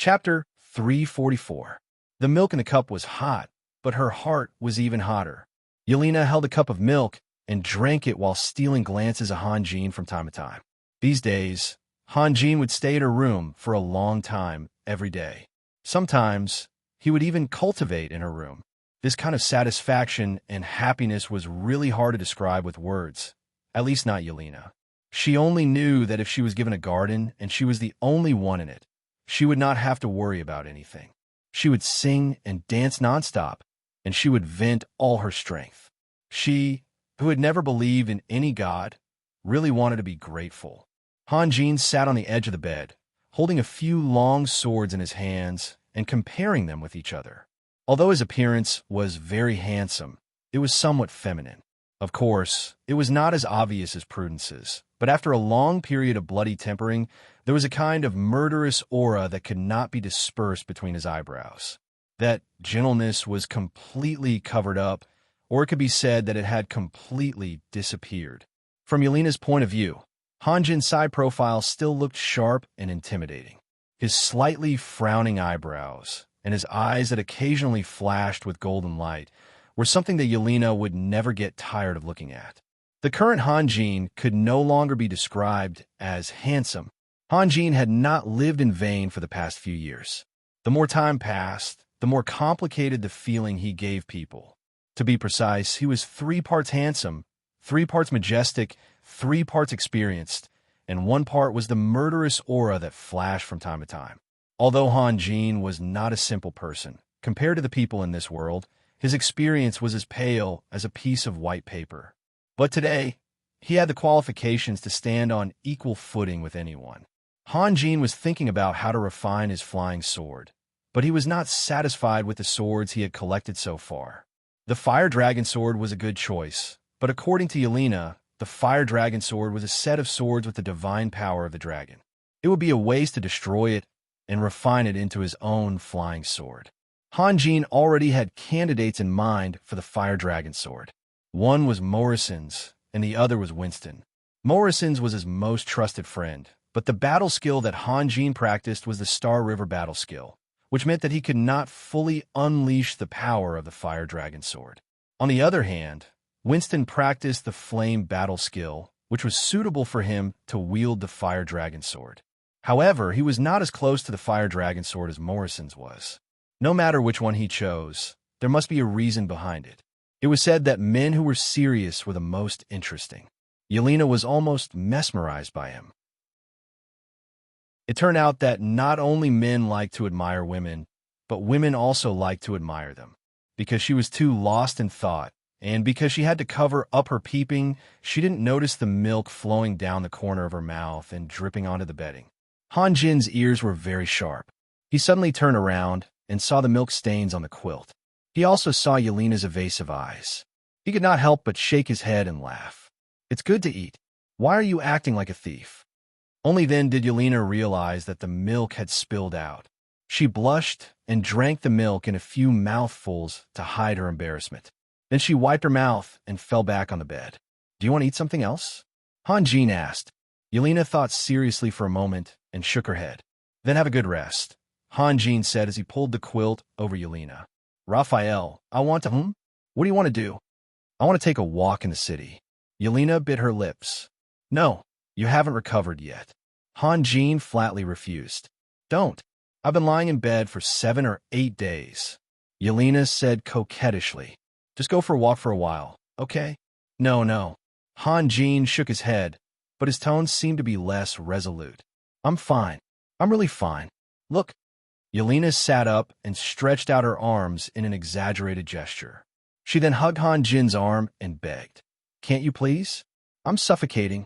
Chapter 344. The milk in the cup was hot, but her heart was even hotter. Yelena held a cup of milk and drank it while stealing glances at Hanjin from time to time. These days, Hanjin would stay at her room for a long time every day. Sometimes, he would even cultivate in her room. This kind of satisfaction and happiness was really hard to describe with words, at least not Yelena. She only knew that if she was given a garden and she was the only one in it, she would not have to worry about anything. She would sing and dance nonstop, and she would vent all her strength. She, who had never believed in any god, really wanted to be grateful. Hanjin sat on the edge of the bed, holding a few long swords in his hands and comparing them with each other. Although his appearance was very handsome, it was somewhat feminine. Of course, it was not as obvious as Prudence's, but after a long period of bloody tempering, there was a kind of murderous aura that could not be dispersed between his eyebrows. That gentleness was completely covered up, or it could be said that it had completely disappeared. From Yelena's point of view, Hanjin's side profile still looked sharp and intimidating. His slightly frowning eyebrows and his eyes that occasionally flashed with golden light were something that Yelena would never get tired of looking at. The current Hanjin could no longer be described as handsome. Hanjin had not lived in vain for the past few years. The more time passed, the more complicated the feeling he gave people. To be precise, he was 3 parts handsome, 3 parts majestic, 3 parts experienced, and 1 part was the murderous aura that flashed from time to time. Although Hanjin was not a simple person, compared to the people in this world, his experience was as pale as a piece of white paper. But today, he had the qualifications to stand on equal footing with anyone. Hanjin was thinking about how to refine his flying sword, but he was not satisfied with the swords he had collected so far. The fire dragon sword was a good choice, but according to Yelena, the fire dragon sword was a set of swords with the divine power of the dragon. It would be a waste to destroy it and refine it into his own flying sword. Hanjin already had candidates in mind for the fire dragon sword. One was Morrison's, and the other was Winston. Morrison's was his most trusted friend, but the battle skill that Hanjin practiced was the Star River battle skill, which meant that he could not fully unleash the power of the fire dragon sword. On the other hand, Winston practiced the flame battle skill, which was suitable for him to wield the fire dragon sword. However, he was not as close to the fire dragon sword as Morrison's was. No matter which one he chose, there must be a reason behind it. It was said that men who were serious were the most interesting. Yelena was almost mesmerized by him. It turned out that not only men liked to admire women, but women also liked to admire them. Because she was too lost in thought, and because she had to cover up her peeping, she didn't notice the milk flowing down the corner of her mouth and dripping onto the bedding. Hanjin's ears were very sharp. He suddenly turned around and saw the milk stains on the quilt. He also saw Yelena's evasive eyes. He could not help but shake his head and laugh. "It's good to eat. Why are you acting like a thief?" Only then did Yelena realize that the milk had spilled out. She blushed and drank the milk in a few mouthfuls to hide her embarrassment. Then she wiped her mouth and fell back on the bed. "Do you want to eat something else?" Hanjin asked. Yelena thought seriously for a moment and shook her head. "Then have a good rest," Hanjin said as he pulled the quilt over Yelena. "Raphael, I want to— What do you want to do?" "I want to take a walk in the city." Yelena bit her lips. "No, you haven't recovered yet." Hanjin flatly refused. "Don't. I've been lying in bed for 7 or 8 days." Yelena said coquettishly. "Just go for a walk for a while, okay?" No. Hanjin shook his head, but his tones seemed to be less resolute. "I'm fine. I'm really fine. Look." Yelena sat up and stretched out her arms in an exaggerated gesture. She then hugged Hanjin's arm and begged, "Can't you please? I'm suffocating."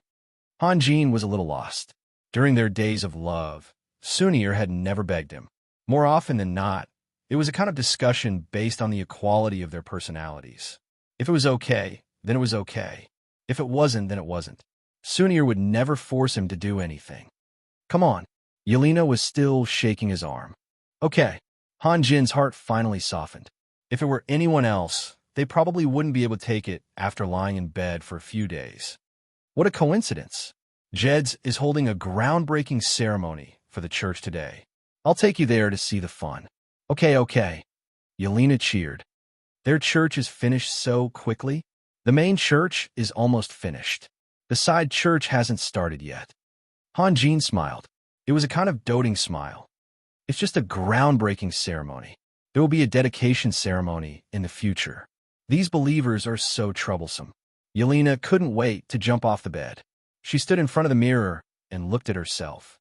Hanjin was a little lost. During their days of love, Sunir had never begged him. More often than not, it was a kind of discussion based on the equality of their personalities. If it was okay, then it was okay. If it wasn't, then it wasn't. Sunir would never force him to do anything. "Come on." Yelena was still shaking his arm. "Okay." Hanjin's heart finally softened. If it were anyone else, they probably wouldn't be able to take it after lying in bed for a few days. What a coincidence. Jed's is holding a groundbreaking ceremony for the church today. I'll take you there to see the fun. Okay, okay. Yelena cheered. Their church is finished so quickly. The main church is almost finished. The side church hasn't started yet. Hanjin smiled. It was a kind of doting smile. It's just a groundbreaking ceremony. There will be a dedication ceremony in the future. These believers are so troublesome. Yelena couldn't wait to jump off the bed. She stood in front of the mirror and looked at herself.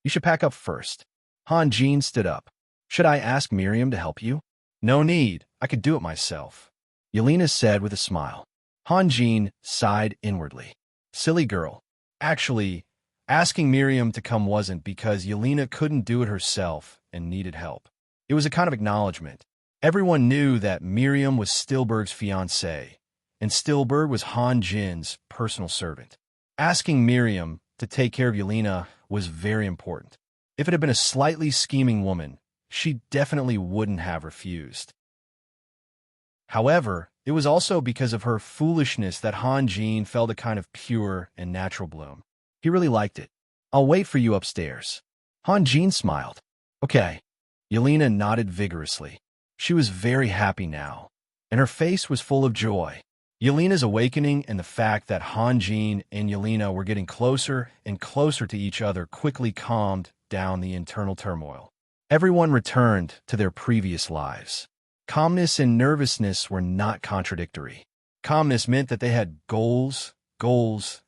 You should pack up first. Hanjin stood up. Should I ask Miriam to help you? No need. I could do it myself. Yelena said with a smile. Hanjin sighed inwardly. Silly girl. Actually, asking Miriam to come wasn't because Yelena couldn't do it herself and needed help. It was a kind of acknowledgement. Everyone knew that Miriam was Stilberg's fiancée, and Stilberg was Hanjin's personal servant. Asking Miriam to take care of Yelena was very important. If it had been a slightly scheming woman, she definitely wouldn't have refused. However, it was also because of her foolishness that Hanjin felt a kind of pure and natural bloom. He really liked it. I'll wait for you upstairs. Hanjin smiled. Okay. Yelena nodded vigorously. She was very happy now, and her face was full of joy. Yelena's awakening and the fact that Hanjin and Yelena were getting closer and closer to each other quickly calmed down the internal turmoil. Everyone returned to their previous lives. Calmness and nervousness were not contradictory. Calmness meant that they had goals,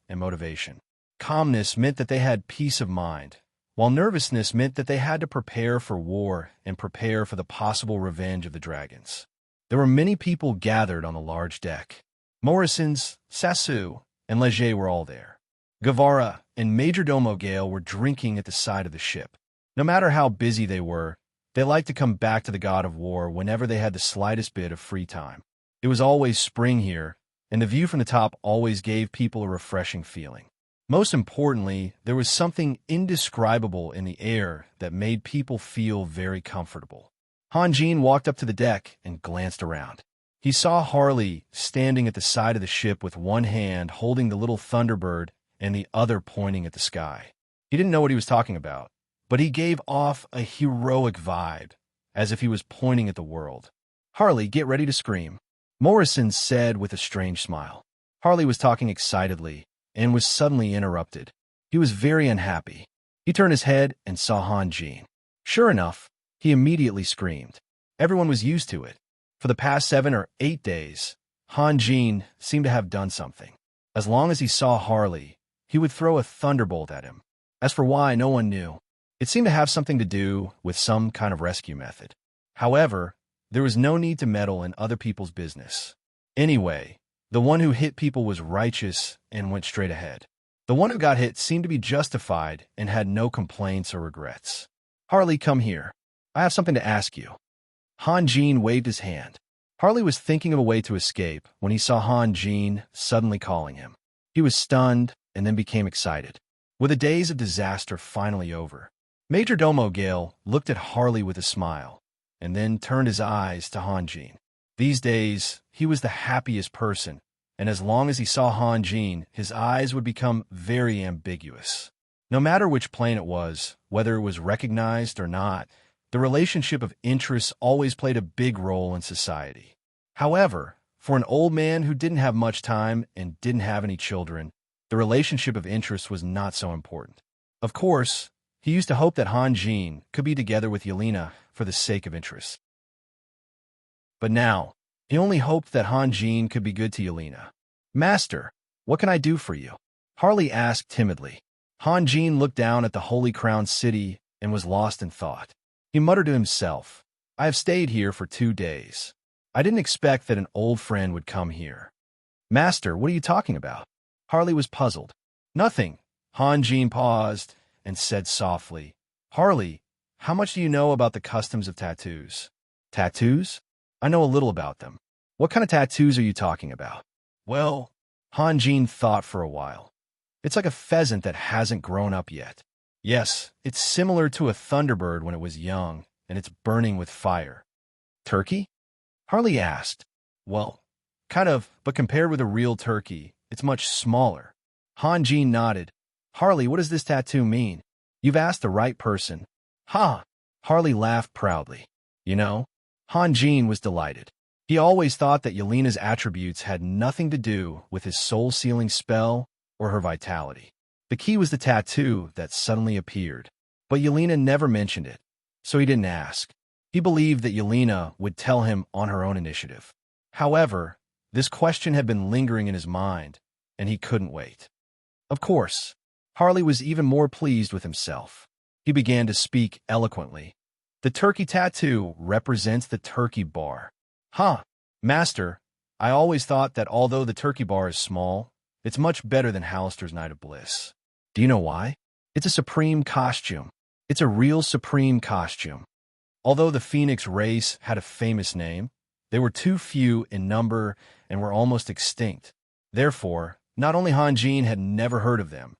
and motivation. Calmness meant that they had peace of mind, while nervousness meant that they had to prepare for war and prepare for the possible revenge of the dragons. There were many people gathered on the large deck. Morrisons, Sassu, and Leger were all there. Guevara and Majordomo Gale were drinking at the side of the ship. No matter how busy they were, they liked to come back to the god of war whenever they had the slightest bit of free time. It was always spring here, and the view from the top always gave people a refreshing feeling. Most importantly, there was something indescribable in the air that made people feel very comfortable. Hanjin walked up to the deck and glanced around. He saw Harley standing at the side of the ship with one hand holding the little Thunderbird and the other pointing at the sky. He didn't know what he was talking about, but he gave off a heroic vibe, as if he was pointing at the world. Harley, get ready to scream, Morrison said with a strange smile. Harley was talking excitedly and was suddenly interrupted. He was very unhappy. He turned his head and saw Hanjin. Sure enough, he immediately screamed. Everyone was used to it. For the past 7 or 8 days, Hanjin seemed to have done something. As long as he saw Harley, he would throw a thunderbolt at him. As for why, no one knew. It seemed to have something to do with some kind of rescue method. However, there was no need to meddle in other people's business. Anyway, the one who hit people was righteous and went straight ahead. The one who got hit seemed to be justified and had no complaints or regrets. Harley, come here. I have something to ask you. Hanjin waved his hand. Harley was thinking of a way to escape when he saw Hanjin suddenly calling him. He was stunned and then became excited. Were the days of disaster finally over? Majordomo Gale looked at Harley with a smile, and then turned his eyes to Hanjin. These days, he was the happiest person, and as long as he saw Hanjin, his eyes would become very ambiguous. No matter which plane it was, whether it was recognized or not, the relationship of interest always played a big role in society. However, for an old man who didn't have much time and didn't have any children, the relationship of interest was not so important. Of course, he used to hope that Hanjin could be together with Yelena for the sake of interest. But now, he only hoped that Hanjin could be good to Yelena. Master, what can I do for you? Harley asked timidly. Hanjin looked down at the Holy Crown City and was lost in thought. He muttered to himself, I have stayed here for 2 days. I didn't expect that an old friend would come here. Master, what are you talking about? Harley was puzzled. Nothing. Hanjin paused and said softly, Harley, how much do you know about the customs of tattoos? Tattoos? I know a little about them. What kind of tattoos are you talking about? Well, Hanjin thought for a while. It's like a pheasant that hasn't grown up yet. Yes, it's similar to a thunderbird when it was young, and it's burning with fire. Turkey? Harley asked. Well, kind of, but compared with a real turkey, it's much smaller. Hanjin nodded. Harley, what does this tattoo mean? You've asked the right person. Ha! Harley laughed proudly. You know, Han Jin was delighted. He always thought that Yelena's attributes had nothing to do with his soul-sealing spell or her vitality. The key was the tattoo that suddenly appeared, but Yelena never mentioned it, so he didn't ask. He believed that Yelena would tell him on her own initiative. However, this question had been lingering in his mind, and he couldn't wait. Of course, Harley was even more pleased with himself. He began to speak eloquently. The turkey tattoo represents the turkey bar. Huh, Master, I always thought that although the turkey bar is small, it's much better than Hallister's Night of Bliss. Do you know why? It's a supreme costume. It's a real supreme costume. Although the Phoenix race had a famous name, they were too few in number and were almost extinct. Therefore, not only Han Jin had never heard of them,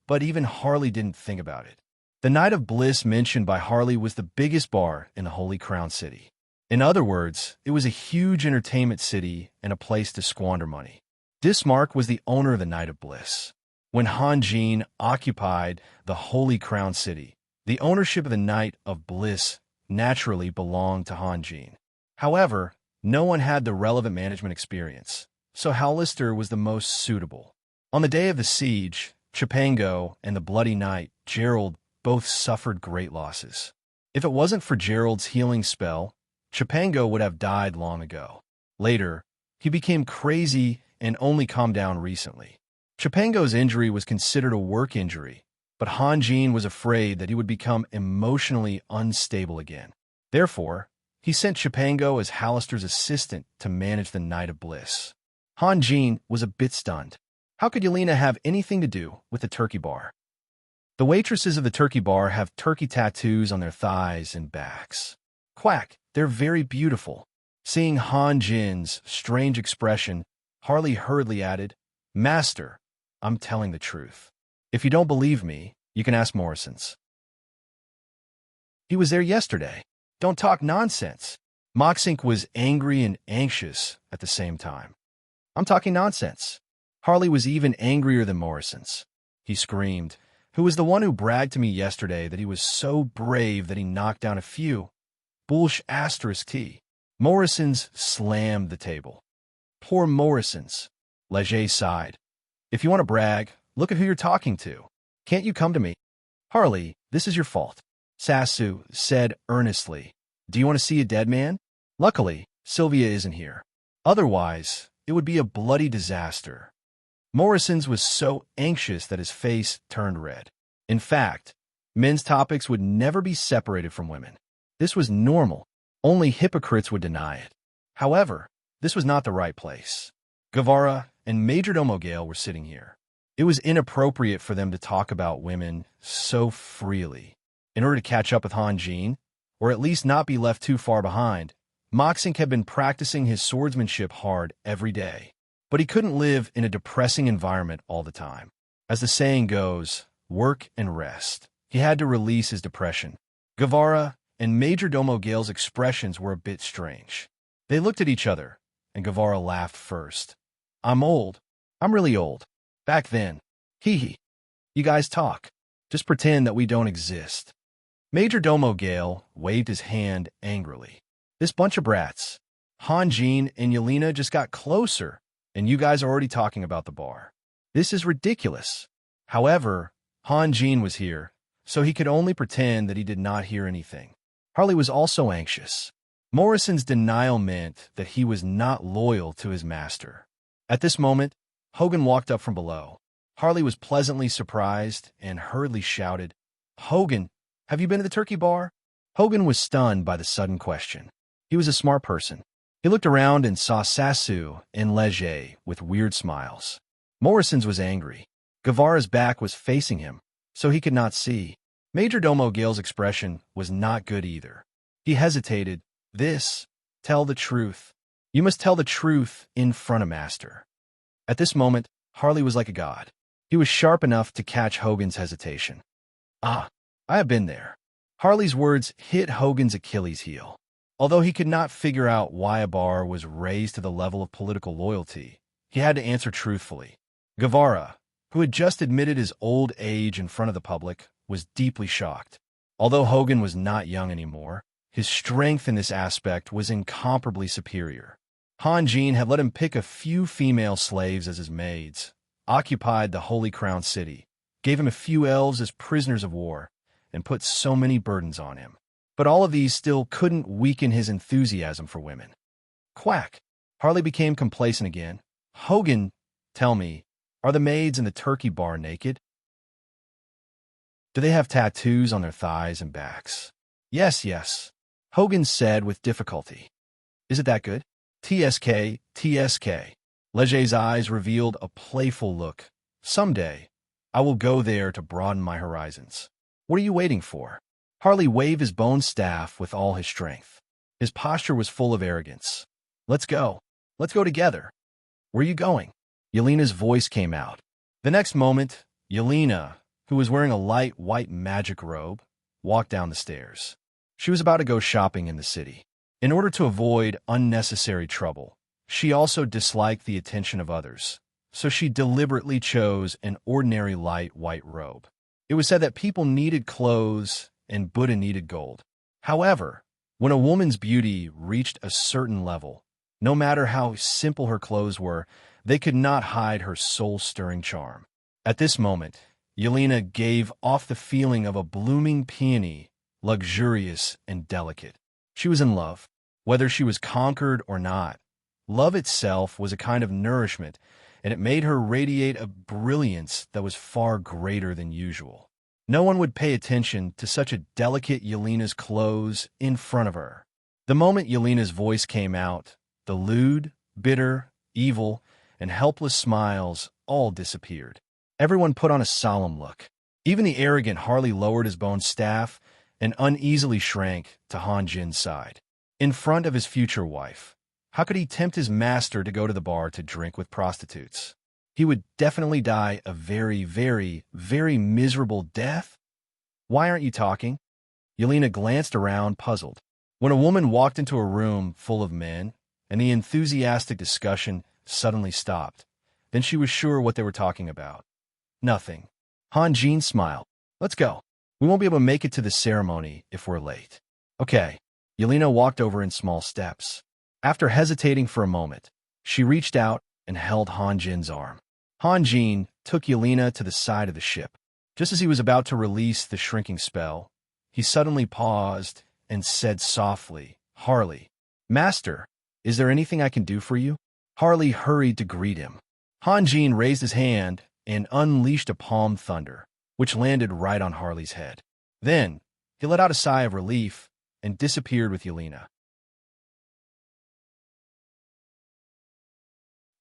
but even Harley didn't think about it. The Night of Bliss mentioned by Harley was the biggest bar in the Holy Crown City. In other words, it was a huge entertainment city and a place to squander money. Bismarck was the owner of the Night of Bliss. When Han Jin occupied the Holy Crown City, the ownership of the Night of Bliss naturally belonged to Han Jin. However, no one had the relevant management experience, so Hallister was the most suitable. On the day of the siege, Chipango and the Bloody Knight, Gerald, both suffered great losses. If it wasn't for Gerald's healing spell, Chipango would have died long ago. Later, he became crazy and only calmed down recently. Chipango's injury was considered a work injury, but Han Jin was afraid that he would become emotionally unstable again. Therefore, he sent Chipango as Hallister's assistant to manage the Night of Bliss. Han Jin was a bit stunned. How could Yelena have anything to do with the turkey bar? The waitresses of the turkey bar have turkey tattoos on their thighs and backs. Quack, they're very beautiful. Seeing Han Jin's strange expression, Harley hurriedly added, Master, I'm telling the truth. If you don't believe me, you can ask Morrison's. He was there yesterday. Don't talk nonsense. Moxink was angry and anxious at the same time. I'm talking nonsense. Harley was even angrier than Morrison's. He screamed, who was the one who bragged to me yesterday that he was so brave that he knocked down a few. Bullsh asterisk T. Morrison's slammed the table. Poor Morrison's. Leger sighed. If you want to brag, look at who you're talking to. Can't you come to me? Harley, this is your fault. Sassu said earnestly. Do you want to see a dead man? Luckily, Sylvia isn't here. Otherwise, it would be a bloody disaster. Morrison's was so anxious that his face turned red. In fact, men's topics would never be separated from women. This was normal. Only hypocrites would deny it. However, this was not the right place. Guevara and Majordomo Gale were sitting here. It was inappropriate for them to talk about women so freely. In order to catch up with Han Jin, or at least not be left too far behind, Moxink had been practicing his swordsmanship hard every day. But he couldn't live in a depressing environment all the time. As the saying goes, work and rest. He had to release his depression. Guevara and Majordomo Gale's expressions were a bit strange. They looked at each other, and Guevara laughed first. I'm old. I'm really old. Back then. Hee. You guys talk. Just pretend that we don't exist. Majordomo Gale waved his hand angrily. This bunch of brats. Han Jin and Yelena just got closer, and you guys are already talking about the bar. This is ridiculous. However, Han Jin was here, so he could only pretend that he did not hear anything. Harley was also anxious. Morrison's denial meant that he was not loyal to his master. At this moment, Hogan walked up from below. Harley was pleasantly surprised and hurriedly shouted, Hogan, have you been to the turkey bar? Hogan was stunned by the sudden question. He was a smart person. He looked around and saw Sassu and Leger with weird smiles. Morrison's was angry. Guevara's back was facing him, so he could not see. Majordomo Gale's expression was not good either. He hesitated. Tell the truth. You must tell the truth in front of Master. At this moment, Harley was like a god. He was sharp enough to catch Hogan's hesitation. I have been there. Harley's words hit Hogan's Achilles heel. Although he could not figure out why a bar was raised to the level of political loyalty, he had to answer truthfully. Guevara, who had just admitted his old age in front of the public, was deeply shocked. Although Hogan was not young anymore, his strength in this aspect was incomparably superior. Han Jin had let him pick a few female slaves as his maids, occupied the Holy Crown City, gave him a few elves as prisoners of war, and put so many burdens on him. But all of these still couldn't weaken his enthusiasm for women. Quack! Harley became complacent again. Hogan, tell me, are the maids in the turkey bar naked? Do they have tattoos on their thighs and backs? Yes, yes, Hogan said with difficulty. Is it that good? TSK, TSK. Leger's eyes revealed a playful look. Someday, I will go there to broaden my horizons. What are you waiting for? Harley waved his bone staff with all his strength. His posture was full of arrogance. Let's go. Let's go together. Where are you going? Yelena's voice came out. The next moment, Yelena, who was wearing a light white magic robe, walked down the stairs. She was about to go shopping in the city. In order to avoid unnecessary trouble, she also disliked the attention of others, so she deliberately chose an ordinary light white robe. It was said that people needed clothes and Buddha needed gold. However, when a woman's beauty reached a certain level, no matter how simple her clothes were, they could not hide her soul-stirring charm. At this moment, Yelena gave off the feeling of a blooming peony, luxurious and delicate. She was in love. Whether she was conquered or not, love itself was a kind of nourishment, and it made her radiate a brilliance that was far greater than usual. No one would pay attention to such a delicate Yelena's clothes in front of her. The moment Yelena's voice came out, the lewd, bitter, evil, and helpless smiles all disappeared. Everyone put on a solemn look. Even the arrogant Harley lowered his bone staff and uneasily shrank to Han Jin's side. In front of his future wife, how could he tempt his master to go to the bar to drink with prostitutes? He would definitely die a very, very, very miserable death. Why aren't you talking? Yelena glanced around, puzzled. When a woman walked into a room full of men, and the enthusiastic discussion suddenly stopped, then she was sure what they were talking about. Nothing. Han Jin smiled. Let's go. We won't be able to make it to the ceremony if we're late. Okay. Yelena walked over in small steps. After hesitating for a moment, she reached out and held Han Jin's arm. Han Jin took Yelena to the side of the ship. Just as he was about to release the shrinking spell, he suddenly paused and said softly, Harley, Master, is there anything I can do for you? Harley hurried to greet him. Han Jin raised his hand and unleashed a palm thunder, which landed right on Harley's head. Then, he let out a sigh of relief and disappeared with Yelena.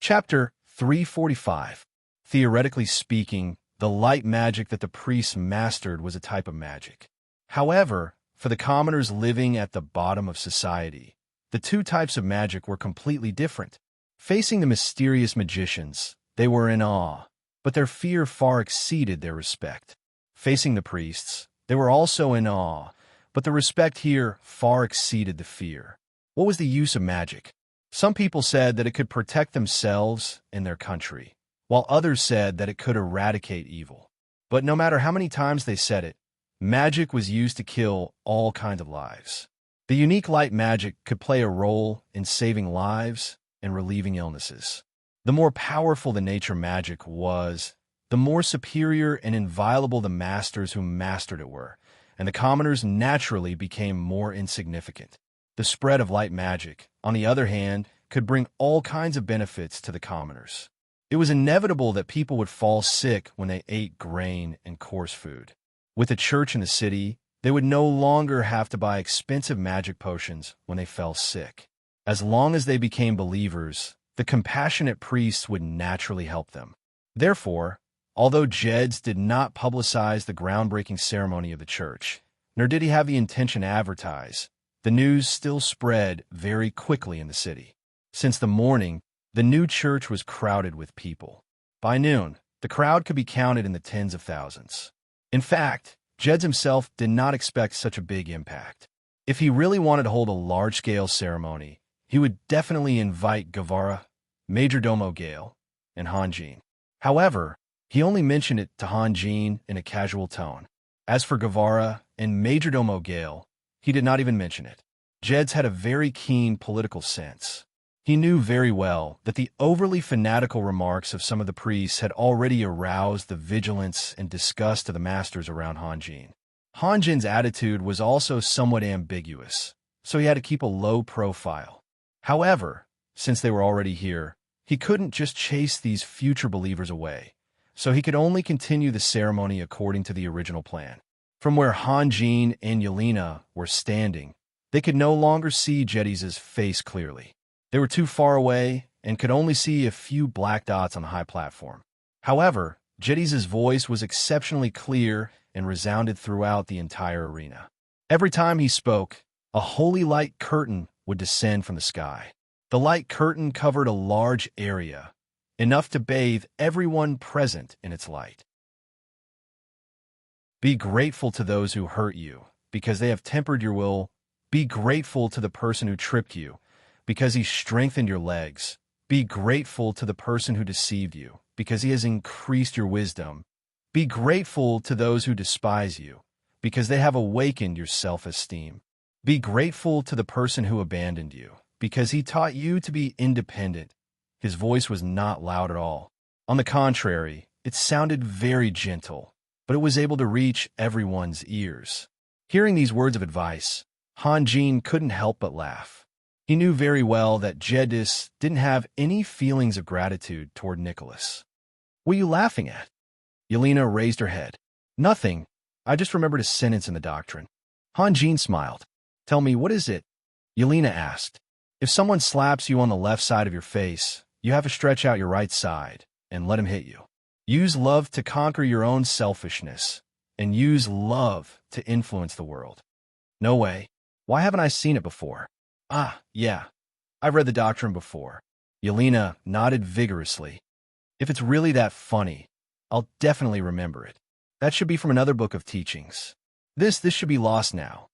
Chapter 345. Theoretically speaking, the light magic that the priests mastered was a type of magic. However, for the commoners living at the bottom of society, the two types of magic were completely different. Facing the mysterious magicians, they were in awe, but their fear far exceeded their respect. Facing the priests, they were also in awe, but the respect here far exceeded the fear. What was the use of magic? Some people said that it could protect themselves and their country, while others said that it could eradicate evil. But no matter how many times they said it, magic was used to kill all kinds of lives. The unique light magic could play a role in saving lives and relieving illnesses. The more powerful the nature magic was, the more superior and inviolable the masters who mastered it were, and the commoners naturally became more insignificant. The spread of light magic, on the other hand, could bring all kinds of benefits to the commoners. It was inevitable that people would fall sick when they ate grain and coarse food. With a church in the city, they would no longer have to buy expensive magic potions when they fell sick. As long as they became believers, the compassionate priests would naturally help them. Therefore, although Jeds did not publicize the groundbreaking ceremony of the church, nor did he have the intention to advertise, the news still spread very quickly in the city. Since the morning, the new church was crowded with people. By noon, the crowd could be counted in the tens of thousands. In fact, Jeds himself did not expect such a big impact. If he really wanted to hold a large-scale ceremony, he would definitely invite Guevara, Majordomo Gale, and Han Jin. However, he only mentioned it to Han Jin in a casual tone. As for Guevara and Majordomo Gale, he did not even mention it. Jed's had a very keen political sense. He knew very well that the overly fanatical remarks of some of the priests had already aroused the vigilance and disgust of the masters around Hanjin. Hanjin's attitude was also somewhat ambiguous, so he had to keep a low profile. However, since they were already here, he couldn't just chase these future believers away, so he could only continue the ceremony according to the original plan. From where Hanjin and Yelena were standing, they could no longer see Jedis' face clearly. They were too far away and could only see a few black dots on the high platform. However, Jedis' voice was exceptionally clear and resounded throughout the entire arena. Every time he spoke, a holy light curtain would descend from the sky. The light curtain covered a large area, enough to bathe everyone present in its light. Be grateful to those who hurt you, because they have tempered your will. Be grateful to the person who tripped you, because he strengthened your legs. Be grateful to the person who deceived you, because he has increased your wisdom. Be grateful to those who despise you, because they have awakened your self-esteem. Be grateful to the person who abandoned you, because he taught you to be independent. His voice was not loud at all. On the contrary, it sounded very gentle, but it was able to reach everyone's ears. Hearing these words of advice, Hanjin couldn't help but laugh. He knew very well that Jedis didn't have any feelings of gratitude toward Nicholas. What are you laughing at? Yelena raised her head. Nothing. I just remembered a sentence in the doctrine. Hanjin smiled. Tell me, what is it? Yelena asked. If someone slaps you on the left side of your face, you have to stretch out your right side and let him hit you. Use love to conquer your own selfishness, and use love to influence the world. No way. Why haven't I seen it before? Ah, yeah. I've read the doctrine before. Yelena nodded vigorously. If it's really that funny, I'll definitely remember it. That should be from another book of teachings. This should be lost now.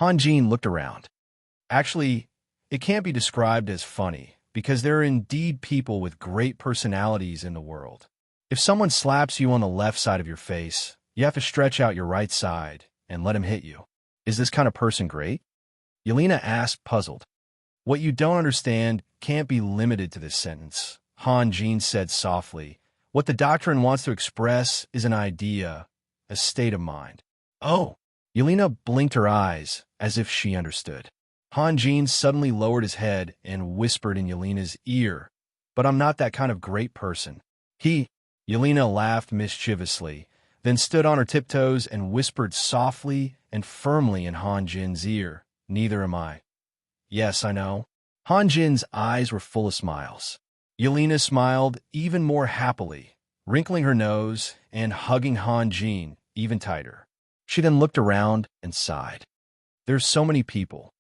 Hanjin looked around. Actually, it can't be described as funny, because there are indeed people with great personalities in the world. If someone slaps you on the left side of your face, you have to stretch out your right side and let him hit you. Is this kind of person great? Yelena asked, puzzled. What you don't understand can't be limited to this sentence, Hanjin said softly. What the doctrine wants to express is an idea, a state of mind. Oh! Yelena blinked her eyes as if she understood. Hanjin suddenly lowered his head and whispered in Yelena's ear, but I'm not that kind of great person. Yelena laughed mischievously, then stood on her tiptoes and whispered softly and firmly in Hanjin's ear. Neither am I. Yes, I know. Hanjin's eyes were full of smiles. Yelena smiled even more happily, wrinkling her nose and hugging Hanjin even tighter. She then looked around and sighed. There's so many people.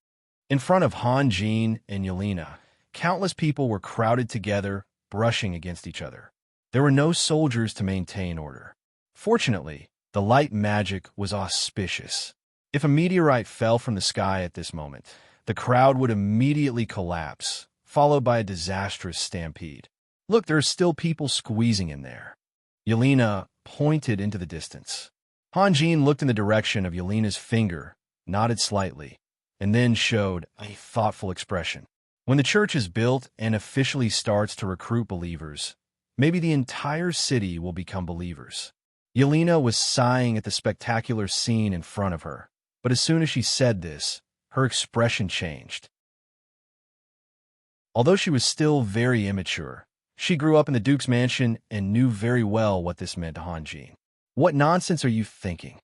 In front of Hanjin and Yelena, countless people were crowded together, brushing against each other. There were no soldiers to maintain order. Fortunately, the light magic was auspicious. If a meteorite fell from the sky at this moment, the crowd would immediately collapse, followed by a disastrous stampede. Look, there are still people squeezing in there. Yelena pointed into the distance. Hanjin looked in the direction of Yelena's finger, nodded slightly, and then showed a thoughtful expression. When the church is built and officially starts to recruit believers, maybe the entire city will become believers. Yelena was sighing at the spectacular scene in front of her, but as soon as she said this, her expression changed. Although she was still very immature, she grew up in the Duke's mansion and knew very well what this meant to Hanjin. What nonsense are you thinking?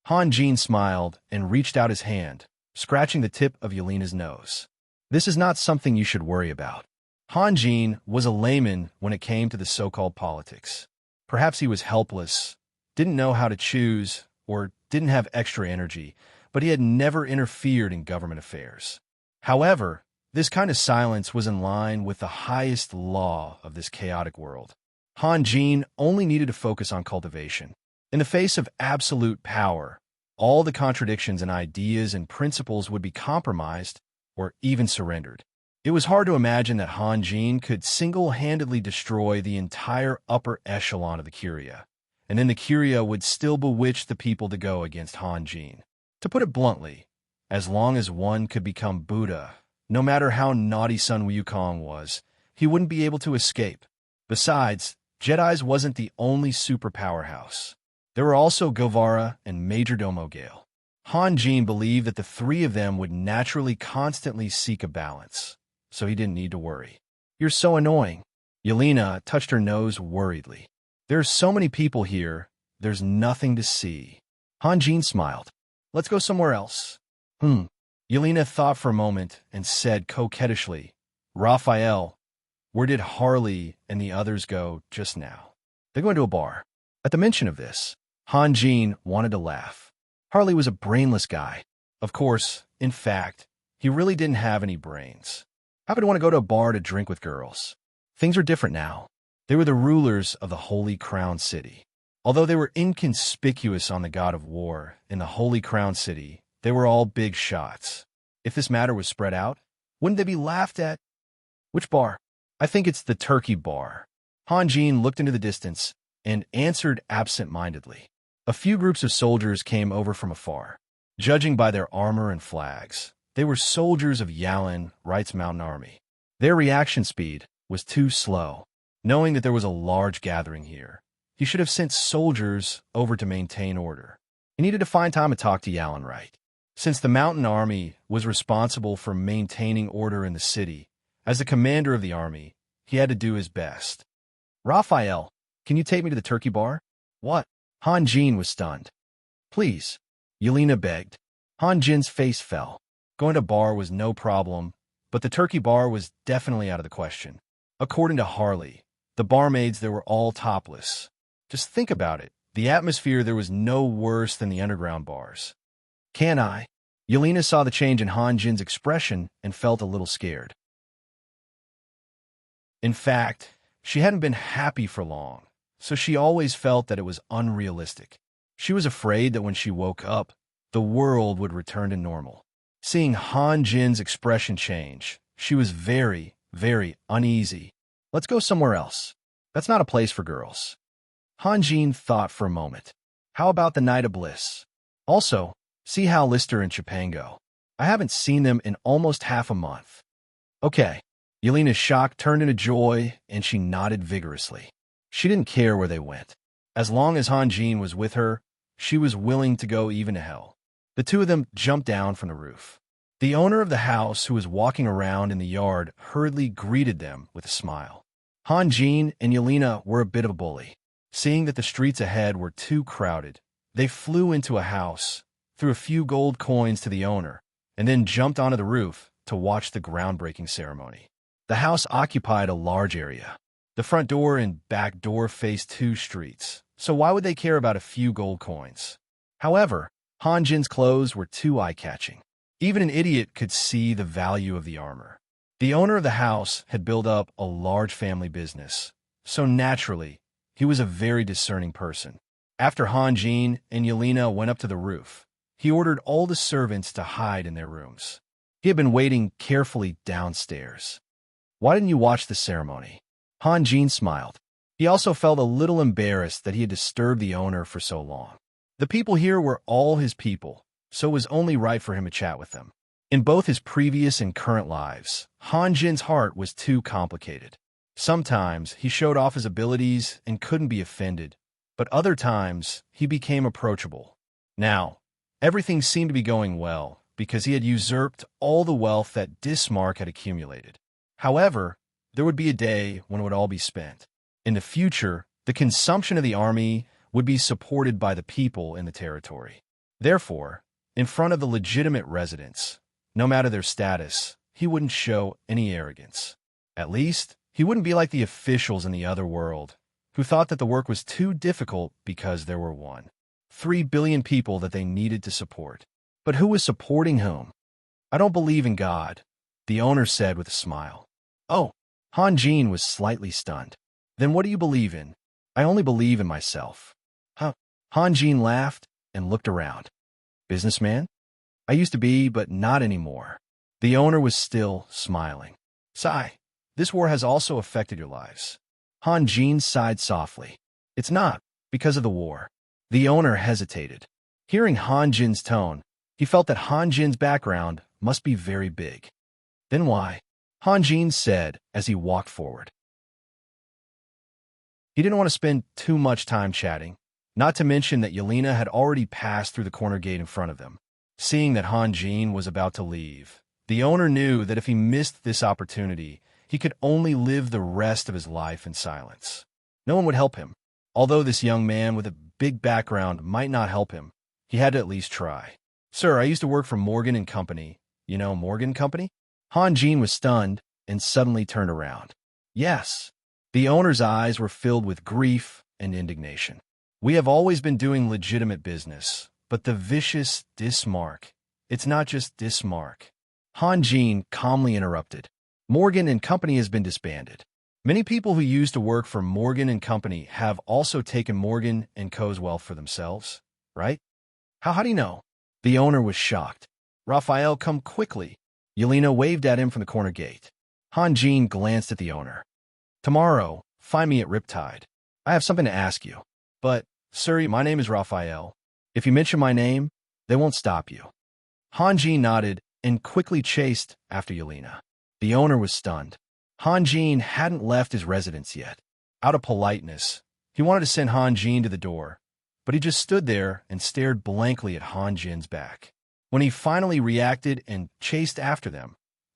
Hanjin smiled and reached out his hand, scratching the tip of Yelena's nose. This is not something you should worry about. Hanjin was a layman when it came to the so-called politics. Perhaps he was helpless, didn't know how to choose, or didn't have extra energy, but he had never interfered in government affairs. However, this kind of silence was in line with the highest law of this chaotic world. Hanjin only needed to focus on cultivation. In the face of absolute power, all the contradictions in ideas and principles would be compromised or even surrendered. It was hard to imagine that Hanjin could single-handedly destroy the entire upper echelon of the Curia, and then the Kyria would still bewitch the people to go against Han Jin. To put it bluntly, as long as one could become Buddha, no matter how naughty Sun Wukong was, he wouldn't be able to escape. Besides, Jedis wasn't the only superpower house. There were also Govara and Majordomo Gale. Han Jin believed that the three of them would naturally constantly seek a balance, so he didn't need to worry. "You're so annoying." Yelena touched her nose worriedly. "There's so many people here, there's nothing to see." Han Jin smiled. "Let's go somewhere else." Yelena thought for a moment and said coquettishly, "Raphael, where did Harley and the others go just now?" "They're going to a bar." At the mention of this, Han Jin wanted to laugh. Harley was a brainless guy. Of course, in fact, he really didn't have any brains. How could he want to go to a bar to drink with girls? Things are different now. They were the rulers of the Holy Crown City. Although they were inconspicuous on the God of War in the Holy Crown City, they were all big shots. If this matter was spread out, wouldn't they be laughed at? "Which bar?" "I think it's the Turkey Bar." Han Jin looked into the distance and answered absent-mindedly. A few groups of soldiers came over from afar. Judging by their armor and flags, they were soldiers of Yalan Wright's Mountain Army. Their reaction speed was too slow. Knowing that there was a large gathering here, he should have sent soldiers over to maintain order. He needed to find time to talk to Yalan Wright. Since the Mountain Army was responsible for maintaining order in the city, as the commander of the army, he had to do his best. "Raphael, can you take me to the Turkey Bar?" "What?" Han Jin was stunned. "Please," Yelena begged. Han Jin's face fell. Going to bar was no problem, but the Turkey Bar was definitely out of the question. According to Harley, the barmaids there were all topless. Just think about it. The atmosphere there was no worse than the underground bars. "Can I?" Yelena saw the change in Han Jin's expression and felt a little scared. In fact, she hadn't been happy for long, so she always felt that it was unrealistic. She was afraid that when she woke up, the world would return to normal. Seeing Han Jin's expression change, she was very, very uneasy. "Let's go somewhere else. That's not a place for girls." Han Jin thought for a moment. "How about the Night of Bliss? Also, see how Lister and Chapang go. I haven't seen them in almost half a month." "Okay." Yelena's shock turned into joy, and she nodded vigorously. She didn't care where they went. As long as Han Jin was with her, she was willing to go even to hell. The two of them jumped down from the roof. The owner of the house, who was walking around in the yard, hurriedly greeted them with a smile. Han Jin and Yelena were a bit of a bully. Seeing that the streets ahead were too crowded, they flew into a house, threw a few gold coins to the owner, and then jumped onto the roof to watch the groundbreaking ceremony. The house occupied a large area. The front door and back door faced two streets, so why would they care about a few gold coins? However, Han Jin's clothes were too eye-catching. Even an idiot could see the value of the armor. The owner of the house had built up a large family business, so naturally, he was a very discerning person. After Han Jin and Yelena went up to the roof, he ordered all the servants to hide in their rooms. He had been waiting carefully downstairs. "Why didn't you watch the ceremony?" Han Jin smiled. He also felt a little embarrassed that he had disturbed the owner for so long. The people here were all his people, so it was only right for him to chat with them. In both his previous and current lives, Han Jin's heart was too complicated. Sometimes he showed off his abilities and couldn't be offended, but other times he became approachable. Now, everything seemed to be going well because he had usurped all the wealth that Dismark had accumulated. However, there would be a day when it would all be spent. In the future, the consumption of the army would be supported by the people in the territory. Therefore, in front of the legitimate residents, no matter their status, he wouldn't show any arrogance. At least, he wouldn't be like the officials in the other world, who thought that the work was too difficult because there were 3 billion people that they needed to support. But who was supporting whom? "I don't believe in God," the owner said with a smile. "Oh," Han Jin was slightly stunned. "Then what do you believe in?" "I only believe in myself." "Huh?" Han Jin laughed and looked around. "Businessman?" "I used to be, but not anymore." The owner was still smiling. "Sigh, this war has also affected your lives." Han Jin sighed softly. "It's not. Because of the war. The owner hesitated. Hearing Han Jin's tone, he felt that Han Jin's background must be very big. Then why? Han Jin said as he walked forward. He didn't want to spend too much time chatting, not to mention that Yelena had already passed through the corner gate in front of them. Seeing that Han Jin was about to leave, the owner knew that if he missed this opportunity, he could only live the rest of his life in silence. No one would help him. Although this young man with a big background might not help him, he had to at least try. Sir, I used to work for Morgan and Company. You know Morgan Company? Han Jin was stunned and suddenly turned around. Yes. The owner's eyes were filled with grief and indignation. We have always been doing legitimate business, but the vicious Dismark. It's not just Dismark. Han Jin calmly interrupted. Morgan and Company has been disbanded. Many people who used to work for Morgan and Company have also taken Morgan and Co.'s wealth for themselves, right? How do you know? The owner was shocked. Raphael, come quickly. Yelena waved at him from the corner gate. Han Jin glanced at the owner. Tomorrow, find me at Riptide. I have something to ask you. But, sir, my name is Raphael. If you mention my name, they won't stop you. Han Jin nodded and quickly chased after Yelena. The owner was stunned. Han Jin hadn't left his residence yet. Out of politeness, he wanted to send Han Jin to the door, but he just stood there and stared blankly at Han Jin's back. When he finally reacted and chased after them,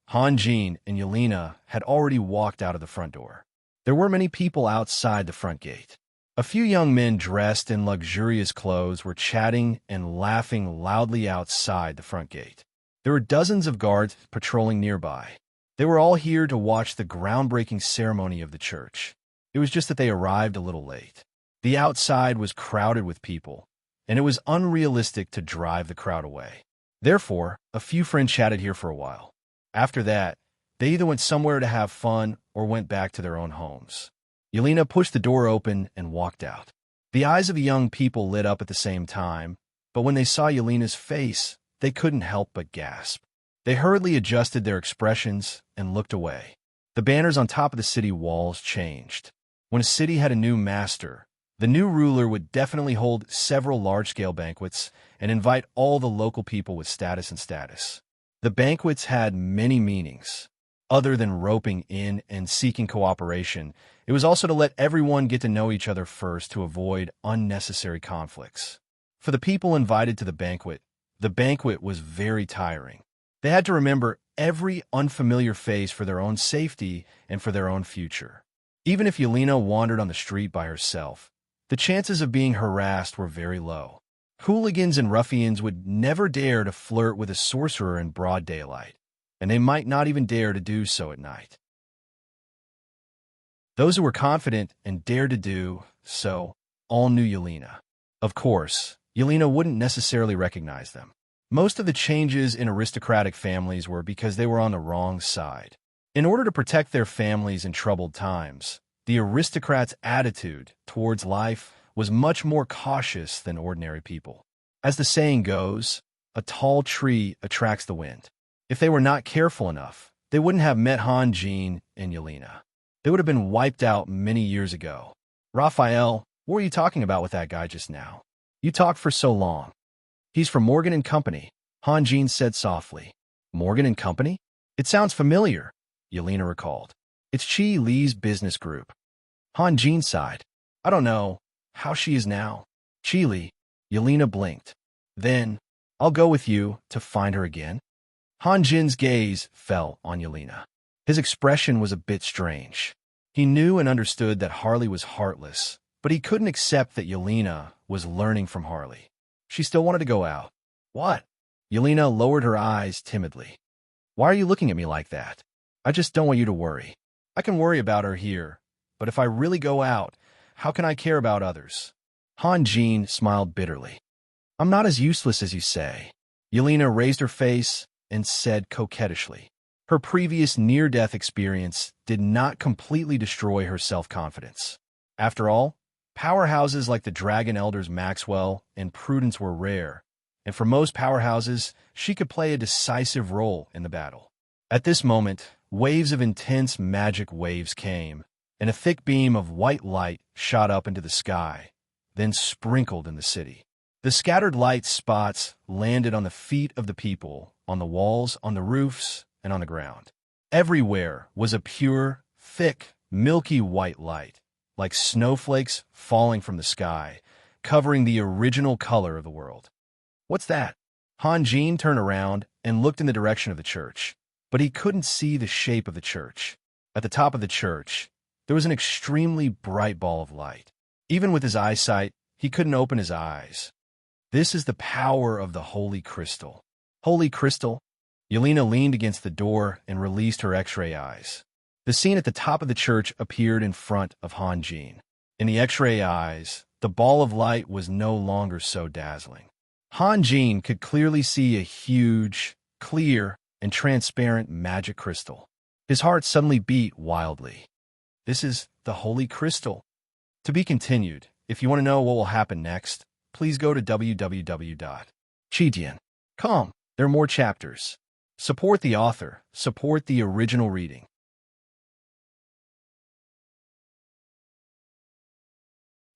Han Jin and Yelena had already walked out of the front door. There were many people outside the front gate. A few young men dressed in luxurious clothes were chatting and laughing loudly outside the front gate. There were dozens of guards patrolling nearby. They were all here to watch the groundbreaking ceremony of the church. It was just that they arrived a little late. The outside was crowded with people, and it was unrealistic to drive the crowd away. Therefore, a few friends chatted here for a while. After that, they either went somewhere to have fun or went back to their own homes. Yelena pushed the door open and walked out. The eyes of the young people lit up at the same time, but when they saw Yelena's face, they couldn't help but gasp. They hurriedly adjusted their expressions and looked away. The banners on top of the city walls changed. When a city had a new master, the new ruler would definitely hold several large-scale banquets and invite all the local people with status. The banquets had many meanings. Other than roping in and seeking cooperation, it was also to let everyone get to know each other first to avoid unnecessary conflicts. For the people invited to the banquet was very tiring. They had to remember every unfamiliar face for their own safety and for their own future. Even if Yelena wandered on the street by herself, the chances of being harassed were very low. Hooligans and ruffians would never dare to flirt with a sorcerer in broad daylight, and they might not even dare to do so at night. Those who were confident and dared to do so all knew Yelena. Of course, Yelena wouldn't necessarily recognize them. Most of the changes in aristocratic families were because they were on the wrong side. In order to protect their families in troubled times, the aristocrats' attitude towards life was much more cautious than ordinary people. As the saying goes, a tall tree attracts the wind. If they were not careful enough, they wouldn't have met Han Jin and Yelena. They would have been wiped out many years ago. Raphael, what were you talking about with that guy just now? You talked for so long. He's from Morgan and Company, Han Jin said softly. Morgan and Company? It sounds familiar, Yelena recalled. It's Chi Li's business group. Han Jin sighed. I don't know how she is now. Chi Li, Yelena blinked. Then, I'll go with you to find her again. Han Jin's gaze fell on Yelena. His expression was a bit strange. He knew and understood that Harley was heartless, but he couldn't accept that Yelena was learning from Harley. She still wanted to go out. What? Yelena lowered her eyes timidly. Why are you looking at me like that? I just don't want you to worry. I can worry about her here, but if I really go out, how can I care about others? Han Jin smiled bitterly. I'm not as useless as you say. Yelena raised her face and said coquettishly. Her previous near-death experience did not completely destroy her self-confidence. After all, powerhouses like the Dragon Elders Maxwell and Prudence were rare, and for most powerhouses, she could play a decisive role in the battle. At this moment, waves of intense magic waves came, and a thick beam of white light shot up into the sky. then sprinkled in the city. The scattered light spots landed on the feet of the people, on the walls, on the roofs, and on the ground. Everywhere was a pure, thick, milky white light, like snowflakes falling from the sky, covering the original color of the world. "What's that?" Han Jin turned around and looked in the direction of the church, but he couldn't see the shape of the church. At the top of the church, there was an extremely bright ball of light. Even with his eyesight, he couldn't open his eyes. "This is the power of the Holy Crystal." "Holy Crystal?" Yelena leaned against the door and released her X-ray eyes. The scene at the top of the church appeared in front of Han Jin. In the X-ray eyes, the ball of light was no longer so dazzling. Han Jin could clearly see a huge, clear, and transparent magic crystal. His heart suddenly beat wildly. "This is the Holy Crystal." To be continued. If you want to know what will happen next, please go to www.chidian.com. There are more chapters. Support the author. Support the original reading.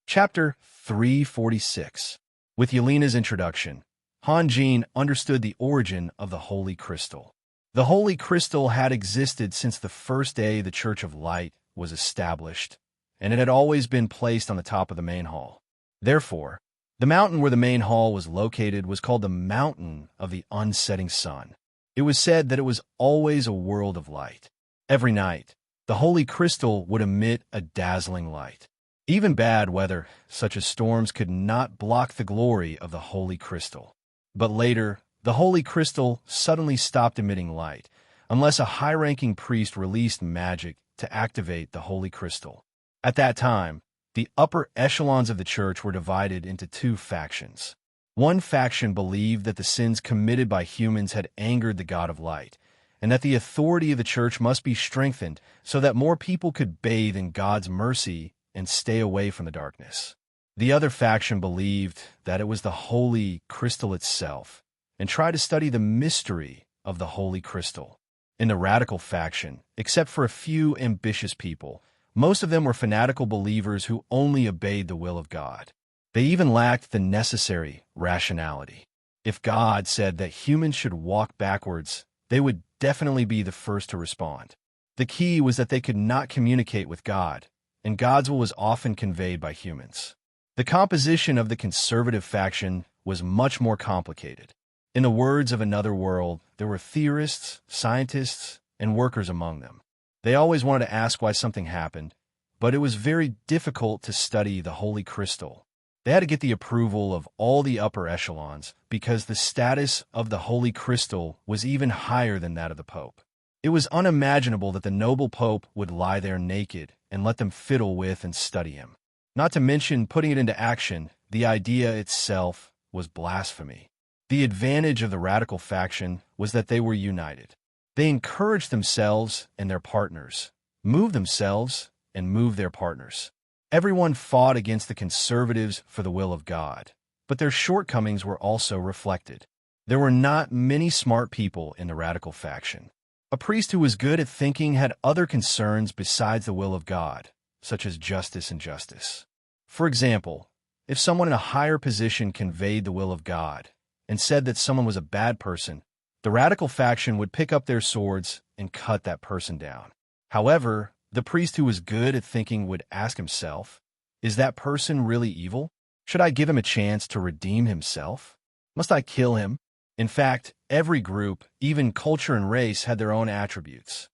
Chapter 346. With Yelena's introduction, Han Jin understood the origin of the Holy Crystal. The Holy Crystal had existed since the first day the Church of Light was established, and it had always been placed on the top of the main hall. Therefore, the mountain where the main hall was located was called the Mountain of the Unsetting Sun. It was said that it was always a world of light. Every night, the Holy Crystal would emit a dazzling light. Even bad weather, such as storms, could not block the glory of the Holy Crystal. But later, the Holy Crystal suddenly stopped emitting light, unless a high-ranking priest released magic to activate the Holy Crystal. At that time, the upper echelons of the church were divided into two factions. One faction believed that the sins committed by humans had angered the God of Light, and that the authority of the church must be strengthened so that more people could bathe in God's mercy and stay away from the darkness. The other faction believed that it was the Holy Crystal itself, and tried to study the mystery of the Holy Crystal. In the radical faction, except for a few ambitious people, most of them were fanatical believers who only obeyed the will of God. They even lacked the necessary rationality. If God said that humans should walk backwards, they would definitely be the first to respond. The key was that they could not communicate with God, and God's will was often conveyed by humans. The composition of the conservative faction was much more complicated. In the words of Another World, there were theorists, scientists, and workers among them. They always wanted to ask why something happened, but it was very difficult to study the Holy Crystal. They had to get the approval of all the upper echelons because the status of the Holy Crystal was even higher than that of the Pope. It was unimaginable that the noble Pope would lie there naked and let them fiddle with and study him. Not to mention putting it into action, the idea itself was blasphemy. The advantage of the radical faction was that they were united. They encouraged themselves and their partners, moved themselves and moved their partners. Everyone fought against the conservatives for the will of God, but their shortcomings were also reflected. There were not many smart people in the radical faction. A priest who was good at thinking had other concerns besides the will of God, such as justice and justice. For example, if someone in a higher position conveyed the will of God and said that someone was a bad person, the radical faction would pick up their swords and cut that person down. However, the priest who was good at thinking would ask himself, is that person really evil? Should I give him a chance to redeem himself? Must I kill him? In fact, every group, even culture and race, had their own attributes.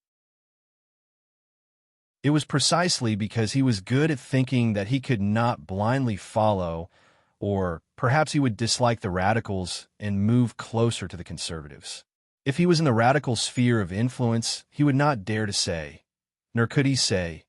It was precisely because he was good at thinking that he could not blindly follow, or perhaps he would dislike the radicals and move closer to the conservatives. If he was in the radical sphere of influence, he would not dare to say, nor could he say,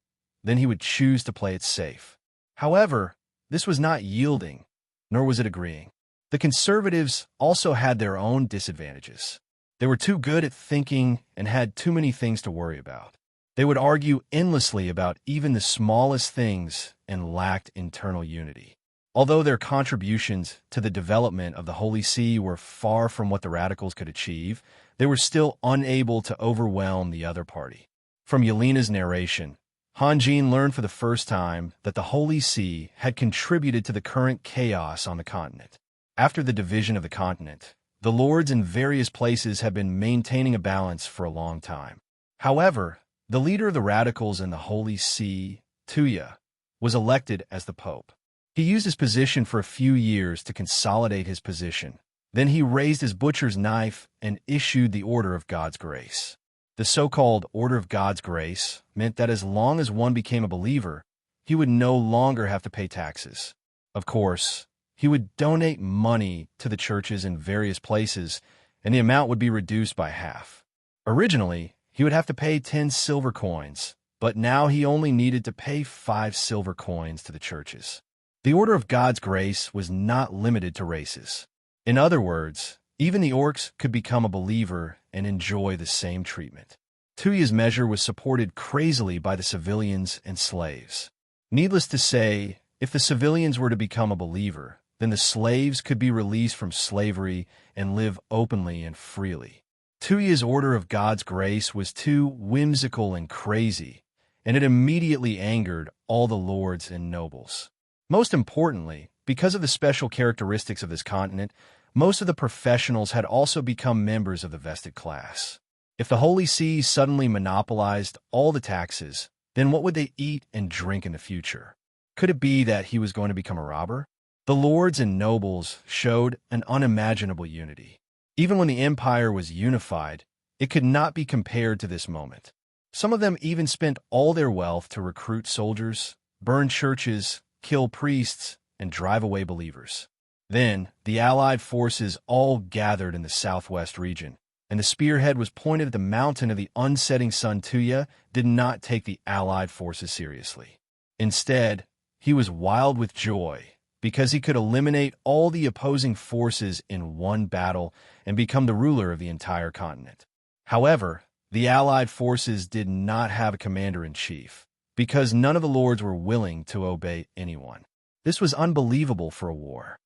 then he would choose to play it safe. However, this was not yielding, nor was it agreeing. The conservatives also had their own disadvantages. They were too good at thinking and had too many things to worry about. They would argue endlessly about even the smallest things and lacked internal unity. Although their contributions to the development of the Holy See were far from what the radicals could achieve, they were still unable to overwhelm the other party. From Yelena's narration, Hanjin learned for the first time that the Holy See had contributed to the current chaos on the continent. After the division of the continent, the lords in various places had been maintaining a balance for a long time. However, the leader of the radicals in the Holy See, Tuya, was elected as the Pope. He used his position for a few years to consolidate his position. Then he raised his butcher's knife and issued the Order of God's Grace. The so-called Order of God's Grace meant that as long as one became a believer, he would no longer have to pay taxes. Of course, he would donate money to the churches in various places, and the amount would be reduced by half. Originally, he would have to pay 10 silver coins, but now he only needed to pay 5 silver coins to the churches. The Order of God's Grace was not limited to races. In other words, even the orcs could become a believer and enjoy the same treatment. Tuya's measure was supported crazily by the civilians and slaves. Needless to say, if the civilians were to become a believer, then the slaves could be released from slavery and live openly and freely. Tuya's Order of God's Grace was too whimsical and crazy, and it immediately angered all the lords and nobles. Most importantly, because of the special characteristics of this continent, most of the professionals had also become members of the vested class. If the Holy See suddenly monopolized all the taxes, then what would they eat and drink in the future? Could it be that he was going to become a robber? The lords and nobles showed an unimaginable unity. Even when the empire was unified, it could not be compared to this moment. Some of them even spent all their wealth to recruit soldiers, burn churches, kill priests, and drive away believers. Then, the Allied forces all gathered in the southwest region, and the spearhead was pointed at the mountain of the unsetting sun. Tuya did not take the Allied forces seriously. Instead, he was wild with joy because he could eliminate all the opposing forces in one battle and become the ruler of the entire continent. However, the Allied forces did not have a commander-in-chief because none of the lords were willing to obey anyone. This was unbelievable for a war.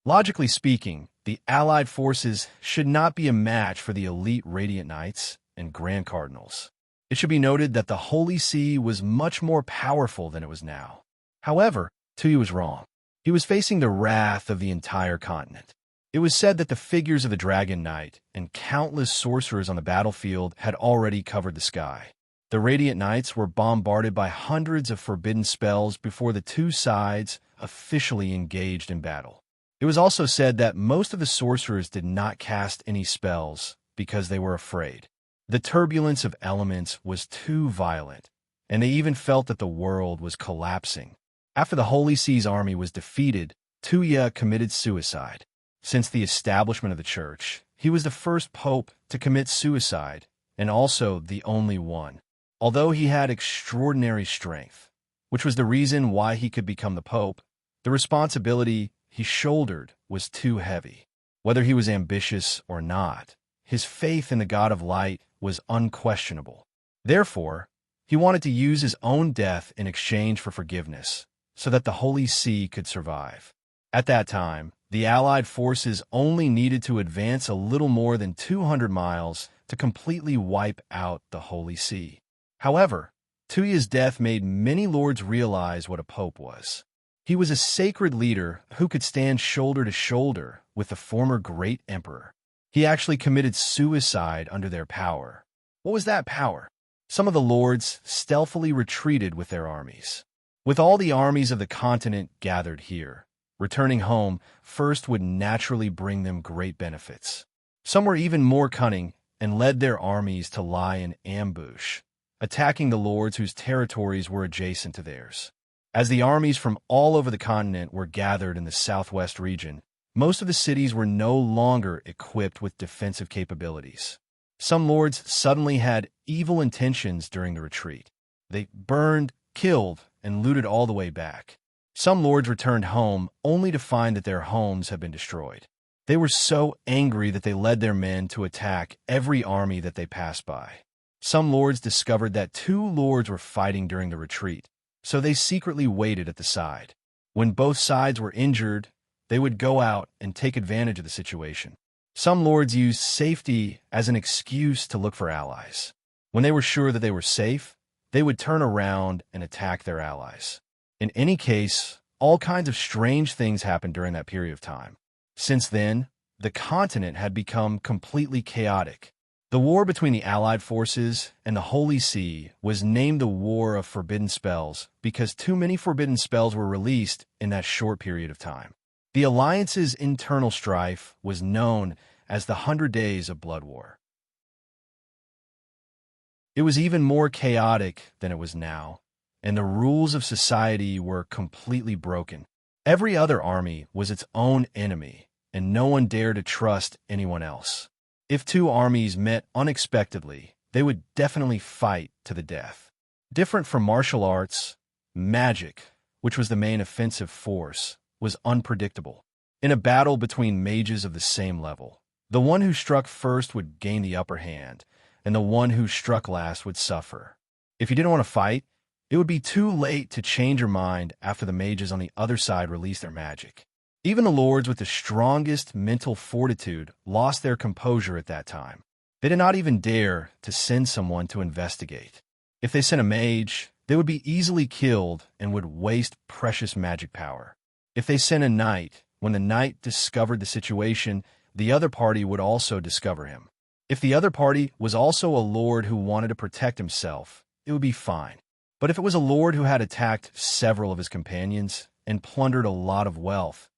Logically speaking, the Allied forces should not be a match for the elite Radiant Knights and Grand Cardinals. It should be noted that the Holy See was much more powerful than it was now. However, Tuya was wrong. He was facing the wrath of the entire continent. It was said that the figures of the Dragon Knight and countless sorcerers on the battlefield had already covered the sky. The Radiant Knights were bombarded by hundreds of forbidden spells before the two sides officially engaged in battle. It was also said that most of the sorcerers did not cast any spells because they were afraid. The turbulence of elements was too violent, and they even felt that the world was collapsing. After the Holy See's army was defeated, Tuya committed suicide. Since the establishment of the church, he was the first pope to commit suicide, and also the only one. Although he had extraordinary strength, which was the reason why he could become the pope, the responsibility he shouldered was too heavy. Whether he was ambitious or not, his faith in the God of Light was unquestionable. Therefore, he wanted to use his own death in exchange for forgiveness, so that the Holy See could survive. At that time, the Allied forces only needed to advance a little more than 200 miles to completely wipe out the Holy See. However, Tuya's death made many lords realize what a pope was. He was a sacred leader who could stand shoulder to shoulder with the former great emperor. He actually committed suicide under their power. What was that power? Some of the lords stealthily retreated with their armies. With all the armies of the continent gathered here, returning home first would naturally bring them great benefits. Some were even more cunning and led their armies to lie in ambush, attacking the lords whose territories were adjacent to theirs. As the armies from all over the continent were gathered in the southwest region, most of the cities were no longer equipped with defensive capabilities. Some lords suddenly had evil intentions during the retreat. They burned, killed, and looted all the way back. Some lords returned home only to find that their homes had been destroyed. They were so angry that they led their men to attack every army that they passed by. Some lords discovered that 2 lords were fighting during the retreat, so they secretly waited at the side. When both sides were injured, they would go out and take advantage of the situation. Some lords used safety as an excuse to look for allies. When they were sure that they were safe, they would turn around and attack their allies. In any case, all kinds of strange things happened during that period of time. Since then, the continent had become completely chaotic. The war between the Allied forces and the Holy See was named the War of Forbidden Spells because too many forbidden spells were released in that short period of time. The alliance's internal strife was known as the 100 Days of Blood War. It was even more chaotic than it was now, and the rules of society were completely broken. Every other army was its own enemy, and no one dared to trust anyone else. If two armies met unexpectedly, they would definitely fight to the death. Different from martial arts, magic, which was the main offensive force, was unpredictable. In a battle between mages of the same level, the one who struck first would gain the upper hand, and the one who struck last would suffer. If you didn't want to fight, it would be too late to change your mind after the mages on the other side released their magic. Even the lords with the strongest mental fortitude lost their composure at that time. They did not even dare to send someone to investigate. If they sent a mage, they would be easily killed and would waste precious magic power. If they sent a knight, when the knight discovered the situation, the other party would also discover him. If the other party was also a lord who wanted to protect himself, it would be fine. But if it was a lord who had attacked several of his companions and plundered a lot of wealth,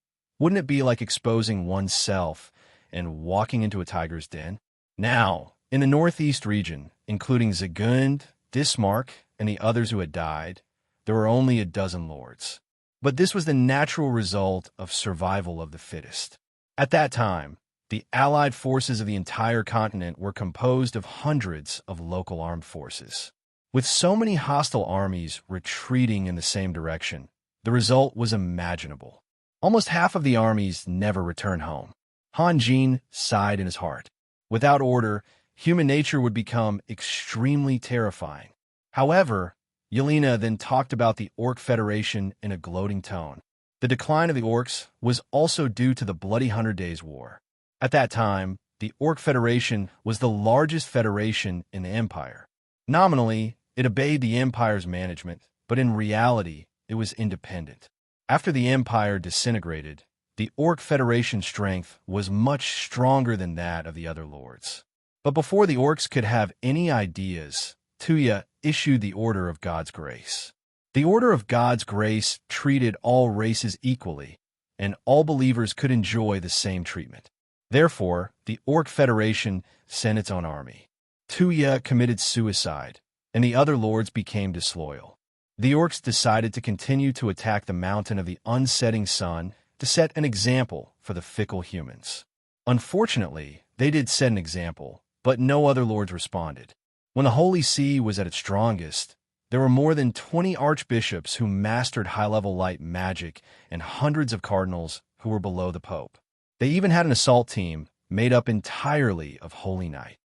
wouldn't it be like exposing oneself and walking into a tiger's den? Now, in the northeast region, including Zagund, Dismark, and the others who had died, there were only a dozen lords. But this was the natural result of survival of the fittest. At that time, the allied forces of the entire continent were composed of hundreds of local armed forces. With so many hostile armies retreating in the same direction, the result was imaginable. Almost half of the armies never returned home. Han Jin sighed in his heart. Without order, human nature would become extremely terrifying. However, Yelena then talked about the Orc Federation in a gloating tone. The decline of the Orcs was also due to the Bloody 100 Days War. At that time, the Orc Federation was the largest federation in the Empire. Nominally, it obeyed the Empire's management, but in reality, it was independent. After the Empire disintegrated, the Orc Federation's strength was much stronger than that of the other lords. But before the Orcs could have any ideas, Tuya issued the Order of God's Grace. The Order of God's Grace treated all races equally, and all believers could enjoy the same treatment. Therefore, the Orc Federation sent its own army. Tuya committed suicide, and the other lords became disloyal. The Orcs decided to continue to attack the mountain of the unsetting sun to set an example for the fickle humans. Unfortunately, they did set an example, but no other lords responded. When the Holy See was at its strongest, there were more than 20 archbishops who mastered high-level light magic and hundreds of cardinals who were below the Pope. They even had an assault team made up entirely of Holy Knight.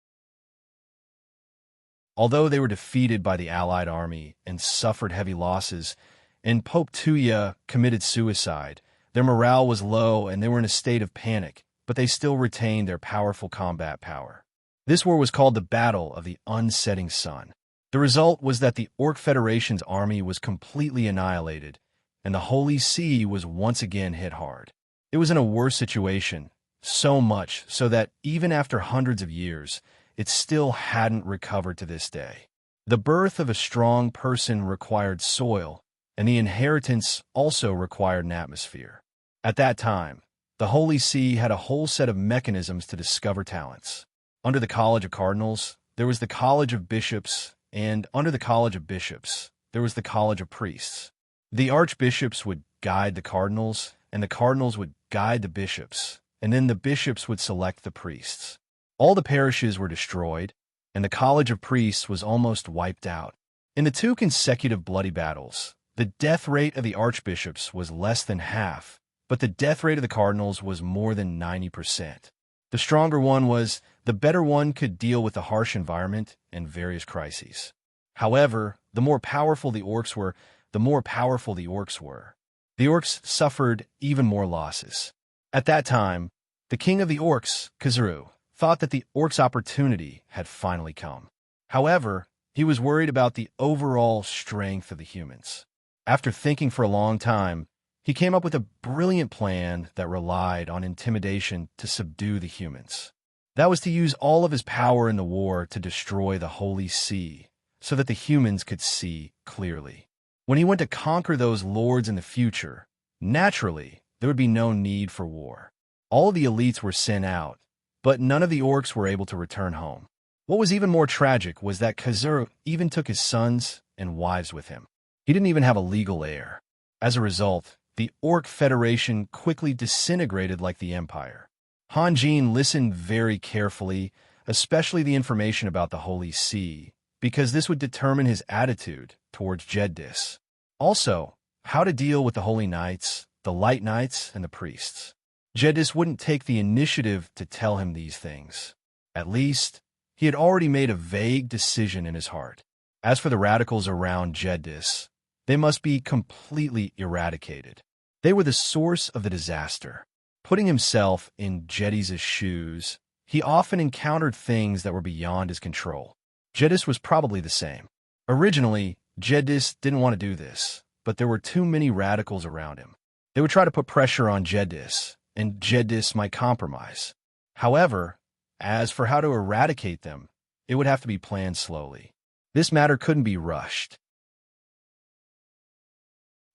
Although they were defeated by the Allied army and suffered heavy losses, and Pope Tuya committed suicide, their morale was low and they were in a state of panic, but they still retained their powerful combat power. This war was called the Battle of the Unsetting Sun. The result was that the Orc Federation's army was completely annihilated, and the Holy See was once again hit hard. It was in a worse situation, so much so that even after hundreds of years, it still hadn't recovered to this day. The birth of a strong person required soil, and the inheritance also required an atmosphere. At that time, the Holy See had a whole set of mechanisms to discover talents. Under the College of Cardinals, there was the College of Bishops, and under the College of Bishops, there was the College of Priests. The archbishops would guide the cardinals, and the cardinals would guide the bishops, and then the bishops would select the priests. All the parishes were destroyed, and the College of Priests was almost wiped out. In the 2 consecutive bloody battles, the death rate of the archbishops was less than half, but the death rate of the cardinals was more than 90%. The stronger one was, the better one could deal with the harsh environment and various crises. However, the more powerful the orcs were, the more powerful the orcs were. The orcs suffered even more losses. At that time, the king of the orcs, Khazru, thought that the orcs' opportunity had finally come. However, he was worried about the overall strength of the humans. After thinking for a long time, he came up with a brilliant plan that relied on intimidation to subdue the humans. That was to use all of his power in the war to destroy the Holy See, so that the humans could see clearly. When he went to conquer those lords in the future, naturally, there would be no need for war. All of the elites were sent out, but none of the orcs were able to return home. What was even more tragic was that Khazur even took his sons and wives with him. He didn't even have a legal heir. As a result, the Orc Federation quickly disintegrated like the Empire. Han Jin listened very carefully, especially the information about the Holy See, because this would determine his attitude towards Jeddis. Also, how to deal with the Holy Knights, the Light Knights, and the priests. Jeddis wouldn't take the initiative to tell him these things. At least, he had already made a vague decision in his heart. As for the radicals around Jeddis, they must be completely eradicated. They were the source of the disaster. Putting himself in Jeddis' shoes, he often encountered things that were beyond his control. Jeddis was probably the same. Originally, Jeddis didn't want to do this, but there were too many radicals around him. They would try to put pressure on Jeddis, and Jeddis might compromise. However, as for how to eradicate them, it would have to be planned slowly. This matter couldn't be rushed.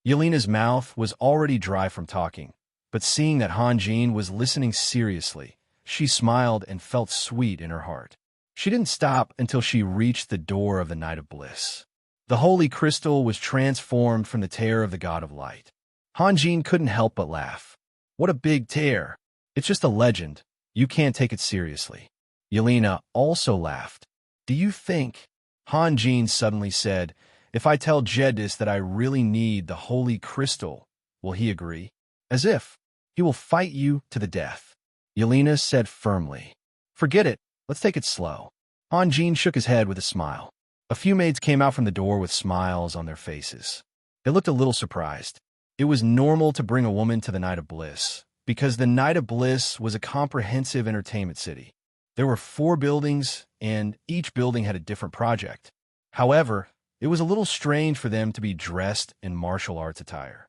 Yelena's mouth was already dry from talking, but seeing that Han Jin was listening seriously, she smiled and felt sweet in her heart. She didn't stop until she reached the door of the Night of Bliss. The holy crystal was transformed from the tear of the God of Light. Han Jin couldn't help but laugh. What a big tear! It's just a legend. You can't take it seriously. Yelena also laughed. Do you think, Han Jin suddenly said, if I tell Jeddis that I really need the holy crystal, will he agree? As if he will fight you to the death. Yelena said firmly. Forget it. Let's take it slow. Han Jin shook his head with a smile. A few maids came out from the door with smiles on their faces. They looked a little surprised. It was normal to bring a woman to the Night of Bliss, because the Night of Bliss was a comprehensive entertainment city. There were 4 buildings, and each building had a different project. However, it was a little strange for them to be dressed in martial arts attire.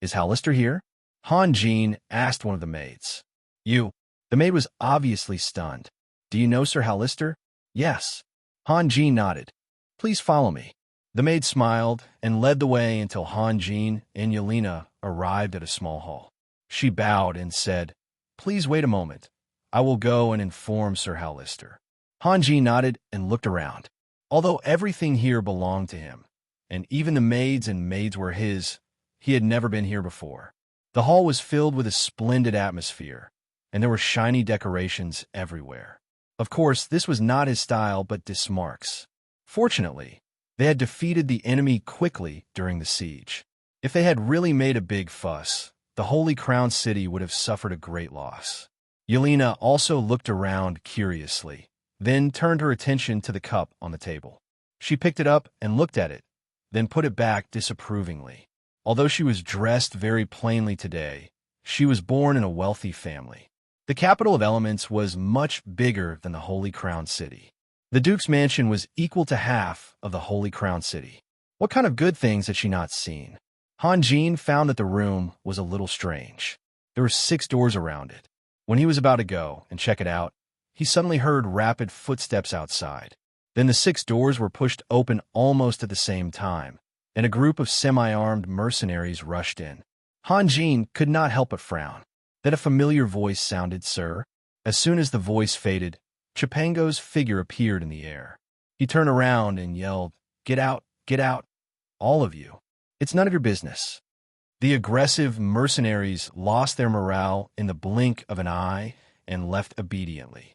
Is Hallister here? Han Jin asked one of the maids. You. The maid was obviously stunned. Do you know Sir Hallister? Yes. Han Jin nodded. Please follow me. The maid smiled and led the way until Han Jin and Yelena arrived at a small hall. She bowed and said, Please wait a moment. I will go and inform Sir Hallister. Han Jin nodded and looked around. Although everything here belonged to him, and even the maids and maids were his, he had never been here before. The hall was filled with a splendid atmosphere, and there were shiny decorations everywhere. Of course, this was not his style, but Dismark's. Fortunately, they had defeated the enemy quickly during the siege. If they had really made a big fuss, the Holy Crown City would have suffered a great loss. Yelena also looked around curiously, then turned her attention to the cup on the table. She picked it up and looked at it, then put it back disapprovingly. Although she was dressed very plainly today, she was born in a wealthy family. The capital of elements was much bigger than the Holy Crown City. The Duke's mansion was equal to half of the Holy Crown City. What kind of good things had she not seen? Han Jin found that the room was a little strange. There were 6 doors around it. When he was about to go and check it out, he suddenly heard rapid footsteps outside. Then the 6 doors were pushed open almost at the same time, and a group of semi-armed mercenaries rushed in. Han Jin could not help but frown. Then a familiar voice sounded, Sir. As soon as the voice faded, Chipango's figure appeared in the air. He turned around and yelled, Get out, all of you. It's none of your business. The aggressive mercenaries lost their morale in the blink of an eye and left obediently.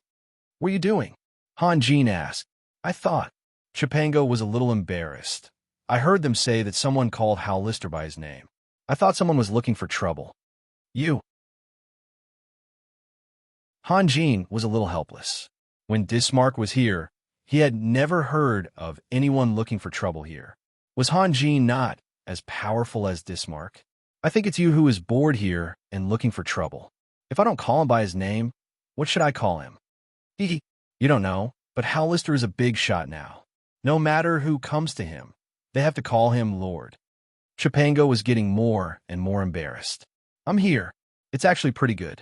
What are you doing? Han Jin asked. I thought. Chipango was a little embarrassed. I heard them say that someone called Hallister by his name. I thought someone was looking for trouble. You. Han Jin was a little helpless. When Dismark was here, he had never heard of anyone looking for trouble here. Was Han Jin not as powerful as Dismark? I think it's you who is bored here and looking for trouble. If I don't call him by his name, what should I call him? You don't know, but Hallister is a big shot now. No matter who comes to him, they have to call him Lord. Chipango was getting more and more embarrassed. I'm here. It's actually pretty good.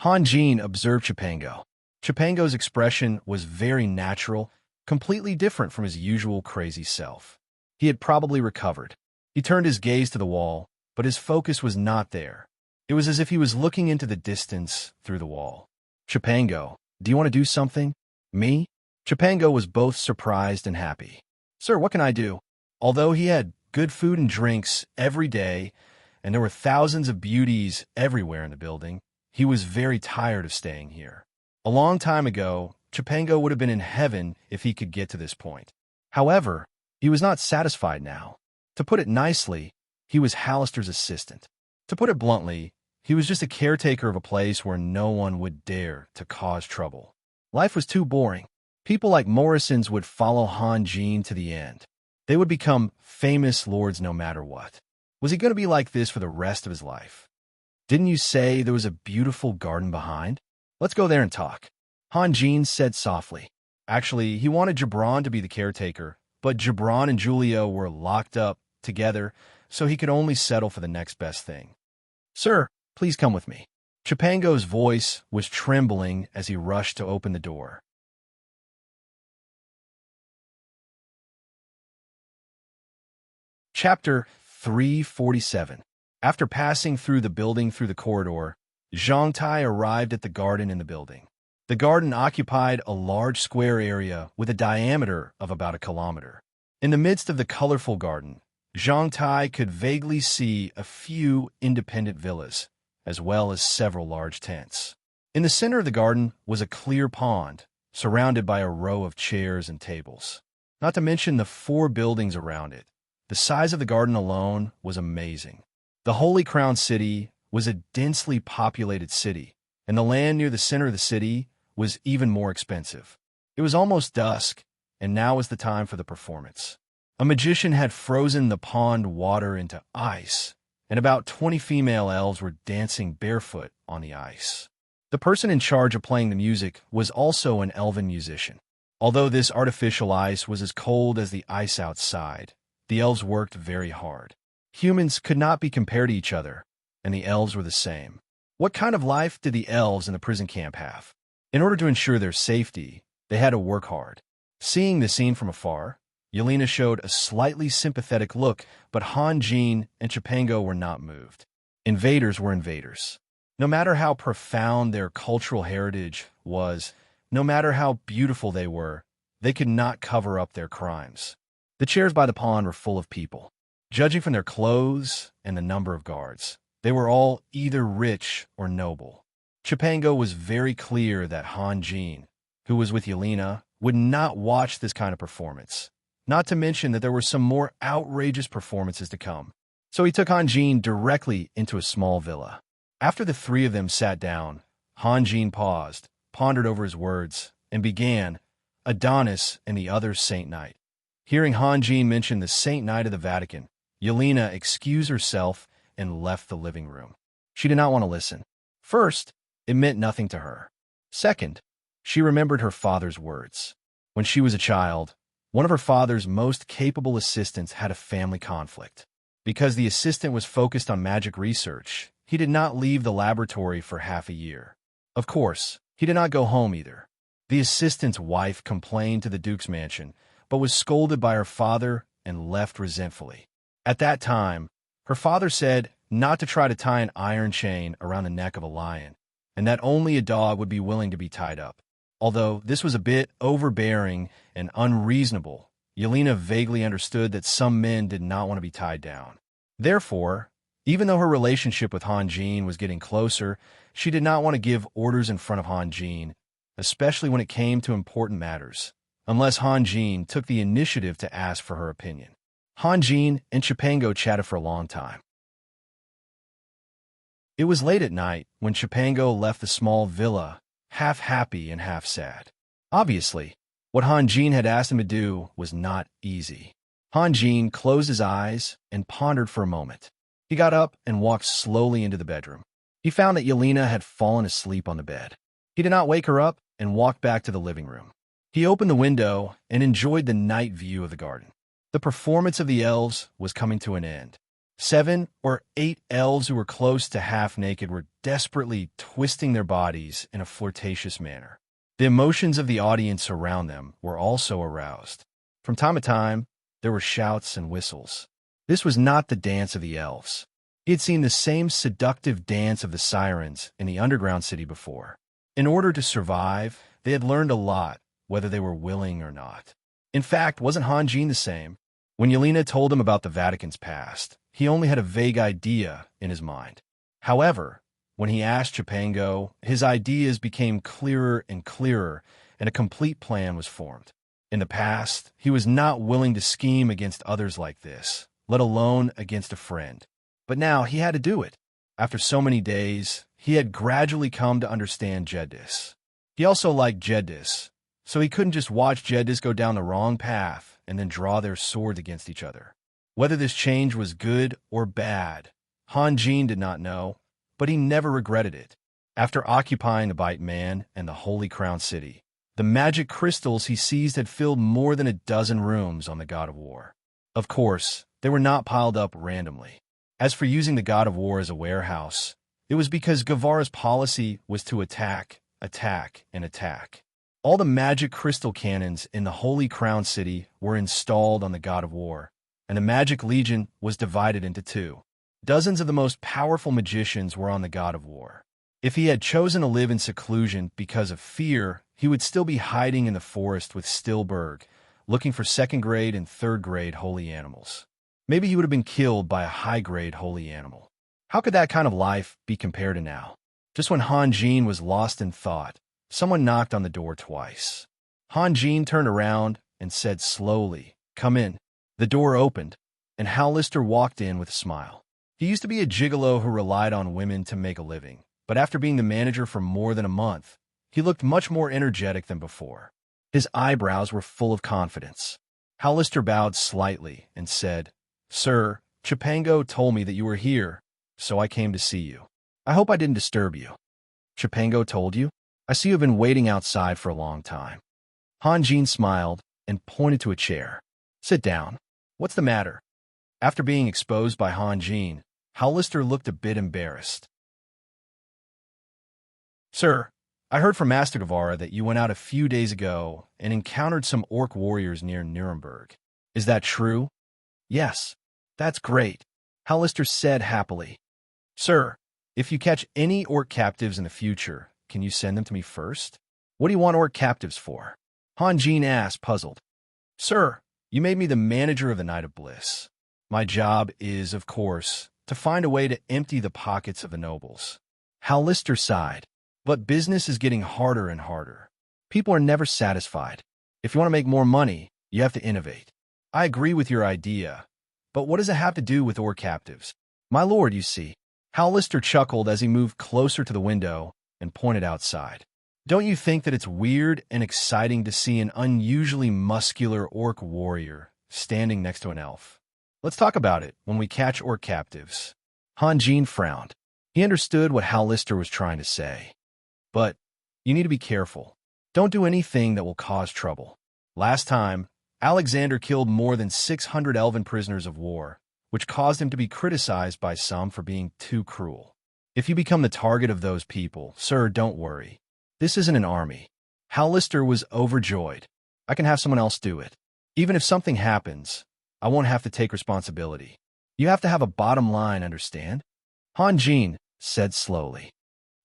Hanjin observed Chipango. Chipango's expression was very natural, completely different from his usual crazy self. He had probably recovered. He turned his gaze to the wall, but his focus was not there. It was as if he was looking into the distance through the wall. Chipango, do you want to do something? Me? Chipango was both surprised and happy. Sir, what can I do? Although he had good food and drinks every day, and there were thousands of beauties everywhere in the building, he was very tired of staying here. A long time ago, Chipango would have been in heaven if he could get to this point. However, he was not satisfied now. To put it nicely, he was Hallister's assistant. To put it bluntly, he was just a caretaker of a place where no one would dare to cause trouble. Life was too boring. People like Morrison's would follow Hanjin to the end. They would become famous lords no matter what. Was he going to be like this for the rest of his life? Didn't you say there was a beautiful garden behind? Let's go there and talk. Hanjin said softly. Actually, he wanted Gibran to be the caretaker, but Gibran and Julio were locked up together, so he could only settle for the next best thing. Sir, please come with me. Chipango's voice was trembling as he rushed to open the door. Chapter 347. After passing through the building through the corridor, Zhang Tai arrived at the garden in the building. The garden occupied a large square area with a diameter of about a kilometer. In the midst of the colorful garden, Zhang Tai could vaguely see a few independent villas, as well as several large tents. In the center of the garden was a clear pond, surrounded by a row of chairs and tables. Not to mention the 4 buildings around it. The size of the garden alone was amazing. The Holy Crown City was a densely populated city, and the land near the center of the city was even more expensive. It was almost dusk, and now was the time for the performance. A magician had frozen the pond water into ice, and about 20 female elves were dancing barefoot on the ice. The person in charge of playing the music was also an elven musician. Although this artificial ice was as cold as the ice outside, the elves worked very hard. Humans could not be compared to each other, and the elves were the same. What kind of life did the elves in the prison camp have? In order to ensure their safety, they had to work hard. Seeing the scene from afar, Yelena showed a slightly sympathetic look, but Hanjin and Chipango were not moved. Invaders were invaders. No matter how profound their cultural heritage was, no matter how beautiful they were, they could not cover up their crimes. The chairs by the pond were full of people. Judging from their clothes and the number of guards, they were all either rich or noble. Chipango was very clear that Hanjin, who was with Yelena, would not watch this kind of performance. Not to mention that there were some more outrageous performances to come. So he took Hanjin directly into a small villa. After the 3 of them sat down, Hanjin paused, pondered over his words, and began, Adonis and the other Saint Knight. Hearing Hanjin mention the Saint Knight of the Vatican, Yelena excused herself and left the living room. She did not want to listen. First, it meant nothing to her. Second, she remembered her father's words. When she was a child, one of her father's most capable assistants had a family conflict. Because the assistant was focused on magic research, he did not leave the laboratory for half a year. Of course, he did not go home either. The assistant's wife complained to the Duke's mansion, but was scolded by her father and left resentfully. At that time, her father said not to try to tie an iron chain around the neck of a lion, and that only a dog would be willing to be tied up. Although this was a bit overbearing and unreasonable, Yelena vaguely understood that some men did not want to be tied down. Therefore, even though her relationship with Hanjin was getting closer, she did not want to give orders in front of Hanjin, especially when it came to important matters, unless Hanjin took the initiative to ask for her opinion. Hanjin and Chipango chatted for a long time. It was late at night when Chipango left the small villa, half happy and half sad. Obviously, what Hanjin had asked him to do was not easy. Hanjin closed his eyes and pondered for a moment. He got up and walked slowly into the bedroom. He found that Yelena had fallen asleep on the bed. He did not wake her up and walked back to the living room. He opened the window and enjoyed the night view of the garden. The performance of the elves was coming to an end. 7 or 8 elves who were close to half-naked were desperately twisting their bodies in a flirtatious manner. The emotions of the audience around them were also aroused. From time to time, there were shouts and whistles. This was not the dance of the elves. He had seen the same seductive dance of the sirens in the underground city before. In order to survive, they had learned a lot, whether they were willing or not. In fact, wasn't Hanjin the same? When Yelena told him about the Vatican's past, he only had a vague idea in his mind. However, when he asked Chipango, his ideas became clearer and clearer, and a complete plan was formed. In the past, he was not willing to scheme against others like this, let alone against a friend. But now he had to do it. After so many days, he had gradually come to understand Jedis. He also liked Jedis, so he couldn't just watch Jedis go down the wrong path and then draw their swords against each other. Whether this change was good or bad, Hanjin did not know, but he never regretted it. After occupying the Bite Man and the Holy Crown City, the magic crystals he seized had filled more than a dozen rooms on the God of War. Of course, they were not piled up randomly. As for using the God of War as a warehouse, it was because Guevara's policy was to attack, attack, and attack. All the magic crystal cannons in the Holy Crown City were installed on the God of War, and the Magic Legion was divided into 2. Dozens of the most powerful magicians were on the God of War. If he had chosen to live in seclusion because of fear, he would still be hiding in the forest with Stillberg, looking for second-grade and third-grade holy animals. Maybe he would have been killed by a high-grade holy animal. How could that kind of life be compared to now? Just when Hanjin was lost in thought, someone knocked on the door twice. Hanjin turned around and said slowly, "Come in." The door opened, and Hallister walked in with a smile. He used to be a gigolo who relied on women to make a living, but after being the manager for more than a month, he looked much more energetic than before. His eyebrows were full of confidence. Hallister bowed slightly and said, "Sir, Chipango told me that you were here, so I came to see you. I hope I didn't disturb you." "Chipango told you? I see you have been waiting outside for a long time." Hanjin smiled and pointed to a chair. "Sit down. What's the matter?" After being exposed by Hanjin, Hallister looked a bit embarrassed. "Sir, I heard from Master Guevara that you went out a few days ago and encountered some orc warriors near Nuremberg. Is that true?" "Yes." "That's great," Hallister said happily. "Sir, if you catch any orc captives in the future, can you send them to me first?" "What do you want orc captives for?" Hanjin asked, puzzled. "Sir, you made me the manager of the Night of Bliss. My job is, of course, to find a way to empty the pockets of the nobles." Hallister sighed. "But business is getting harder and harder. People are never satisfied. If you want to make more money, you have to innovate. I agree with your idea, but what does it have to do with orc captives?" "My lord, you see." Hallister chuckled as he moved closer to the window and pointed outside. "Don't you think that it's weird and exciting to see an unusually muscular orc warrior standing next to an elf? Let's talk about it when we catch orc captives." Hanjin frowned. He understood what Hallister was trying to say. "But you need to be careful. Don't do anything that will cause trouble. Last time, Alexander killed more than 600 elven prisoners of war, which caused him to be criticized by some for being too cruel. If you become the target of those people, sir, don't worry. This isn't an army." Hallister was overjoyed. "I can have someone else do it. Even if something happens, I won't have to take responsibility. You have to have a bottom line, understand?" Hanjin said slowly.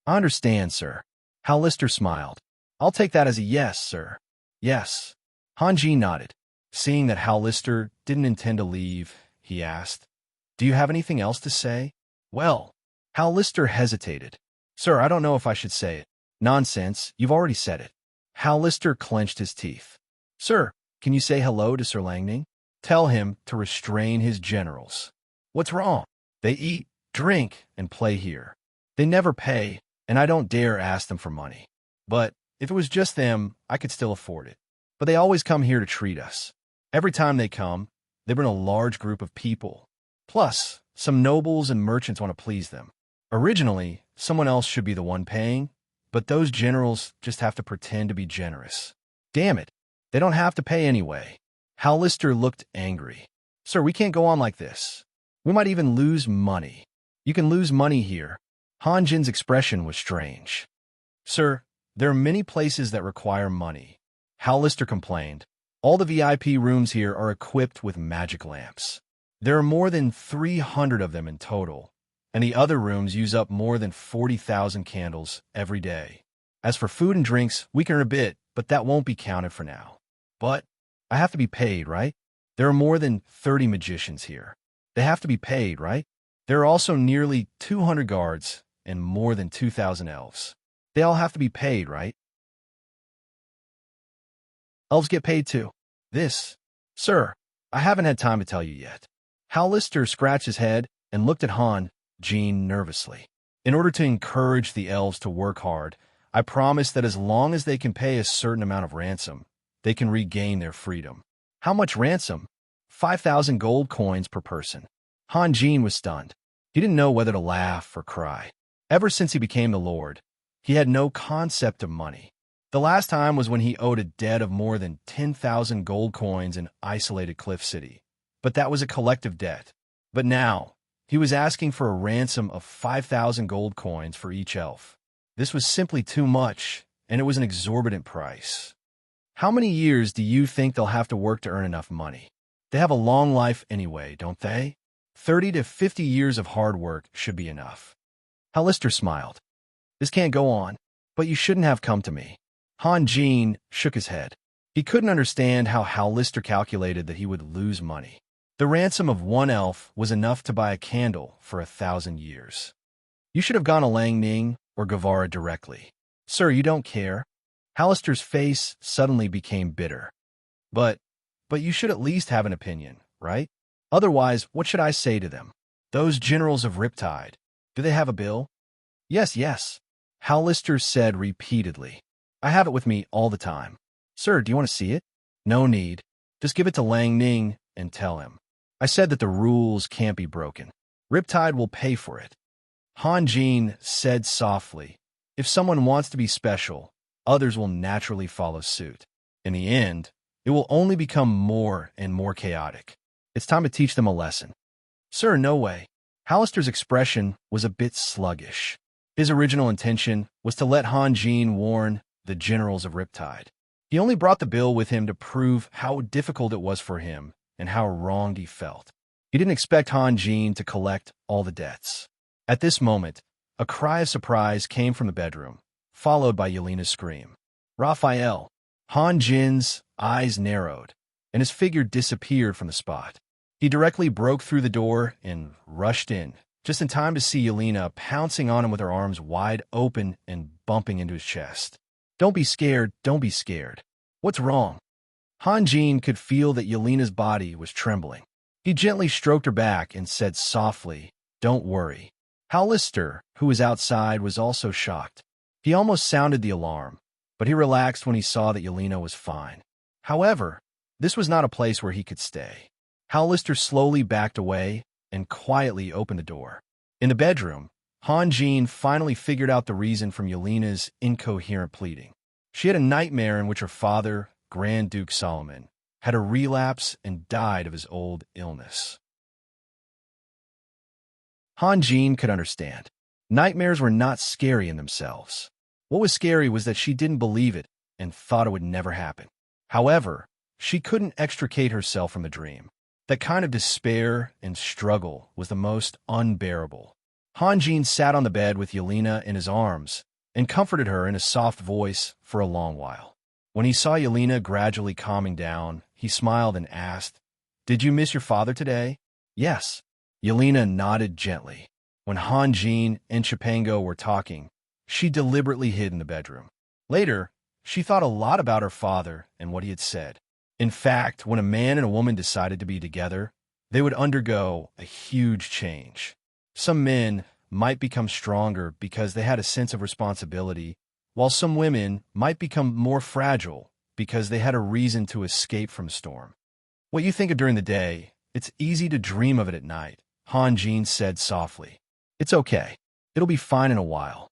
"I understand, sir." Hallister smiled. "I'll take that as a yes, sir." "Yes." Hanjin nodded. Seeing that Hallister didn't intend to leave, he asked, "Do you have anything else to say?" "Well," Hallister hesitated. "Sir, I don't know if I should say it." "Nonsense, you've already said it." Hallister clenched his teeth. "Sir, can you say hello to Sir Langning? Tell him to restrain his generals." "What's wrong?" "They eat, drink, and play here. They never pay, and I don't dare ask them for money. But if it was just them, I could still afford it. But they always come here to treat us. Every time they come, they bring a large group of people. Plus, some nobles and merchants want to please them. Originally, someone else should be the one paying, but those generals just have to pretend to be generous. Damn it. They don't have to pay anyway. Hallister looked angry. Sir, we can't go on like this. We might even lose money. You can lose money here. Han Jin's expression was strange. Sir, there are many places that require money. Hallister complained. All the VIP rooms here are equipped with magic lamps. There are more than 300 of them in total, and the other rooms use up more than 40,000 candles every day. As for food and drinks, we can earn a bit, but that won't be counted for now. But I have to be paid, right? There are more than 30 magicians here. They have to be paid, right? There are also nearly 200 guards and more than 2,000 elves. They all have to be paid, right? Elves get paid too. Sir, I haven't had time to tell you yet. Hallister scratched his head and looked at Han Jin nervously. In order to encourage the elves to work hard, I promise that as long as they can pay a certain amount of ransom, they can regain their freedom. How much ransom? 5,000 gold coins per person. Han Jin was stunned. He didn't know whether to laugh or cry. Ever since he became the Lord, he had no concept of money. The last time was when he owed a debt of more than 10,000 gold coins in isolated Cliff City. But that was a collective debt. But now, he was asking for a ransom of 5,000 gold coins for each elf. This was simply too much, and it was an exorbitant price. How many years do you think they'll have to work to earn enough money? They have a long life anyway, don't they? 30 to 50 years of hard work should be enough. Hallister smiled. This can't go on, but you shouldn't have come to me. Han Jin shook his head. He couldn't understand how Hallister calculated that he would lose money. The ransom of one elf was enough to buy a candle for 1,000 years. You should have gone to Lang Ning or Guevara directly. Sir, you don't care? Hallister's face suddenly became bitter. But you should at least have an opinion, right? Otherwise, what should I say to them? Those generals of Riptide, do they have a bill? Yes, Hallister said repeatedly. I have it with me all the time. Sir, do you want to see it? No need. Just give it to Lang Ning and tell him. I said that the rules can't be broken. Riptide will pay for it. Han Jin said softly, if someone wants to be special, others will naturally follow suit. In the end, it will only become more and more chaotic. It's time to teach them a lesson. Sir, no way. Hallister's expression was a bit sluggish. His original intention was to let Han Jin warn the generals of Riptide. He only brought the bill with him to prove how difficult it was for him and how wronged he felt. He didn't expect Han Jin to collect all the debts. At this moment, a cry of surprise came from the bedroom, followed by Yelena's scream. Raphael! Han Jin's eyes narrowed, and his figure disappeared from the spot. He directly broke through the door and rushed in, just in time to see Yelena pouncing on him with her arms wide open and bumping into his chest. Don't be scared, don't be scared. What's wrong? Han Jin could feel that Yelena's body was trembling. He gently stroked her back and said softly, Don't worry. Hallister, who was outside, was also shocked. He almost sounded the alarm, but he relaxed when he saw that Yelena was fine. However, this was not a place where he could stay. Hallister slowly backed away and quietly opened the door. In the bedroom, Han Jin finally figured out the reason from Yelena's incoherent pleading. She had a nightmare in which her father, Grand Duke Solomon, had a relapse and died of his old illness. Han Jin could understand. Nightmares were not scary in themselves. What was scary was that she didn't believe it and thought it would never happen. However, she couldn't extricate herself from the dream. That kind of despair and struggle was the most unbearable. Han Jin sat on the bed with Yelena in his arms and comforted her in a soft voice for a long while. When he saw Yelena gradually calming down, he smiled and asked, Did you miss your father today? Yes. Yelena nodded gently. When Han Jin and Chipango were talking, she deliberately hid in the bedroom. Later, she thought a lot about her father and what he had said. In fact, when a man and a woman decided to be together, they would undergo a huge change. Some men might become stronger because they had a sense of responsibility, while some women might become more fragile because they had a reason to escape from a storm. What you think of during the day, it's easy to dream of it at night, Han Jin said softly. It's okay. It'll be fine in a while.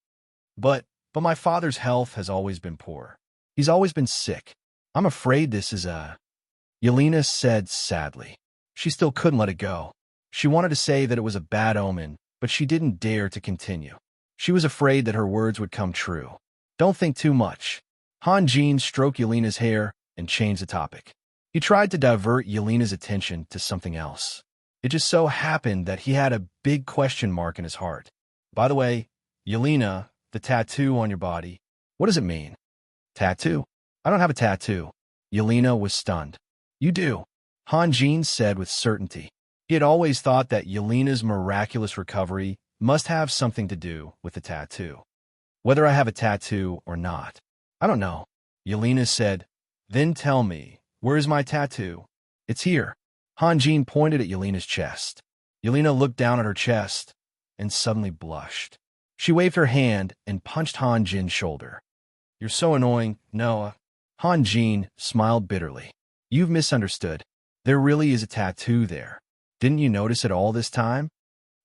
But my father's health has always been poor. He's always been sick. I'm afraid this is a... Yelena said sadly. She still couldn't let it go. She wanted to say that it was a bad omen, but she didn't dare to continue. She was afraid that her words would come true. Don't think too much. Han Jin stroked Yelena's hair and changed the topic. He tried to divert Yelena's attention to something else. It just so happened that he had a big question mark in his heart. By the way, Yelena, the tattoo on your body, what does it mean? Tattoo? I don't have a tattoo. Yelena was stunned. You do, Han Jin said with certainty. He had always thought that Yelena's miraculous recovery must have something to do with the tattoo. Whether I have a tattoo or not, I don't know. Yelena said, then tell me, where is my tattoo? It's here. Han Jin pointed at Yelena's chest. Yelena looked down at her chest and suddenly blushed. She waved her hand and punched Han Jin's shoulder. You're so annoying, Noah. Han Jin smiled bitterly. You've misunderstood. There really is a tattoo there. Didn't you notice it all this time?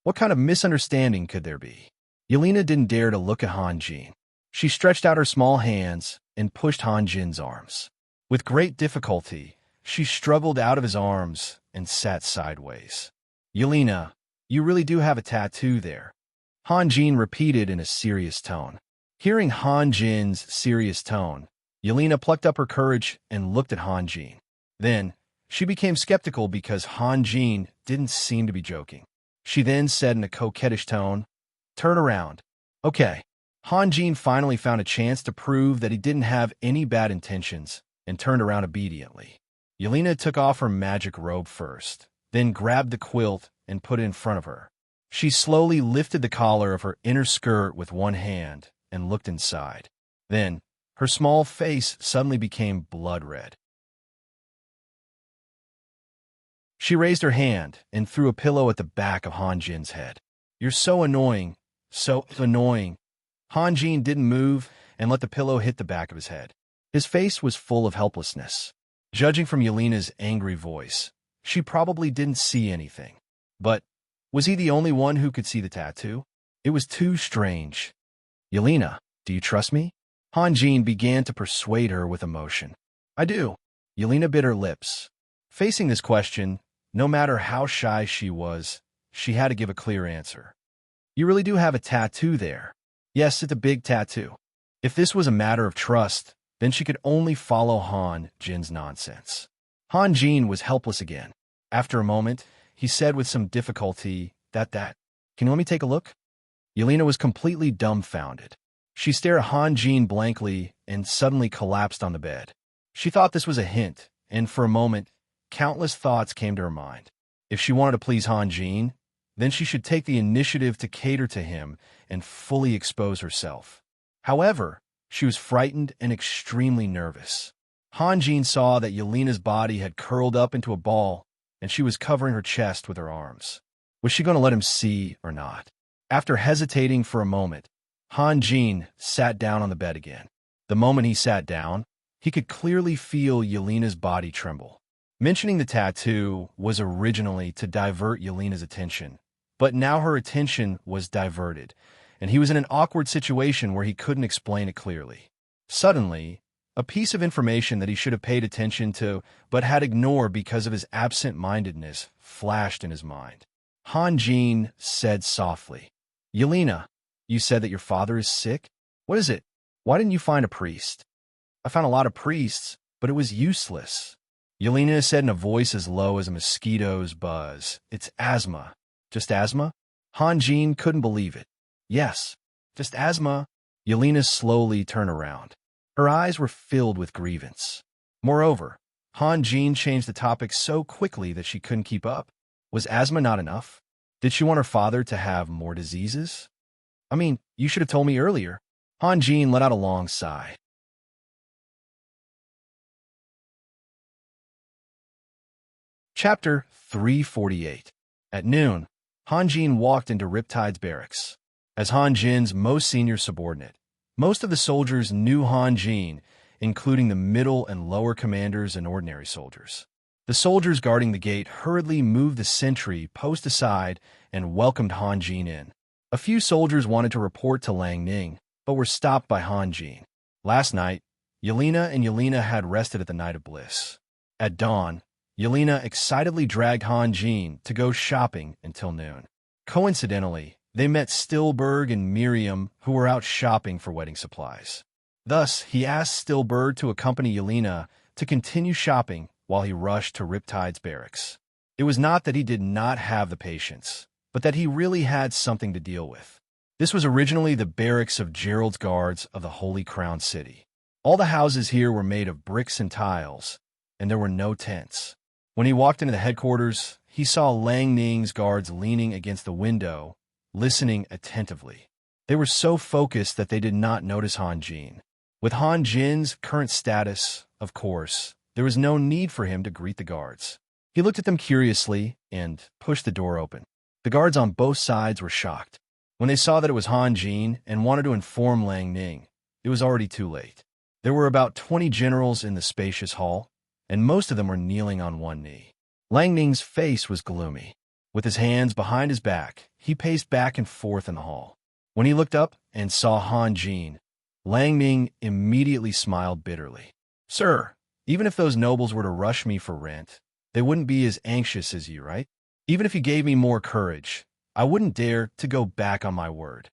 What kind of misunderstanding could there be? Yelena didn't dare to look at Han Jin. She stretched out her small hands and pushed Han Jin's arms. With great difficulty, she struggled out of his arms and sat sideways. Yelena, you really do have a tattoo there. Han Jin repeated in a serious tone. Hearing Han Jin's serious tone, Yelena plucked up her courage and looked at Han Jin. Then, she became skeptical because Han Jin didn't seem to be joking. She then said in a coquettish tone, turn around. Okay. Han Jin finally found a chance to prove that he didn't have any bad intentions and turned around obediently. Yelena took off her magic robe first, then grabbed the quilt and put it in front of her. She slowly lifted the collar of her inner skirt with one hand and looked inside. Then, her small face suddenly became blood red. She raised her hand and threw a pillow at the back of Han Jin's head. You're so annoying, so annoying. Han Jin didn't move and let the pillow hit the back of his head. His face was full of helplessness. Judging from Yelena's angry voice, she probably didn't see anything. But was he the only one who could see the tattoo? It was too strange. Yelena, do you trust me? Han Jin began to persuade her with emotion. I do. Yelena bit her lips. Facing this question, no matter how shy she was, she had to give a clear answer. You really do have a tattoo there. Yes, it's a big tattoo. If this was a matter of trust, then she could only follow Han Jin's nonsense. Han Jin was helpless again. After a moment, he said with some difficulty, Can you let me take a look? Yelena was completely dumbfounded. She stared at Han Jin blankly and suddenly collapsed on the bed. She thought this was a hint, and for a moment, countless thoughts came to her mind. If she wanted to please Han Jin, then she should take the initiative to cater to him and fully expose herself. However, she was frightened and extremely nervous. Han Jin saw that Yelena's body had curled up into a ball, and she was covering her chest with her arms. Was she going to let him see or not? After hesitating for a moment, Han Jin sat down on the bed again. The moment he sat down, he could clearly feel Yelena's body tremble. Mentioning the tattoo was originally to divert Yelena's attention, but now her attention was diverted, and he was in an awkward situation where he couldn't explain it clearly. Suddenly, a piece of information that he should have paid attention to but had ignored because of his absent-mindedness flashed in his mind. Han Jin said softly, Yelena, you said that your father is sick? What is it? Why didn't you find a priest? I found a lot of priests, but it was useless. Yelena said in a voice as low as a mosquito's buzz, It's asthma. Just asthma? Han Jin couldn't believe it. Yes, just asthma. Yelena slowly turned around. Her eyes were filled with grievance. Moreover, Han Jin changed the topic so quickly that she couldn't keep up. Was asthma not enough? Did she want her father to have more diseases? I mean, you should have told me earlier. Han Jin let out a long sigh. Chapter 348. At noon, Han Jin walked into Riptide's barracks. As Han Jin's most senior subordinate, most of the soldiers knew Han Jin, including the middle and lower commanders and ordinary soldiers. The soldiers guarding the gate hurriedly moved the sentry post aside and welcomed Han Jin in. A few soldiers wanted to report to Lang Ning, but were stopped by Han Jin. Last night, Yelena had rested at the Night of Bliss. At dawn, Yelena excitedly dragged Han Jin to go shopping until noon. Coincidentally, they met Stillberg and Miriam, who were out shopping for wedding supplies. Thus, he asked Stillberg to accompany Yelena to continue shopping while he rushed to Riptide's barracks. It was not that he did not have the patience, but that he really had something to deal with. This was originally the barracks of Gerald's guards of the Holy Crown City. All the houses here were made of bricks and tiles, and there were no tents. When he walked into the headquarters, he saw Lang Ning's guards leaning against the window, listening attentively. They were so focused that they did not notice Han Jin. With Han Jin's current status, of course, there was no need for him to greet the guards. He looked at them curiously and pushed the door open. The guards on both sides were shocked. When they saw that it was Han Jin and wanted to inform Lang Ning, it was already too late. There were about 20 generals in the spacious hall, and most of them were kneeling on one knee. Lang Ning's face was gloomy. With his hands behind his back, he paced back and forth in the hall. When he looked up and saw Han Jin, Lang Ning immediately smiled bitterly. "Sir, even if those nobles were to rush me for rent, they wouldn't be as anxious as you, right? Even if you gave me more courage, I wouldn't dare to go back on my word."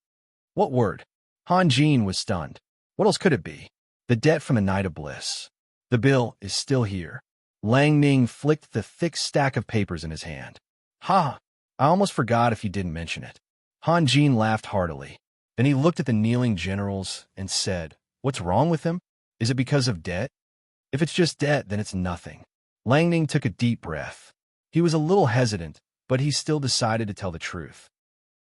"What word?" Han Jin was stunned. What else could it be? The debt from the Night of Bliss. The bill is still here. Lang Ning flicked the thick stack of papers in his hand. "Ha! I almost forgot if you didn't mention it." Han Jin laughed heartily. Then he looked at the kneeling generals and said, "What's wrong with him? Is it because of debt? If it's just debt, then it's nothing." Lang Ning took a deep breath. He was a little hesitant, but he still decided to tell the truth.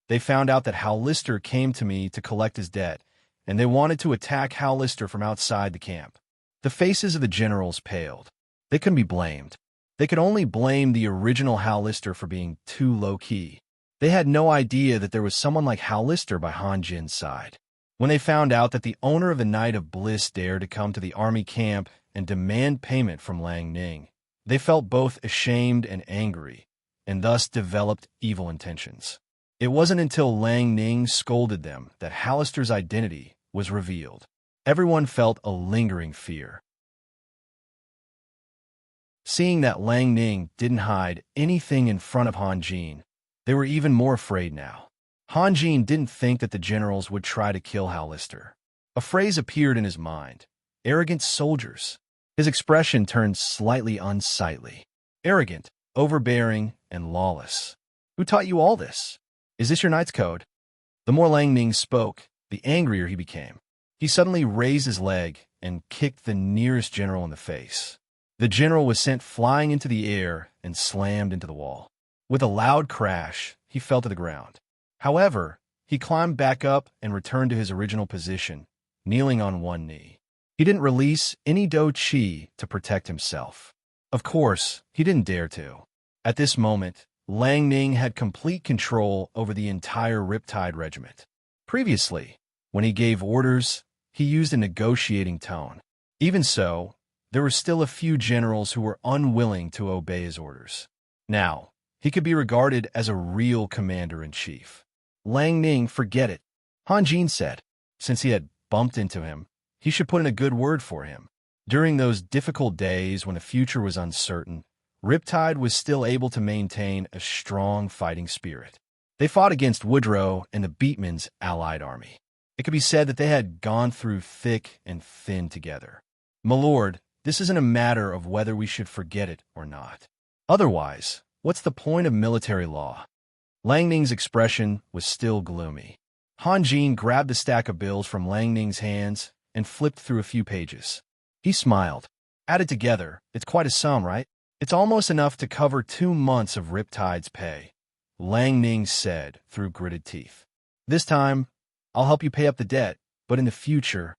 "They found out that Hal Lister came to me to collect his debt, and they wanted to attack Hal Lister from outside the camp." The faces of the generals paled. They couldn't be blamed. They could only blame the original Hal Lister for being too low-key. They had no idea that there was someone like Hal Lister by Han Jin's side. When they found out that the owner of the Night of Bliss dared to come to the army camp and demand payment from Lang Ning, they felt both ashamed and angry, and thus developed evil intentions. It wasn't until Lang Ning scolded them that Hal Lister's identity was revealed. Everyone felt a lingering fear. Seeing that Lang Ning didn't hide anything in front of Han Jin, they were even more afraid now. Han Jin didn't think that the generals would try to kill Hal Lister. A phrase appeared in his mind: arrogant soldiers. His expression turned slightly unsightly. Arrogant, overbearing, and lawless. Who taught you all this? Is this your knight's code? The more Lang Ning spoke, the angrier he became. He suddenly raised his leg and kicked the nearest general in the face. The general was sent flying into the air and slammed into the wall. With a loud crash, he fell to the ground. However, he climbed back up and returned to his original position, kneeling on one knee. He didn't release any Do Chi to protect himself. Of course, he didn't dare to. At this moment, Lang Ning had complete control over the entire Riptide regiment. Previously, when he gave orders, he used a negotiating tone. Even so, there were still a few generals who were unwilling to obey his orders. Now, he could be regarded as a real commander-in-chief. "Lang Ning, forget it," Han Jin said. Since he had bumped into him, he should put in a good word for him. During those difficult days when the future was uncertain, Riptide was still able to maintain a strong fighting spirit. They fought against Woodrow and the Beatman's allied army. It could be said that they had gone through thick and thin together. "My lord, this isn't a matter of whether we should forget it or not. Otherwise, what's the point of military law?" Lang Ning's expression was still gloomy. Han Jin grabbed the stack of bills from Lang Ning's hands and flipped through a few pages. He smiled. "Added together, it's quite a sum, right? It's almost enough to cover 2 months of Riptide's pay," Lang Ning said through gritted teeth. "This time, I'll help you pay up the debt, but in the future..."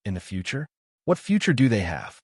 "In the future? What future do they have?"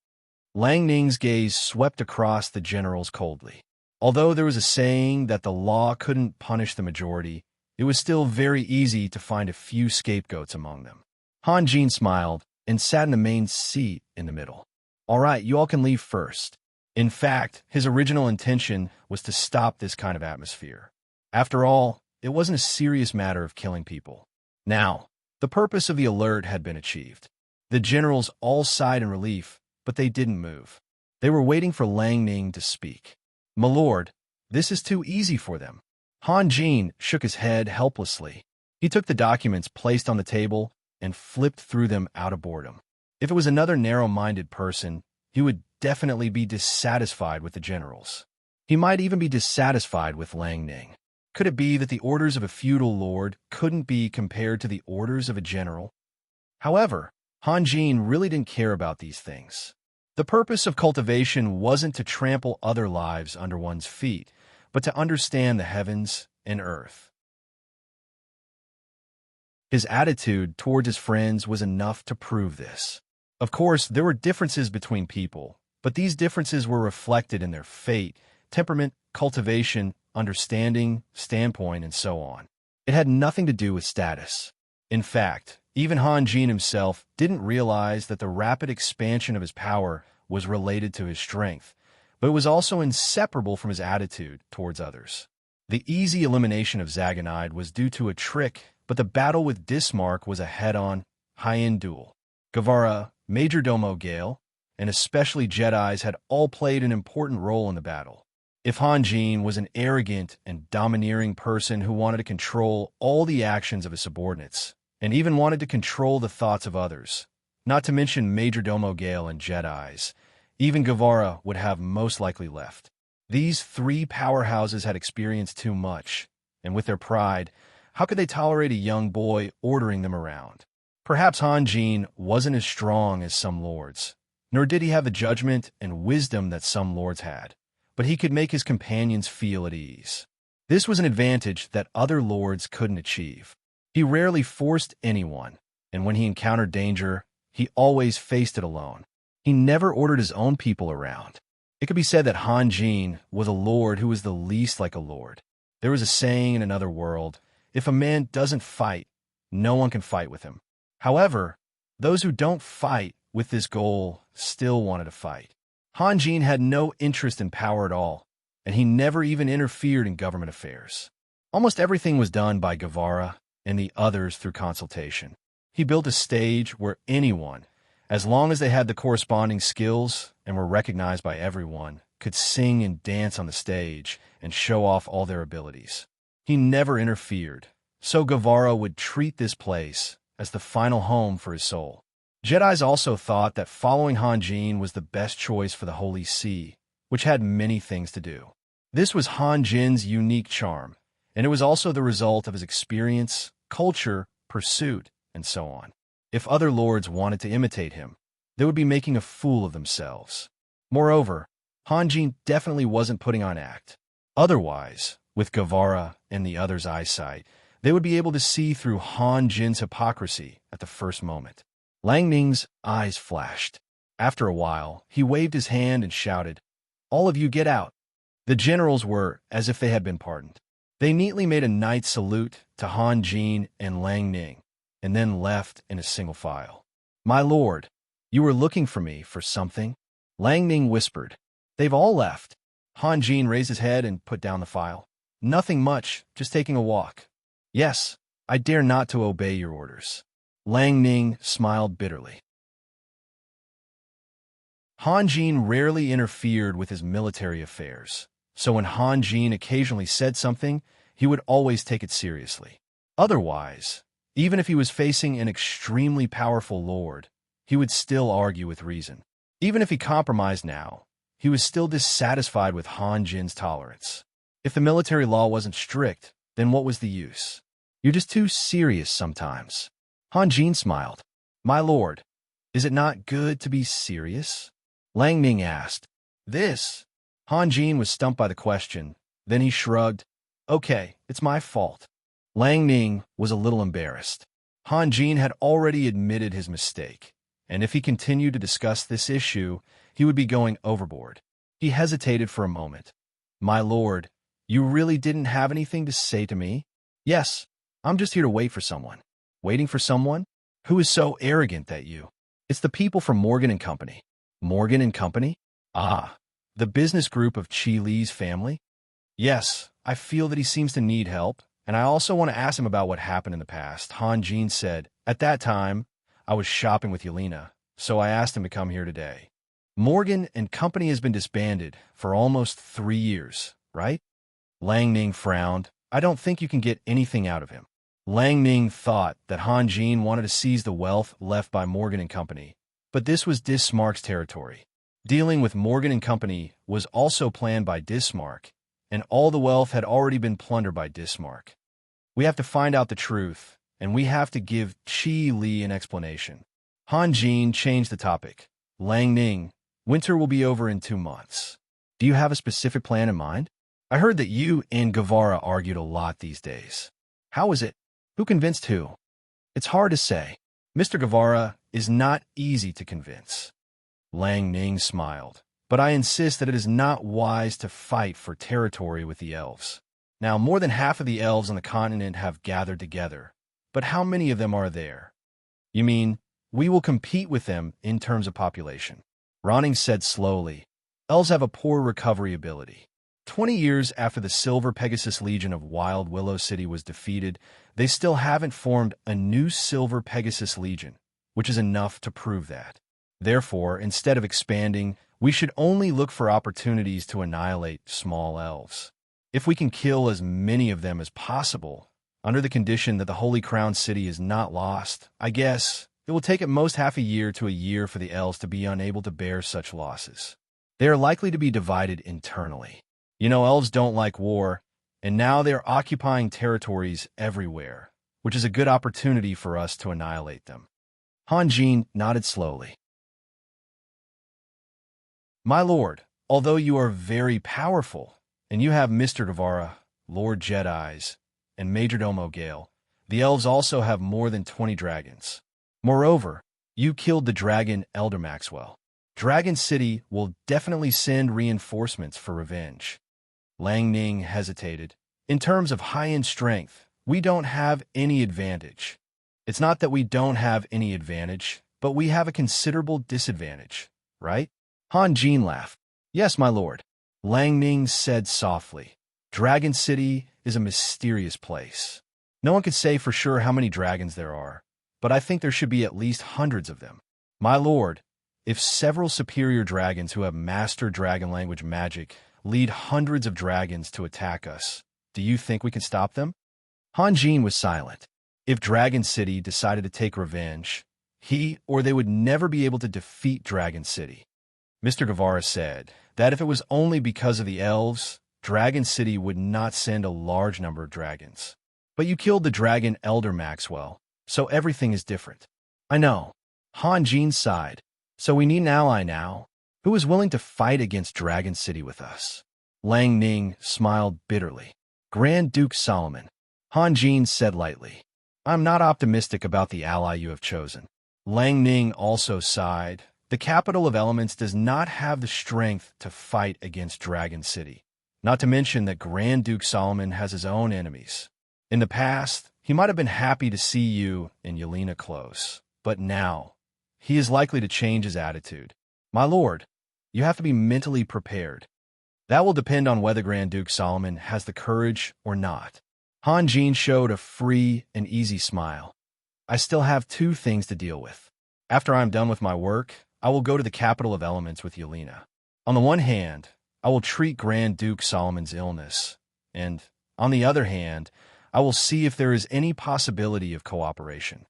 Lang Ning's gaze swept across the generals coldly. Although there was a saying that the law couldn't punish the majority, it was still very easy to find a few scapegoats among them. Han Jin smiled and sat in the main seat in the middle. "All right, you all can leave first." In fact, his original intention was to stop this kind of atmosphere. After all, it wasn't a serious matter of killing people. Now, the purpose of the alert had been achieved. The generals all sighed in relief, but they didn't move. They were waiting for Lang Ning to speak. "My lord, this is too easy for them." Han Jin shook his head helplessly. He took the documents placed on the table and flipped through them out of boredom. If it was another narrow-minded person, he would definitely be dissatisfied with the generals. He might even be dissatisfied with Lang Ning. Could it be that the orders of a feudal lord couldn't be compared to the orders of a general? However, Han Jin really didn't care about these things. The purpose of cultivation wasn't to trample other lives under one's feet, but to understand the heavens and earth. His attitude towards his friends was enough to prove this. Of course, there were differences between people, but these differences were reflected in their fate, temperament, cultivation, understanding, standpoint, and so on. It had nothing to do with status. In fact, even Han Jin himself didn't realize that the rapid expansion of his power was related to his strength, but it was also inseparable from his attitude towards others. The easy elimination of Zaganide was due to a trick, but the battle with Dismark was a head-on, high-end duel. Guevara, Majordomo Gale, and especially Jedis had all played an important role in the battle. If Han Jin was an arrogant and domineering person who wanted to control all the actions of his subordinates, and even wanted to control the thoughts of others, not to mention Majordomo Gale and Jedis, even Guevara would have most likely left. These three powerhouses had experienced too much, and with their pride, how could they tolerate a young boy ordering them around? Perhaps Han Jin wasn't as strong as some lords, nor did he have the judgment and wisdom that some lords had, but he could make his companions feel at ease. This was an advantage that other lords couldn't achieve. He rarely forced anyone, and when he encountered danger, he always faced it alone. He never ordered his own people around. It could be said that Han Jin was a lord who was the least like a lord. There was a saying in another world, if a man doesn't fight, no one can fight with him. However, those who don't fight with this goal still wanted to fight. Han Jin had no interest in power at all, and he never even interfered in government affairs. Almost everything was done by Guevara and the others through consultation. He built a stage where anyone, as long as they had the corresponding skills and were recognized by everyone, could sing and dance on the stage and show off all their abilities. He never interfered, so Guevara would treat this place as the final home for his soul. Jedis also thought that following Han Jin was the best choice for the Holy See, which had many things to do. This was Han Jin's unique charm, and it was also the result of his experience, culture, pursuit, and so on. If other lords wanted to imitate him, they would be making a fool of themselves. Moreover, Han Jin definitely wasn't putting on act. Otherwise, with Guevara and the others' eyesight, they would be able to see through Han Jin's hypocrisy at the first moment. Lang Ning's eyes flashed. After a while, he waved his hand and shouted, "All of you get out." The generals were as if they had been pardoned. They neatly made a knight's salute to Han Jin and Lang Ning, and then left in a single file. "My lord, you were looking for me for something?" Lang Ning whispered. "They've all left." Han Jin raised his head and put down the file. "Nothing much, just taking a walk." "Yes, I dare not to obey your orders." Lang Ning smiled bitterly. Han Jin rarely interfered with his military affairs, so when Han Jin occasionally said something, he would always take it seriously. Otherwise, even if he was facing an extremely powerful lord, he would still argue with reason. Even if he compromised now, he was still dissatisfied with Han Jin's tolerance. If the military law wasn't strict, then what was the use? "You're just too serious sometimes." Han Jin smiled. "My lord, is it not good to be serious?" Lang Ning asked. "This?" Han Jin was stumped by the question. Then he shrugged. "Okay, it's my fault." Lang Ning was a little embarrassed. Han Jin had already admitted his mistake, and if he continued to discuss this issue, he would be going overboard. He hesitated for a moment. "My lord, you really didn't have anything to say to me?" "Yes, I'm just here to wait for someone." "Waiting for someone? Who is so arrogant that you—" "It's the people from Morgan and Company." "Morgan and Company?" "Ah, the business group of Chi Li's family?" "Yes, I feel that he seems to need help, and I also want to ask him about what happened in the past." Han Jin said, "At that time, I was shopping with Yelena, so I asked him to come here today. Morgan and company has been disbanded for almost 3 years, right? Lang Ning frowned. I don't think you can get anything out of him. Lang Ning thought that Han Jin wanted to seize the wealth left by Morgan and company, but this was Dismark's territory. Dealing with Morgan and company was also planned by Dismark, and all the wealth had already been plundered by Dismark. We have to find out the truth, and we have to give Qi Li an explanation. Han Jin changed the topic. Lang Ning, winter will be over in 2 months. Do you have a specific plan in mind? I heard that you and Guevara argued a lot these days. How was it? Who convinced who? It's hard to say. Mr. Guevara is not easy to convince. Lang Ning smiled. But I insist that it is not wise to fight for territory with the elves. Now, more than half of the elves on the continent have gathered together. But how many of them are there? You mean, we will compete with them in terms of population? Ronning said slowly. Elves have a poor recovery ability. 20 years after the Silver Pegasus Legion of Wild Willow City was defeated, they still haven't formed a new Silver Pegasus Legion, which is enough to prove that. Therefore, instead of expanding, we should only look for opportunities to annihilate small elves. If we can kill as many of them as possible, under the condition that the Holy Crown City is not lost, I guess it will take at most half a year to a year for the elves to be unable to bear such losses. They are likely to be divided internally. You know, elves don't like war, and now they are occupying territories everywhere, which is a good opportunity for us to annihilate them. Han Jin nodded slowly. My lord, although you are very powerful, and you have Mr. Guevara, Lord Jedis, and Majordomo Gale, the elves also have more than 20 dragons. Moreover, you killed the dragon Elder Maxwell. Dragon City will definitely send reinforcements for revenge. Lang Ning hesitated. In terms of high-end strength, we don't have any advantage. It's not that we don't have any advantage, but we have a considerable disadvantage, right? Han Jin laughed. Yes, my lord. Lang Ning said softly. Dragon City is a mysterious place. No one can say for sure how many dragons there are, but I think there should be at least hundreds of them. My lord, if several superior dragons who have mastered dragon language magic lead hundreds of dragons to attack us, do you think we can stop them? Han Jin was silent. If Dragon City decided to take revenge, he or they would never be able to defeat Dragon City. Mr. Guevara said that if it was only because of the elves, Dragon City would not send a large number of dragons. But you killed the dragon Elder Maxwell, so everything is different. I know. Han Jin sighed. So we need an ally now. Who is willing to fight against Dragon City with us? Lang Ning smiled bitterly. Grand Duke Solomon. Han Jin said lightly. I'm not optimistic about the ally you have chosen. Lang Ning also sighed. The capital of elements does not have the strength to fight against Dragon City. Not to mention that Grand Duke Solomon has his own enemies. In the past, he might have been happy to see you and Yelena close, but now, he is likely to change his attitude. My lord, you have to be mentally prepared. That will depend on whether Grand Duke Solomon has the courage or not. Han Jin showed a free and easy smile. I still have 2 things to deal with. After I'm done with my work, I will go to the capital of elements with Yelena. On the one hand, I will treat Grand Duke Solomon's illness, and, on the other hand, I will see if there is any possibility of cooperation.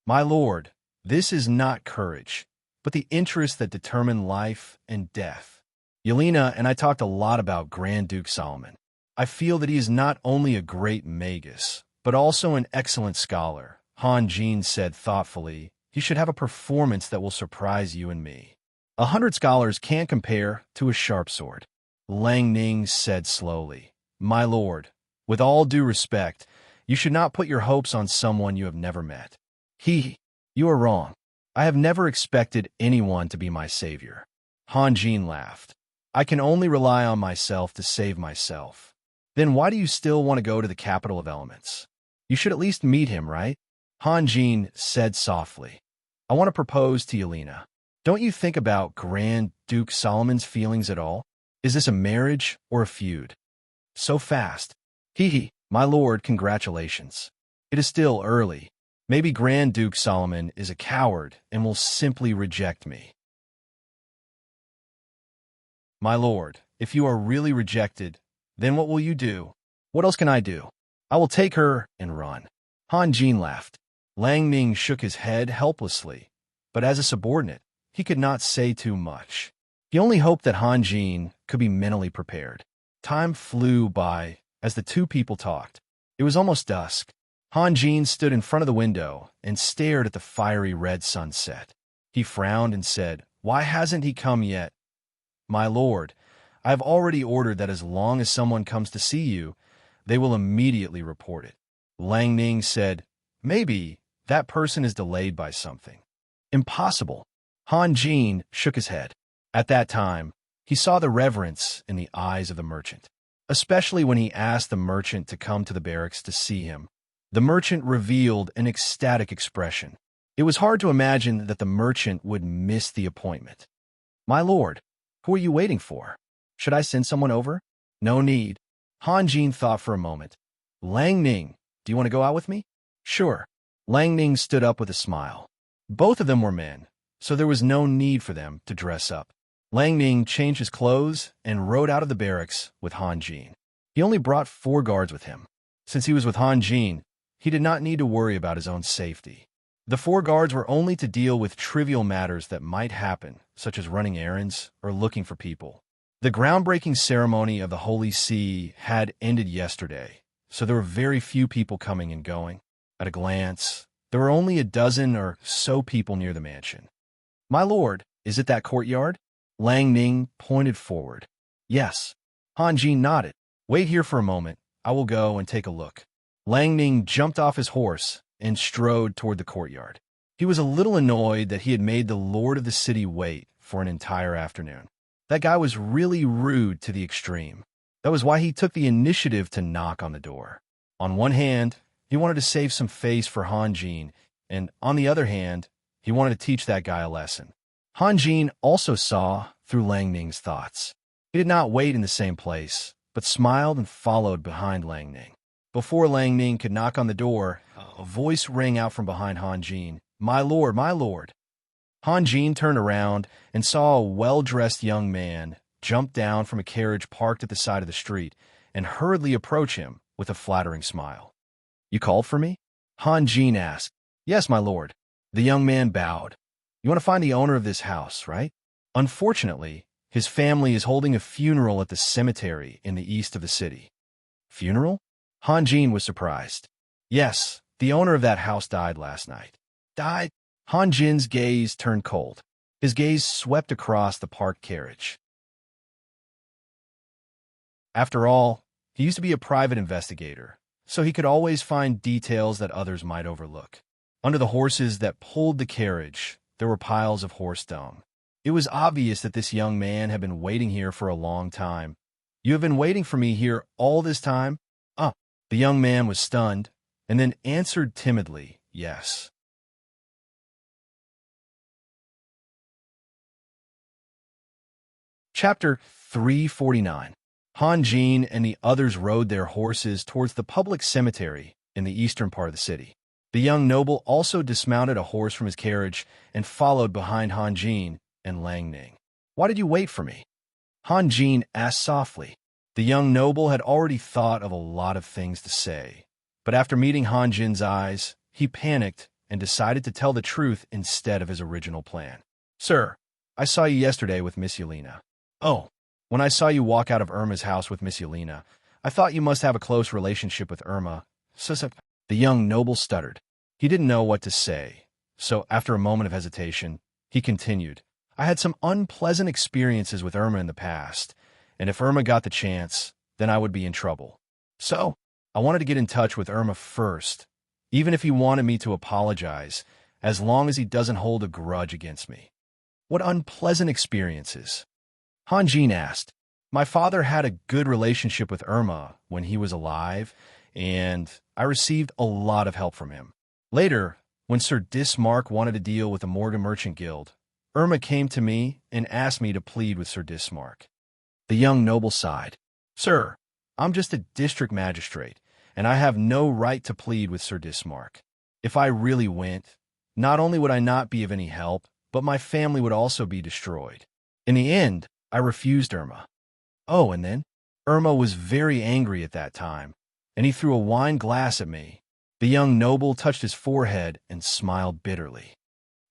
My lord, this is not courage, but the interests that determine life and death. Yelena and I talked a lot about Grand Duke Solomon. I feel that he is not only a great magus, but also an excellent scholar. Han Jin said thoughtfully, he should have a performance that will surprise you and me. 100 scholars can't compare to a sharp sword. Lang Ning said slowly, My lord, with all due respect, you should not put your hopes on someone you have never met. You are wrong. I have never expected anyone to be my savior. Han Jin laughed. I can only rely on myself to save myself. Then why do you still want to go to the capital of elements? You should at least meet him, right? Han Jin said softly. I want to propose to Yelena. Don't you think about Grand Duke Solomon's feelings at all? Is this a marriage or a feud? So fast. My lord, congratulations. It is still early. Maybe Grand Duke Solomon is a coward and will simply reject me. My lord, if you are really rejected, then what will you do? What else can I do? I will take her and run. Han Jin laughed. Lang Ning shook his head helplessly, but as a subordinate, he could not say too much. He only hoped that Han Jin could be mentally prepared. Time flew by as the two people talked. It was almost dusk. Han Jin stood in front of the window and stared at the fiery red sunset. He frowned and said, "Why hasn't he come yet? My lord, I have already ordered that as long as someone comes to see you, they will immediately report it." Lang Ning said, "Maybe that person is delayed by something." "Impossible." Han Jin shook his head. At that time, he saw the reverence in the eyes of the merchant, especially when he asked the merchant to come to the barracks to see him. The merchant revealed an ecstatic expression. It was hard to imagine that the merchant would miss the appointment. "My lord, who are you waiting for? Should I send someone over?" "No need." Han Jin thought for a moment. "Lang Ning, do you want to go out with me?" "Sure." Lang Ning stood up with a smile. Both of them were men, so there was no need for them to dress up. Lang Ning changed his clothes and rode out of the barracks with Han Jin. He only brought 4 guards with him. Since he was with Han Jin, he did not need to worry about his own safety. The 4 guards were only to deal with trivial matters that might happen, such as running errands or looking for people. The groundbreaking ceremony of the Holy See had ended yesterday, so there were very few people coming and going. At a glance, there were only a dozen or so people near the mansion. "My lord, is it that courtyard?" Lang Ning pointed forward. "Yes." Han Jin nodded. "Wait here for a moment. I will go and take a look." Lang Ning jumped off his horse and strode toward the courtyard. He was a little annoyed that he had made the lord of the city wait for an entire afternoon. That guy was really rude to the extreme. That was why he took the initiative to knock on the door. On one hand, he wanted to save some face for Han Jin, and on the other hand, he wanted to teach that guy a lesson. Han Jin also saw through Lang Ning's thoughts. He did not wait in the same place, but smiled and followed behind Lang Ning. Before Lang Ning could knock on the door, a voice rang out from behind Han Jin. "My lord, my lord." Han Jin turned around and saw a well-dressed young man jump down from a carriage parked at the side of the street and hurriedly approach him with a flattering smile. "You called for me?" Han Jin asked. "Yes, my lord." The young man bowed. "You want to find the owner of this house, right?" Unfortunately, his family is holding a funeral at the cemetery in the east of the city. "Funeral?" Han Jin was surprised. "Yes, the owner of that house died last night." "Died?" Han Jin's gaze turned cold. His gaze swept across the parked carriage. After all, he used to be a private investigator, so he could always find details that others might overlook. Under the horses that pulled the carriage, there were piles of horse dung. It was obvious that this young man had been waiting here for a long time. "You have been waiting for me here all this time?" "Ah." The young man was stunned, and then answered timidly, "Yes." Chapter 349. Han Jin and the others rode their horses towards the public cemetery in the eastern part of the city. The young noble also dismounted a horse from his carriage and followed behind Han Jin and Lang Ning. "Why did you wait for me?" Han Jin asked softly. The young noble had already thought of a lot of things to say, but after meeting Han Jin's eyes, he panicked and decided to tell the truth instead of his original plan. "Sir, I saw you yesterday with Miss Yelena." "Oh, when I saw you walk out of Irma's house with Miss Yelena, I thought you must have a close relationship with Irma." The young noble stuttered. He didn't know what to say, so after a moment of hesitation, he continued, "I had some unpleasant experiences with Irma in the past, and if Irma got the chance, then I would be in trouble. So, I wanted to get in touch with Irma first, even if he wanted me to apologize, as long as he doesn't hold a grudge against me." "What unpleasant experiences?" Han Jin asked. "My father had a good relationship with Irma when he was alive, and I received a lot of help from him. Later, when Sir Dismark wanted to deal with the Morgan Merchant Guild, Irma came to me and asked me to plead with Sir Dismark." The young noble sighed. "Sir, I'm just a district magistrate, and I have no right to plead with Sir Dismark." If I really went, not only would I not be of any help, but my family would also be destroyed. In the end, I refused Irma. Oh, and then? Irma was very angry at that time, and he threw a wine glass at me. The young noble touched his forehead and smiled bitterly.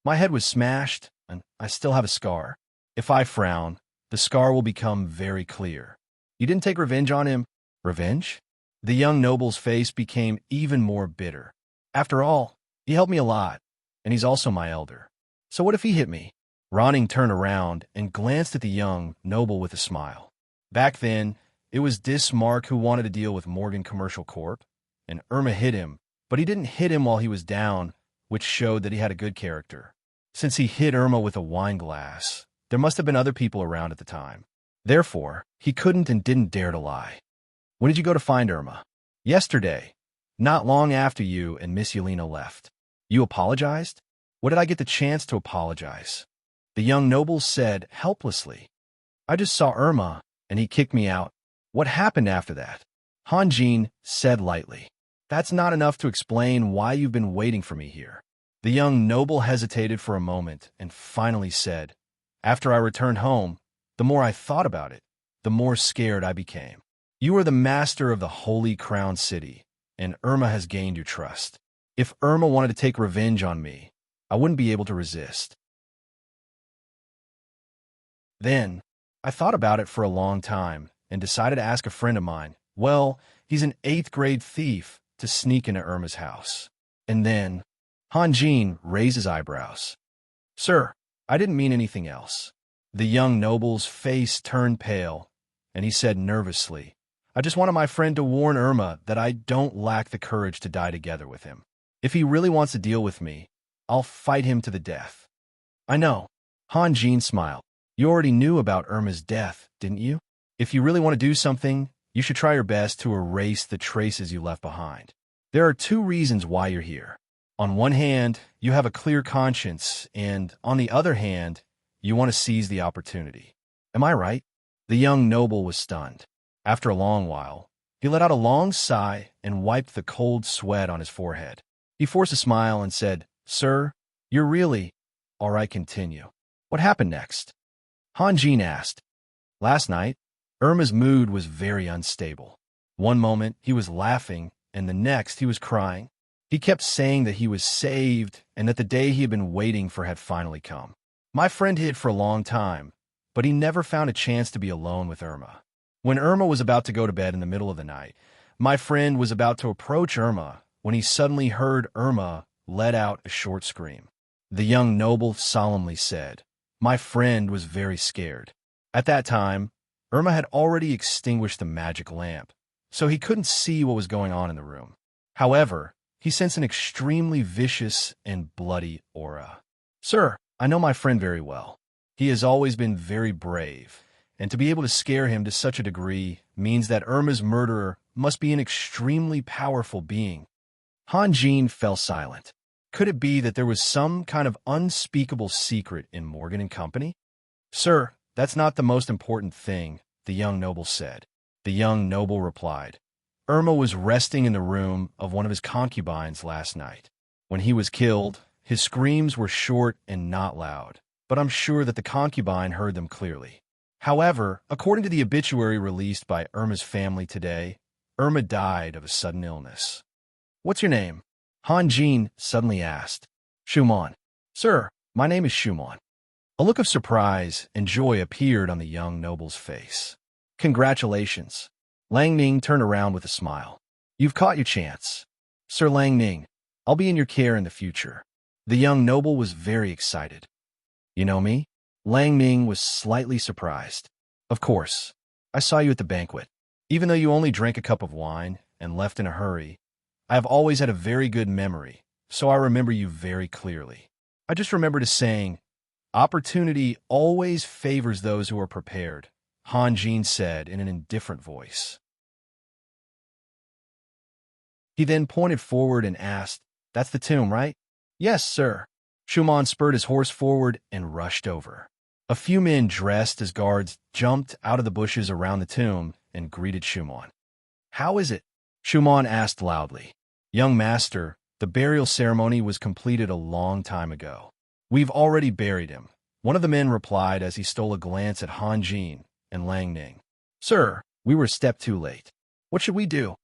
My head was smashed, and I still have a scar. If I frown, the scar will become very clear. You didn't take revenge on him? Revenge? The young noble's face became even more bitter. After all, he helped me a lot, and he's also my elder. So what if he hit me? Ronning turned around and glanced at the young noble with a smile. Back then, it was Dismark who wanted to deal with Morgan Commercial Corp, and Irma hit him, but he didn't hit him while he was down, which showed that he had a good character. Since he hit Irma with a wine glass, there must have been other people around at the time. Therefore, he couldn't and didn't dare to lie. When did you go to find Irma? Yesterday, not long after you and Miss Yelena left. You apologized? What did I get the chance to apologize? The young noble said helplessly. I just saw Irma, and he kicked me out. What happened after that? Hanjin said lightly. That's not enough to explain why you've been waiting for me here. The young noble hesitated for a moment and finally said, after I returned home, the more I thought about it, the more scared I became. You are the master of the Holy Crown City, and Irma has gained your trust. If Irma wanted to take revenge on me, I wouldn't be able to resist. Then, I thought about it for a long time and decided to ask a friend of mine, well, he's an 8th grade thief, to sneak into Irma's house. And then, Hanjin raised his eyebrows. Sir, I didn't mean anything else. The young noble's face turned pale, and he said nervously, I just wanted my friend to warn Irma that I don't lack the courage to die together with him. If he really wants to deal with me, I'll fight him to the death. I know. Hanjin smiled. You already knew about Irma's death, didn't you? If you really want to do something, you should try your best to erase the traces you left behind. There are 2 reasons why you're here. On one hand, you have a clear conscience, and on the other hand, you want to seize the opportunity. Am I right? The young noble was stunned. After a long while, he let out a long sigh and wiped the cold sweat on his forehead. He forced a smile and said, Sir, you're really... All right, continue. What happened next? Hanjin asked. Last night, Irma's mood was very unstable. One moment, he was laughing, and the next, he was crying. He kept saying that he was saved and that the day he had been waiting for had finally come. My friend hid for a long time, but he never found a chance to be alone with Irma. When Irma was about to go to bed in the middle of the night, my friend was about to approach Irma when he suddenly heard Irma let out a short scream. The young noble solemnly said, My friend was very scared. At that time, Irma had already extinguished the magic lamp, so he couldn't see what was going on in the room. However, he sensed an extremely vicious and bloody aura. Sir, I know my friend very well. He has always been very brave, and to be able to scare him to such a degree means that Irma's murderer must be an extremely powerful being. Hanjin fell silent. Could it be that there was some kind of unspeakable secret in Morgan and Company? Sir, that's not the most important thing, the young noble said. The young noble replied, Irma was resting in the room of one of his concubines last night. When he was killed, his screams were short and not loud, but I'm sure that the concubine heard them clearly. However, according to the obituary released by Irma's family today, Irma died of a sudden illness. What's your name? Hanjin suddenly asked. Shumon. Sir, my name is Shumon. A look of surprise and joy appeared on the young noble's face. Congratulations. Lang Ning turned around with a smile. You've caught your chance. Sir Lang Ning, I'll be in your care in the future. The young noble was very excited. You know me? Lang Ning was slightly surprised. Of course. I saw you at the banquet. Even though you only drank a cup of wine and left in a hurry, I have always had a very good memory, so I remember you very clearly. I just remembered a saying, opportunity always favors those who are prepared, Hanjin said in an indifferent voice. He then pointed forward and asked, That's the tomb, right? Yes, sir. Shumon spurred his horse forward and rushed over. A few men dressed as guards jumped out of the bushes around the tomb and greeted Shumon. How is it? Shumon asked loudly. Young master, The burial ceremony was completed a long time ago. We've already buried him, one of the men replied as he stole a glance at Han Jin and Lang Ning. Sir, we were a step too late. What should we do?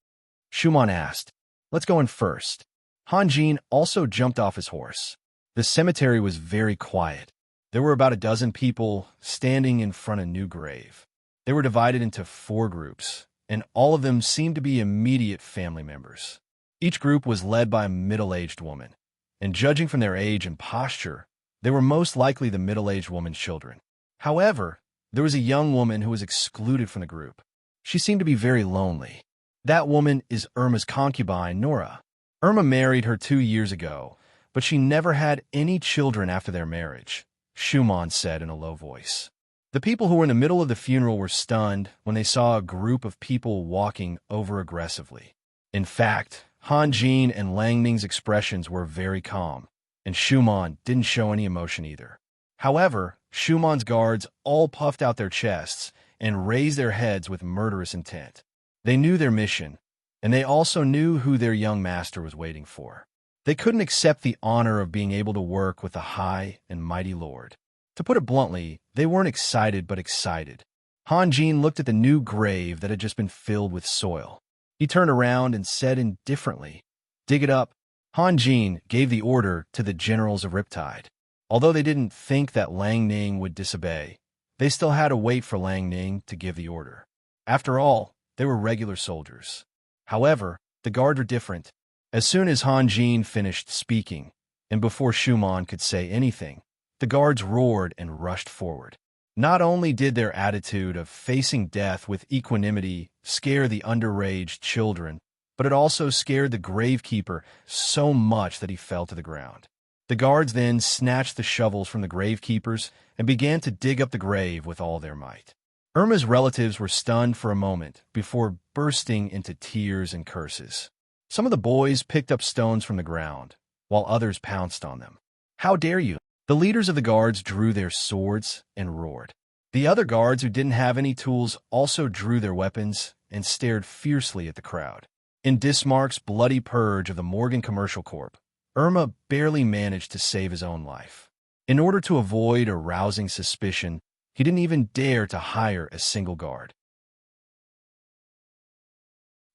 Schumann asked. Let's go in first. Han Jin also jumped off his horse. The cemetery was very quiet. There were about a dozen people standing in front of a new grave. They were divided into 4 groups, and all of them seemed to be immediate family members. Each group was led by a middle-aged woman, and judging from their age and posture, they were most likely the middle-aged woman's children. However, there was a young woman who was excluded from the group. She seemed to be very lonely. That woman is Irma's concubine, Nora. Irma married her 2 years ago, but she never had any children after their marriage, Schumann said in a low voice. The people who were in the middle of the funeral were stunned when they saw a group of people walking over aggressively. In fact, Han Jin and Lang Ning's expressions were very calm, and Schumann didn't show any emotion either. However, Schumann's guards all puffed out their chests and raised their heads with murderous intent. They knew their mission, and they also knew who their young master was waiting for. They couldn't accept the honor of being able to work with the high and mighty Lord. To put it bluntly, they weren't excited but excited. Han Jin looked at the new grave that had just been filled with soil. He turned around and said indifferently, "Dig it up." Han Jin gave the order to the generals of Riptide. Although they didn't think that Lang Ning would disobey, they still had to wait for Lang Ning to give the order. After all, they were regular soldiers. However, the guard were different. As soon as Han Jin finished speaking, and before Schumann could say anything, the guards roared and rushed forward. Not only did their attitude of facing death with equanimity scare the underaged children, but it also scared the gravekeeper so much that he fell to the ground. The guards then snatched the shovels from the gravekeepers and began to dig up the grave with all their might. Irma's relatives were stunned for a moment before bursting into tears and curses. Some of the boys picked up stones from the ground, while others pounced on them. "How dare you!" The leaders of the guards drew their swords and roared. The other guards who didn't have any tools also drew their weapons and stared fiercely at the crowd. In Dismark's bloody purge of the Morgan Commercial Corp, Irma barely managed to save his own life. In order to avoid arousing suspicion, he didn't even dare to hire a single guard.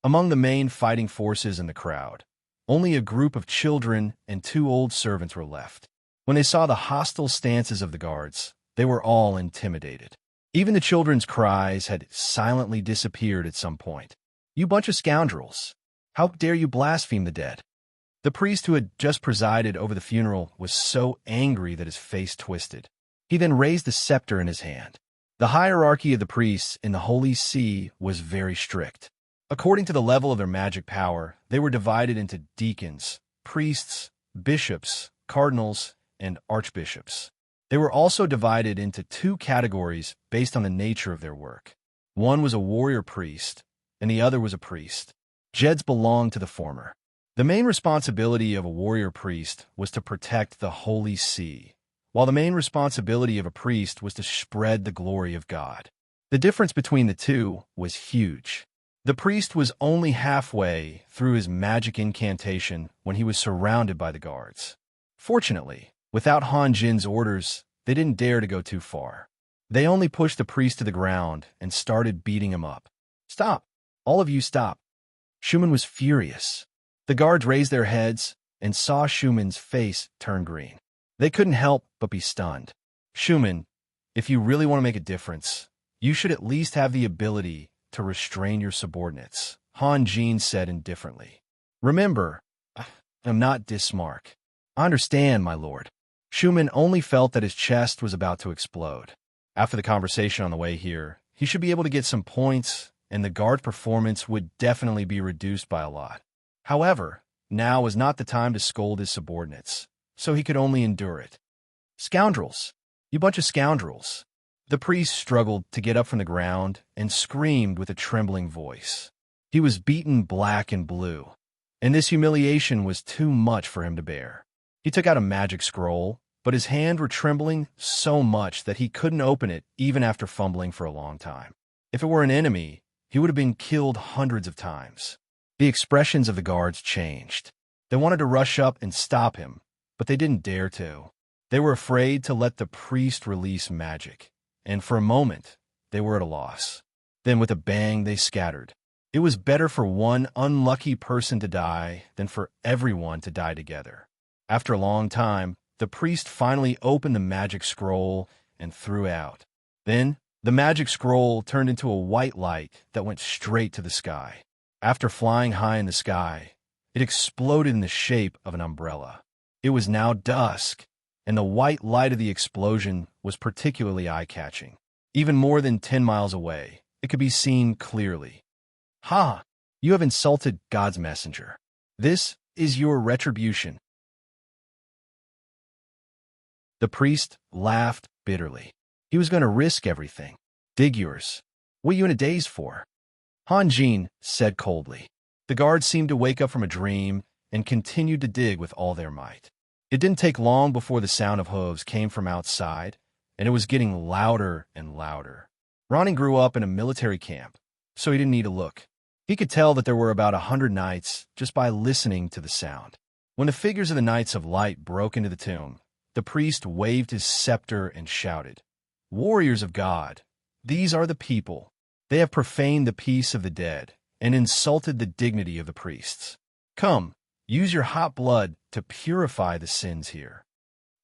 Among the main fighting forces in the crowd, only a group of children and 2 old servants were left. When they saw the hostile stances of the guards, they were all intimidated. Even the children's cries had silently disappeared at some point. "You bunch of scoundrels! How dare you blaspheme the dead?" The priest who had just presided over the funeral was so angry that his face twisted. He then raised the scepter in his hand. The hierarchy of the priests in the Holy See was very strict. According to the level of their magic power, they were divided into deacons, priests, bishops, cardinals, and archbishops. They were also divided into 2 categories based on the nature of their work. One was a warrior priest, and the other was a priest. Jeds belonged to the former. The main responsibility of a warrior priest was to protect the Holy See, while the main responsibility of a priest was to spread the glory of God. The difference between the two was huge. The priest was only halfway through his magic incantation when he was surrounded by the guards. Fortunately, without Han Jin's orders, they didn't dare to go too far. They only pushed the priest to the ground and started beating him up. "Stop! All of you stop!" Schumann was furious. The guards raised their heads and saw Schumann's face turn green. They couldn't help but be stunned. "Schumann, if you really want to make a difference, you should at least have the ability to restrain your subordinates," Han Jin said indifferently. "Remember, I'm not Dismark." "I understand, my lord." Schumann only felt that his chest was about to explode. After the conversation on the way here, he should be able to get some points, and the guard performance would definitely be reduced by a lot. However, now was not the time to scold his subordinates, so he could only endure it. "Scoundrels! You bunch of scoundrels!" The priest struggled to get up from the ground and screamed with a trembling voice. He was beaten black and blue, and this humiliation was too much for him to bear. He took out a magic scroll, but his hands were trembling so much that he couldn't open it even after fumbling for a long time. If it were an enemy, he would have been killed hundreds of times. The expressions of the guards changed. They wanted to rush up and stop him, but they didn't dare to. They were afraid to let the priest release magic, and for a moment, they were at a loss. Then with a bang, they scattered. It was better for one unlucky person to die than for everyone to die together. After a long time, the priest finally opened the magic scroll and threw out. Then, the magic scroll turned into a white light that went straight to the sky. After flying high in the sky, it exploded in the shape of an umbrella. It was now dusk, and the white light of the explosion was particularly eye-catching. Even more than 10 miles away, it could be seen clearly. "Ha! You have insulted God's messenger. This is your retribution." The priest laughed bitterly. He was going to risk everything. "Dig yours. What are you in a daze for?" Han Jin said coldly. The guards seemed to wake up from a dream and continued to dig with all their might. It didn't take long before the sound of hooves came from outside, and it was getting louder and louder. Ronnie grew up in a military camp, so he didn't need to look. He could tell that there were about 100 knights just by listening to the sound. When the figures of the Knights of Light broke into the tomb, the priest waved his scepter and shouted, "Warriors of God, these are the people. They have profaned the peace of the dead and insulted the dignity of the priests. Come, use your hot blood to purify the sins here."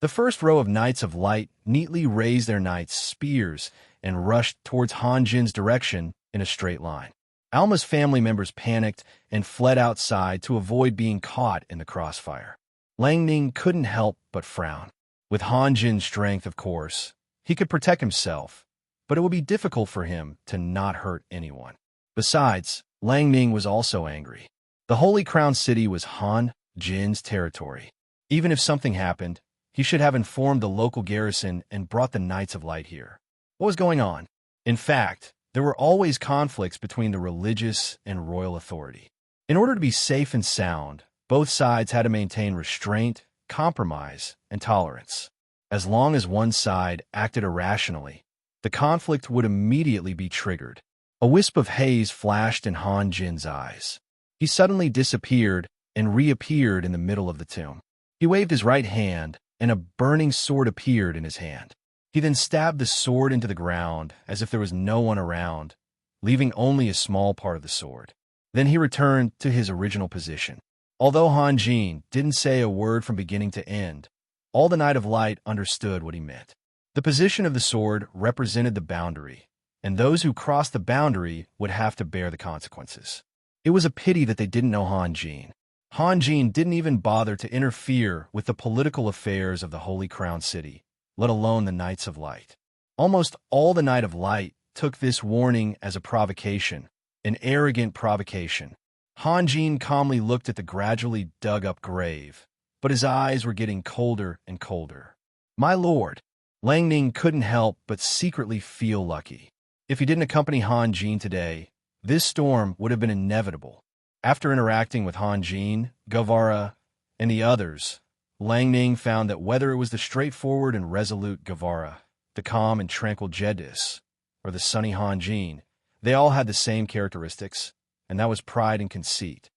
The first row of Knights of Light neatly raised their knights' spears and rushed towards Han Jin's direction in a straight line. Alma's family members panicked and fled outside to avoid being caught in the crossfire. Lang Ning couldn't help but frown. With Han Jin's strength, of course, he could protect himself, but it would be difficult for him to not hurt anyone. Besides, Lang Ning was also angry. The Holy Crown City was Han Jin's territory. Even if something happened, he should have informed the local garrison and brought the Knights of Light here. What was going on? In fact, there were always conflicts between the religious and royal authority. In order to be safe and sound, both sides had to maintain restraint, compromise, and tolerance. As long as one side acted irrationally, the conflict would immediately be triggered. A wisp of haze flashed in Han Jin's eyes. He suddenly disappeared and reappeared in the middle of the tomb. He waved his right hand, and a burning sword appeared in his hand. He then stabbed the sword into the ground as if there was no one around, leaving only a small part of the sword. Then he returned to his original position. Although Han Jin didn't say a word from beginning to end, all the Knight of Light understood what he meant. The position of the sword represented the boundary, and those who crossed the boundary would have to bear the consequences. It was a pity that they didn't know Han Jin. Han Jin didn't even bother to interfere with the political affairs of the Holy Crown City, let alone the Knights of Light. Almost all the Knight of Light took this warning as a provocation, an arrogant provocation. Han Jin calmly looked at the gradually dug-up grave, but his eyes were getting colder and colder. "My lord," Lang Ning couldn't help but secretly feel lucky. If he didn't accompany Han Jin today, this storm would have been inevitable. After interacting with Han Jin, Guevara, and the others, Lang Ning found that whether it was the straightforward and resolute Guevara, the calm and tranquil Jedis, or the sunny Han Jin, they all had the same characteristics, and that was pride and conceit.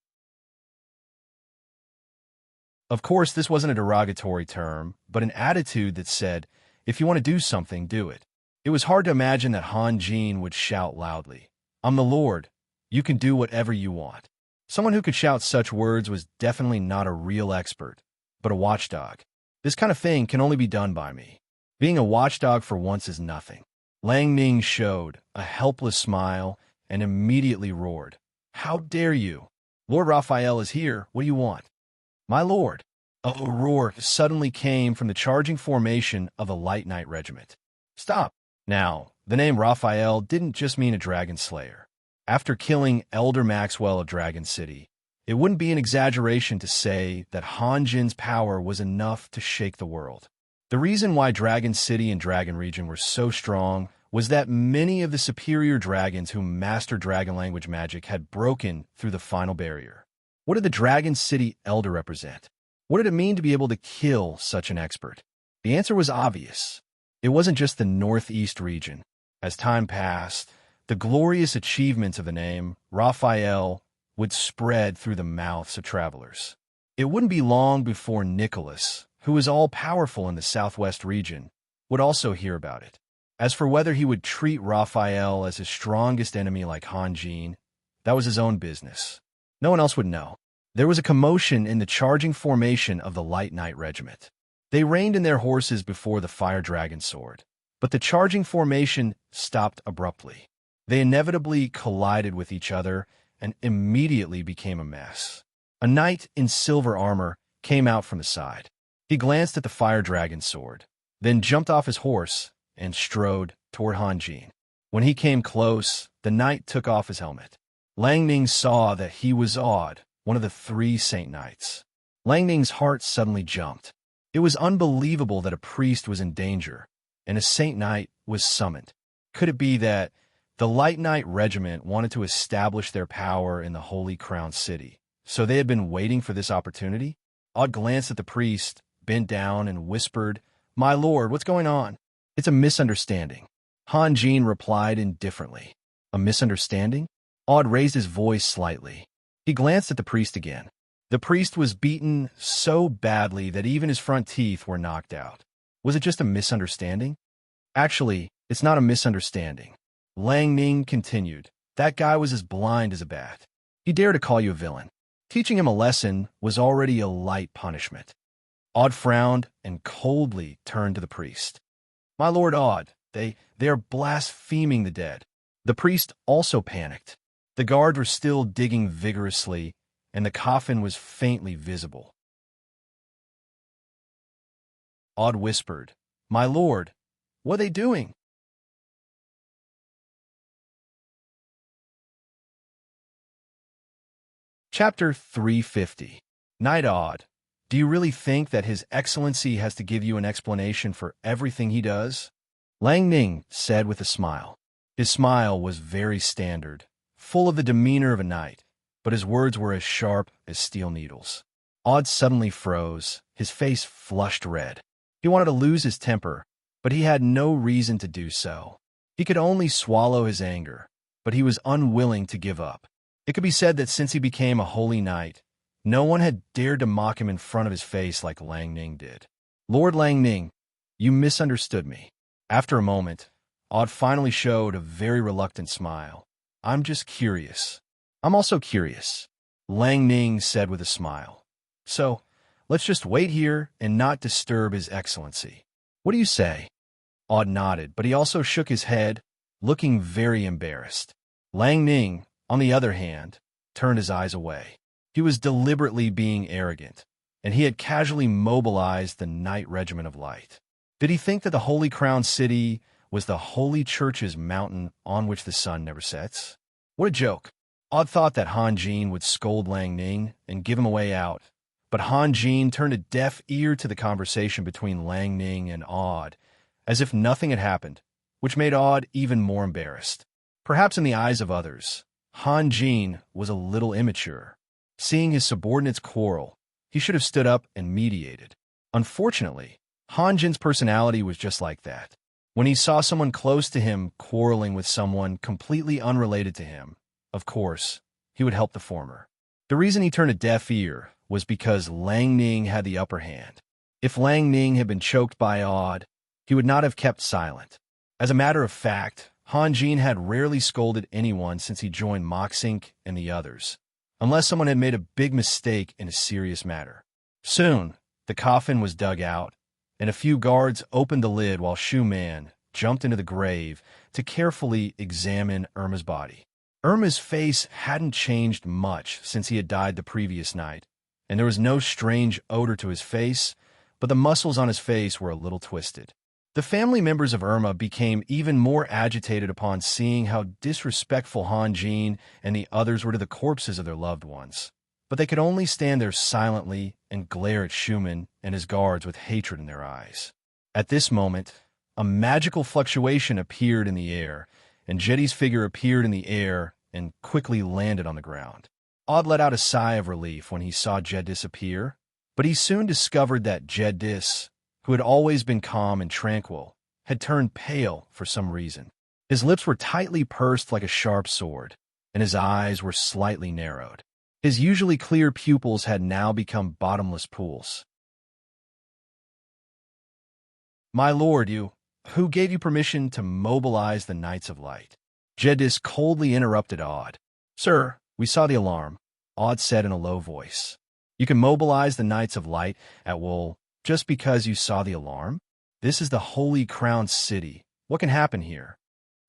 Of course, this wasn't a derogatory term, but an attitude that said, if you want to do something, do it. It was hard to imagine that Han Jin would shout loudly, "I'm the Lord. You can do whatever you want." Someone who could shout such words was definitely not a real expert, but a watchdog. This kind of thing can only be done by me. Being a watchdog for once is nothing. Lang Ning showed a helpless smile and immediately roared, "How dare you? Lord Raphael is here. What do you want?" "My lord." A roar suddenly came from the charging formation of the Light Knight Regiment. "Stop." Now, the name Raphael didn't just mean a dragon slayer. After killing Elder Maxwell of Dragon City, it wouldn't be an exaggeration to say that Han Jin's power was enough to shake the world. The reason why Dragon City and Dragon Region were so strong was that many of the superior dragons who mastered dragon language magic had broken through the final barrier. What did the Dragon City Elder represent? What did it mean to be able to kill such an expert? The answer was obvious. It wasn't just the Northeast region. As time passed, the glorious achievements of the name Raphael would spread through the mouths of travelers. It wouldn't be long before Nicholas, who was all-powerful in the southwest region, would also hear about it. As for whether he would treat Raphael as his strongest enemy like Han Jin, that was his own business. No one else would know. There was a commotion in the charging formation of the Light Knight Regiment. They reined in their horses before the Fire Dragon sword, but the charging formation stopped abruptly. They inevitably collided with each other and immediately became a mess. A knight in silver armor came out from the side. He glanced at the Fire Dragon sword, then jumped off his horse and strode toward Han Jin. When he came close, the knight took off his helmet. Lang Ning saw that he was Aud, one of the 3 Saint Knights. Lang Ning's heart suddenly jumped. It was unbelievable that a priest was in danger, and a Saint Knight was summoned. Could it be that the Light Knight Regiment wanted to establish their power in the Holy Crown City, so they had been waiting for this opportunity? Aud glanced at the priest, bent down, and whispered, "My lord, what's going on?" "It's a misunderstanding," Han Jin replied indifferently. "A misunderstanding?" Aud raised his voice slightly. He glanced at the priest again. The priest was beaten so badly that even his front teeth were knocked out. Was it just a misunderstanding? "Actually, it's not a misunderstanding," Lang Ning continued. "That guy was as blind as a bat. He dared to call you a villain. Teaching him a lesson was already a light punishment." Aud frowned and coldly turned to the priest. "My lord Aud, they are blaspheming the dead." The priest also panicked. The guards were still digging vigorously, and the coffin was faintly visible. Aud whispered, "My lord, what are they doing?" Chapter 350. Knight Aud, do you really think that His Excellency has to give you an explanation for everything he does? Lang Ning said with a smile. His smile was very standard, full of the demeanor of a knight, but his words were as sharp as steel needles. Aud suddenly froze, his face flushed red. He wanted to lose his temper, but he had no reason to do so. He could only swallow his anger, but he was unwilling to give up. It could be said that since he became a holy knight, no one had dared to mock him in front of his face like Lang Ning did. "Lord Lang Ning, you misunderstood me." After a moment, Aud finally showed a very reluctant smile. "I'm just curious." "I'm also curious," Lang Ning said with a smile. "So, let's just wait here and not disturb His Excellency. What do you say?" Aud nodded, but he also shook his head, looking very embarrassed. Lang Ning, on the other hand, turned his eyes away. He was deliberately being arrogant, and he had casually mobilized the Knight Regiment of Light. Did he think that the Holy Crown City was the Holy Church's mountain on which the sun never sets? What a joke. Aud thought that Han Jin would scold Lang Ning and give him a way out, but Han Jin turned a deaf ear to the conversation between Lang Ning and Aud, as if nothing had happened, which made Aud even more embarrassed. Perhaps in the eyes of others, Han Jin was a little immature. Seeing his subordinates quarrel, he should have stood up and mediated. Unfortunately, Han Jin's personality was just like that. When he saw someone close to him quarreling with someone completely unrelated to him, of course, he would help the former. The reason he turned a deaf ear was because Lang Ning had the upper hand. If Lang Ning had been choked by Aud, he would not have kept silent. As a matter of fact, Han Jin had rarely scolded anyone since he joined Moxink and the others, unless someone had made a big mistake in a serious matter. Soon, the coffin was dug out, and a few guards opened the lid while Shu Man jumped into the grave to carefully examine Irma's body. Irma's face hadn't changed much since he had died the previous night, and there was no strange odor to his face, but the muscles on his face were a little twisted. The family members of Irma became even more agitated upon seeing how disrespectful Han Jin and the others were to the corpses of their loved ones. But they could only stand there silently and glare at Schumann and his guards with hatred in their eyes. At this moment, a magical fluctuation appeared in the air, and Jetty's figure appeared in the air and quickly landed on the ground. Aud let out a sigh of relief when he saw Jed disappear, but he soon discovered that Jeddis, who had always been calm and tranquil, had turned pale for some reason. His lips were tightly pursed like a sharp sword, and his eyes were slightly narrowed. His usually clear pupils had now become bottomless pools. "My lord, who gave you permission to mobilize the Knights of Light?" Jedis coldly interrupted Aud. "Sir, we saw the alarm," Aud said in a low voice. "You can mobilize the Knights of Light at will just because you saw the alarm? This is the Holy Crown City. What can happen here?"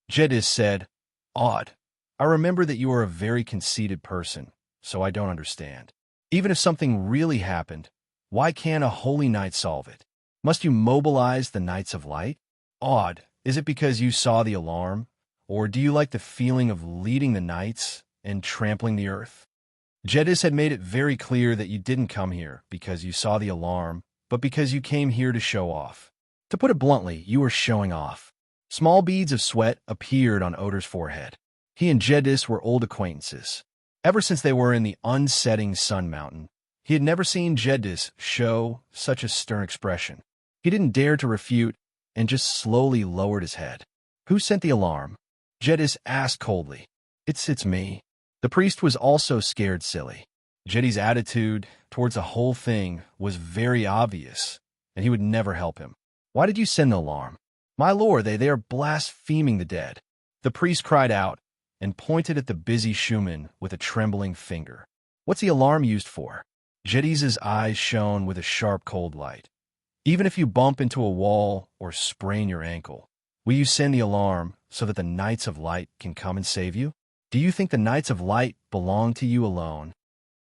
Jedis said, "Aud, I remember that you are a very conceited person, so I don't understand. Even if something really happened, why can't a Holy Knight solve it? Must you mobilize the Knights of Light? Aud, is it because you saw the alarm? Or do you like the feeling of leading the Knights and trampling the earth?" Jedis had made it very clear that you didn't come here because you saw the alarm, but because you came here to show off. To put it bluntly, you were showing off. Small beads of sweat appeared on Odor's forehead. He and Jedis were old acquaintances. Ever since they were in the unsetting Sun Mountain, he had never seen Jedis show such a stern expression. He didn't dare to refute and just slowly lowered his head. "Who sent the alarm?" Jedis asked coldly. It's me." The priest was also scared silly. Jedis' attitude towards the whole thing was very obvious, and he would never help him. "Why did you send the alarm?" "My lord, they are blaspheming the dead." The priest cried out and pointed at the busy Schumann with a trembling finger. "What's the alarm used for?" Jedis' eyes shone with a sharp cold light. "Even if you bump into a wall or sprain your ankle, will you send the alarm so that the Knights of Light can come and save you? Do you think the Knights of Light belong to you alone?"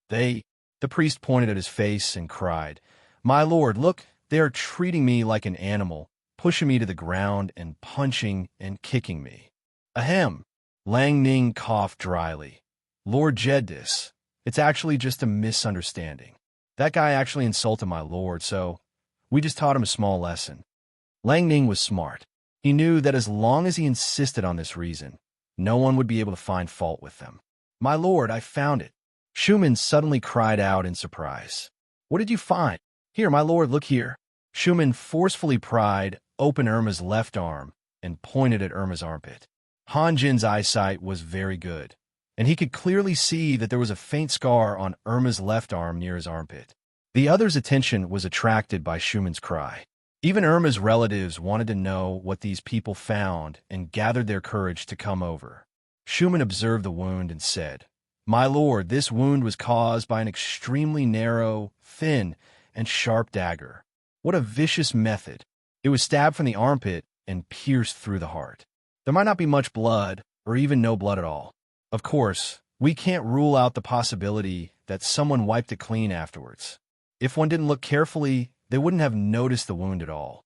The priest pointed at his face and cried, "My lord, look, they are treating me like an animal, pushing me to the ground and punching and kicking me." "Ahem." Lang Ning coughed dryly. "Lord Jedis, it's actually just a misunderstanding. That guy actually insulted my lord, so we just taught him a small lesson." Lang Ning was smart. He knew that as long as he insisted on this reason, no one would be able to find fault with them. "My lord, I found it." Schumann suddenly cried out in surprise. "What did you find?" "Here, my lord, look here." Schumann forcefully pried open Irma's left arm and pointed at Irma's armpit. Han Jin's eyesight was very good, and he could clearly see that there was a faint scar on Irma's left arm near his armpit. The other's attention was attracted by Schumann's cry. Even Irma's relatives wanted to know what these people found and gathered their courage to come over. Schumann observed the wound and said, "My lord, this wound was caused by an extremely narrow, thin, and sharp dagger. What a vicious method. It was stabbed from the armpit and pierced through the heart. There might not be much blood, or even no blood at all. Of course, we can't rule out the possibility that someone wiped it clean afterwards. If one didn't look carefully, they wouldn't have noticed the wound at all."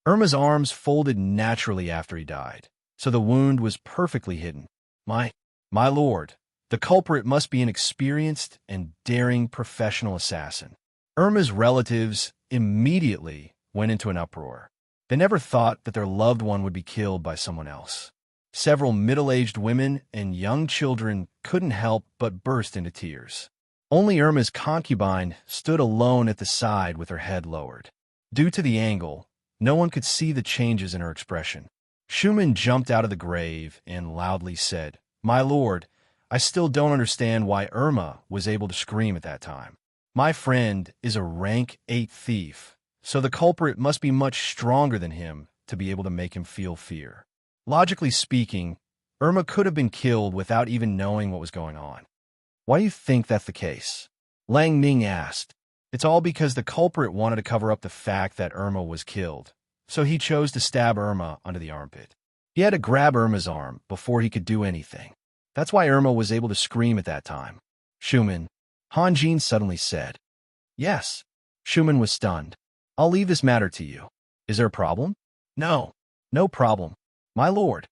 Irma's arms folded naturally after he died, so the wound was perfectly hidden. My lord, the culprit must be an experienced and daring professional assassin." Irma's relatives immediately went into an uproar. They never thought that their loved one would be killed by someone else. Several middle-aged women and young children couldn't help but burst into tears. Only Irma's concubine stood alone at the side with her head lowered. Due to the angle, no one could see the changes in her expression. Schumann jumped out of the grave and loudly said, "My lord, I still don't understand why Irma was able to scream at that time. My friend is a rank 8 thief, so the culprit must be much stronger than him to be able to make him feel fear. Logically speaking, Irma could have been killed without even knowing what was going on." "Why do you think that's the case?" Lang Ning asked. "It's all because the culprit wanted to cover up the fact that Irma was killed, so he chose to stab Irma under the armpit. He had to grab Irma's arm before he could do anything. That's why Irma was able to scream at that time." "Schumann," Han Jin suddenly said. "Yes." Schumann was stunned. "I'll leave this matter to you. Is there a problem?" "No problem. My lord."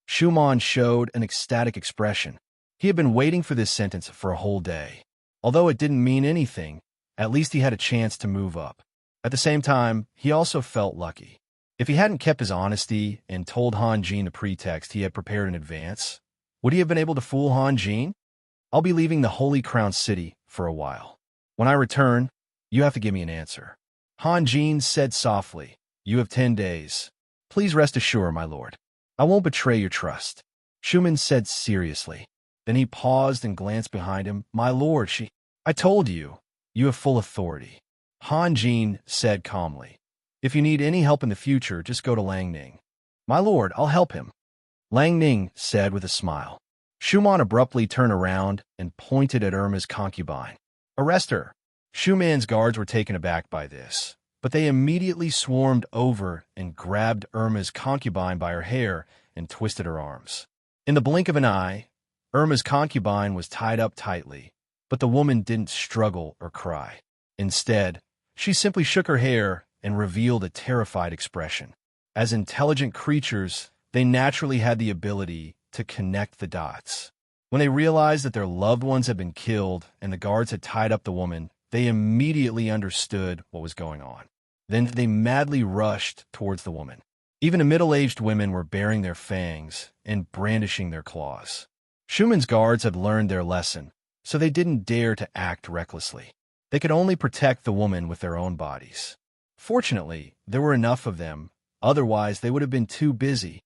Schumann showed an ecstatic expression. He had been waiting for this sentence for a whole day. Although it didn't mean anything, at least he had a chance to move up. At the same time, he also felt lucky. If he hadn't kept his honesty and told Han Jin the pretext he had prepared in advance, would he have been able to fool Han Jin? "I'll be leaving the Holy Crown City for a while. When I return, you have to give me an answer." Han Jin said softly, "You have 10 days. Please rest assured, my lord. I won't betray your trust." Schumann said seriously, Then he paused and glanced behind him. "My lord, I told you, you have full authority," Han Jin said calmly. "If you need any help in the future, just go to Lang Ning." "My lord, I'll help him," Lang Ning said with a smile. Schumann abruptly turned around and pointed at Irma's concubine. "Arrest her." Schumann's guards were taken aback by this, but they immediately swarmed over and grabbed Irma's concubine by her hair and twisted her arms. In the blink of an eye, Irma's concubine was tied up tightly, but the woman didn't struggle or cry. Instead, she simply shook her hair and revealed a terrified expression. As intelligent creatures, they naturally had the ability to connect the dots. When they realized that their loved ones had been killed and the guards had tied up the woman, they immediately understood what was going on. Then they madly rushed towards the woman. Even the middle-aged women were baring their fangs and brandishing their claws. Schumann's guards had learned their lesson, so they didn't dare to act recklessly. They could only protect the woman with their own bodies. Fortunately, there were enough of them, otherwise they would have been too busy.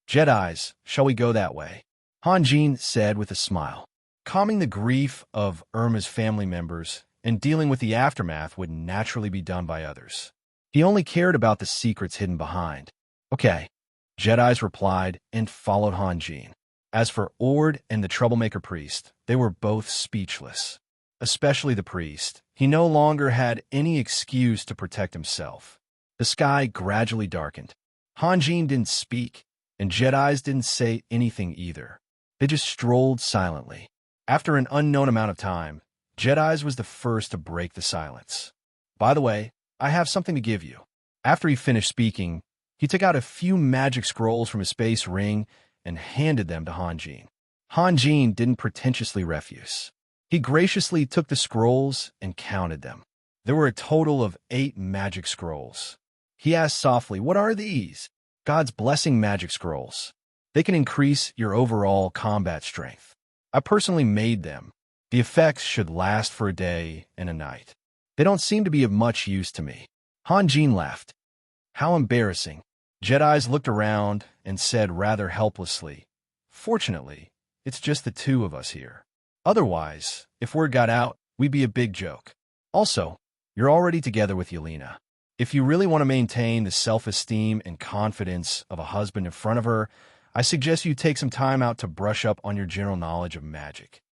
"Jedis, shall we go that way?" Han Jin said with a smile. Calming the grief of Irma's family members and dealing with the aftermath would naturally be done by others. He only cared about the secrets hidden behind. "Okay," Jedis replied and followed Han Jin. As for Ord and the troublemaker priest, they were both speechless. Especially the priest. He no longer had any excuse to protect himself. The sky gradually darkened. Han Jin didn't speak, and Jedis didn't say anything either. They just strolled silently. After an unknown amount of time, Jedis was the first to break the silence. "By the way, I have something to give you." After he finished speaking, he took out a few magic scrolls from his space ring and handed them to Han Jin. Han Jin didn't pretentiously refuse. He graciously took the scrolls and counted them. There were a total of 8 magic scrolls. He asked softly, "What are these?" "God's blessing magic scrolls. They can increase your overall combat strength. I personally made them. The effects should last for a day and a night. They don't seem to be of much use to me." Han Jin laughed. "How embarrassing." Jedis looked around and said rather helplessly, "Fortunately, it's just the two of us here. Otherwise, if word got out, we'd be a big joke. Also, you're already together with Yelena. If you really want to maintain the self-esteem and confidence of a husband in front of her, I suggest you take some time out to brush up on your general knowledge of magic."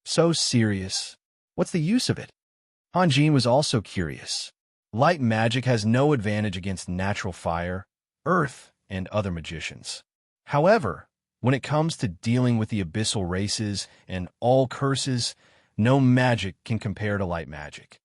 "So serious. What's the use of it?" Han Jin was also curious. Light magic has no advantage against natural fire, earth, and other magicians. However, when it comes to dealing with the abyssal races and all curses, no magic can compare to light magic.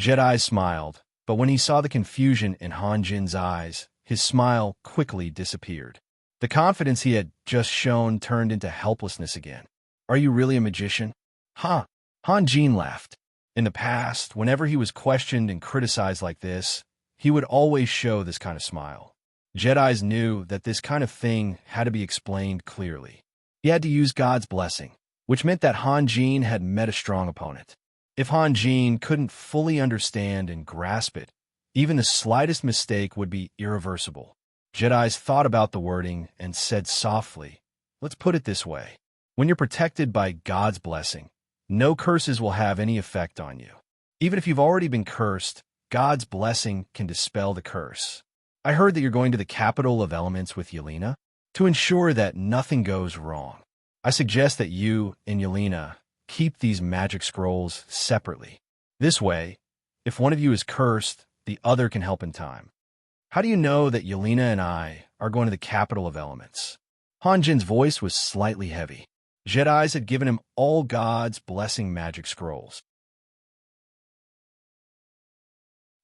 Jedi smiled, but when he saw the confusion in Han Jin's eyes, his smile quickly disappeared. The confidence he had just shown turned into helplessness again. "Are you really a magician?" "Huh." Han Jin laughed. In the past, whenever he was questioned and criticized like this, he would always show this kind of smile. Jedis knew that this kind of thing had to be explained clearly. He had to use God's blessing, which meant that Han Jin had met a strong opponent. If Han Jin couldn't fully understand and grasp it, even the slightest mistake would be irreversible. Jedis thought about the wording and said softly, "Let's put it this way. When you're protected by God's blessing, no curses will have any effect on you. Even if you've already been cursed, God's blessing can dispel the curse. I heard that you're going to the capital of elements with Yelena. To ensure that nothing goes wrong, I suggest that you and Yelena keep these magic scrolls separately. This way, if one of you is cursed, the other can help in time." "How do you know that Yelena and I are going to the capital of elements?" Han Jin's voice was slightly heavy. Jedis had given him all God's blessing magic scrolls.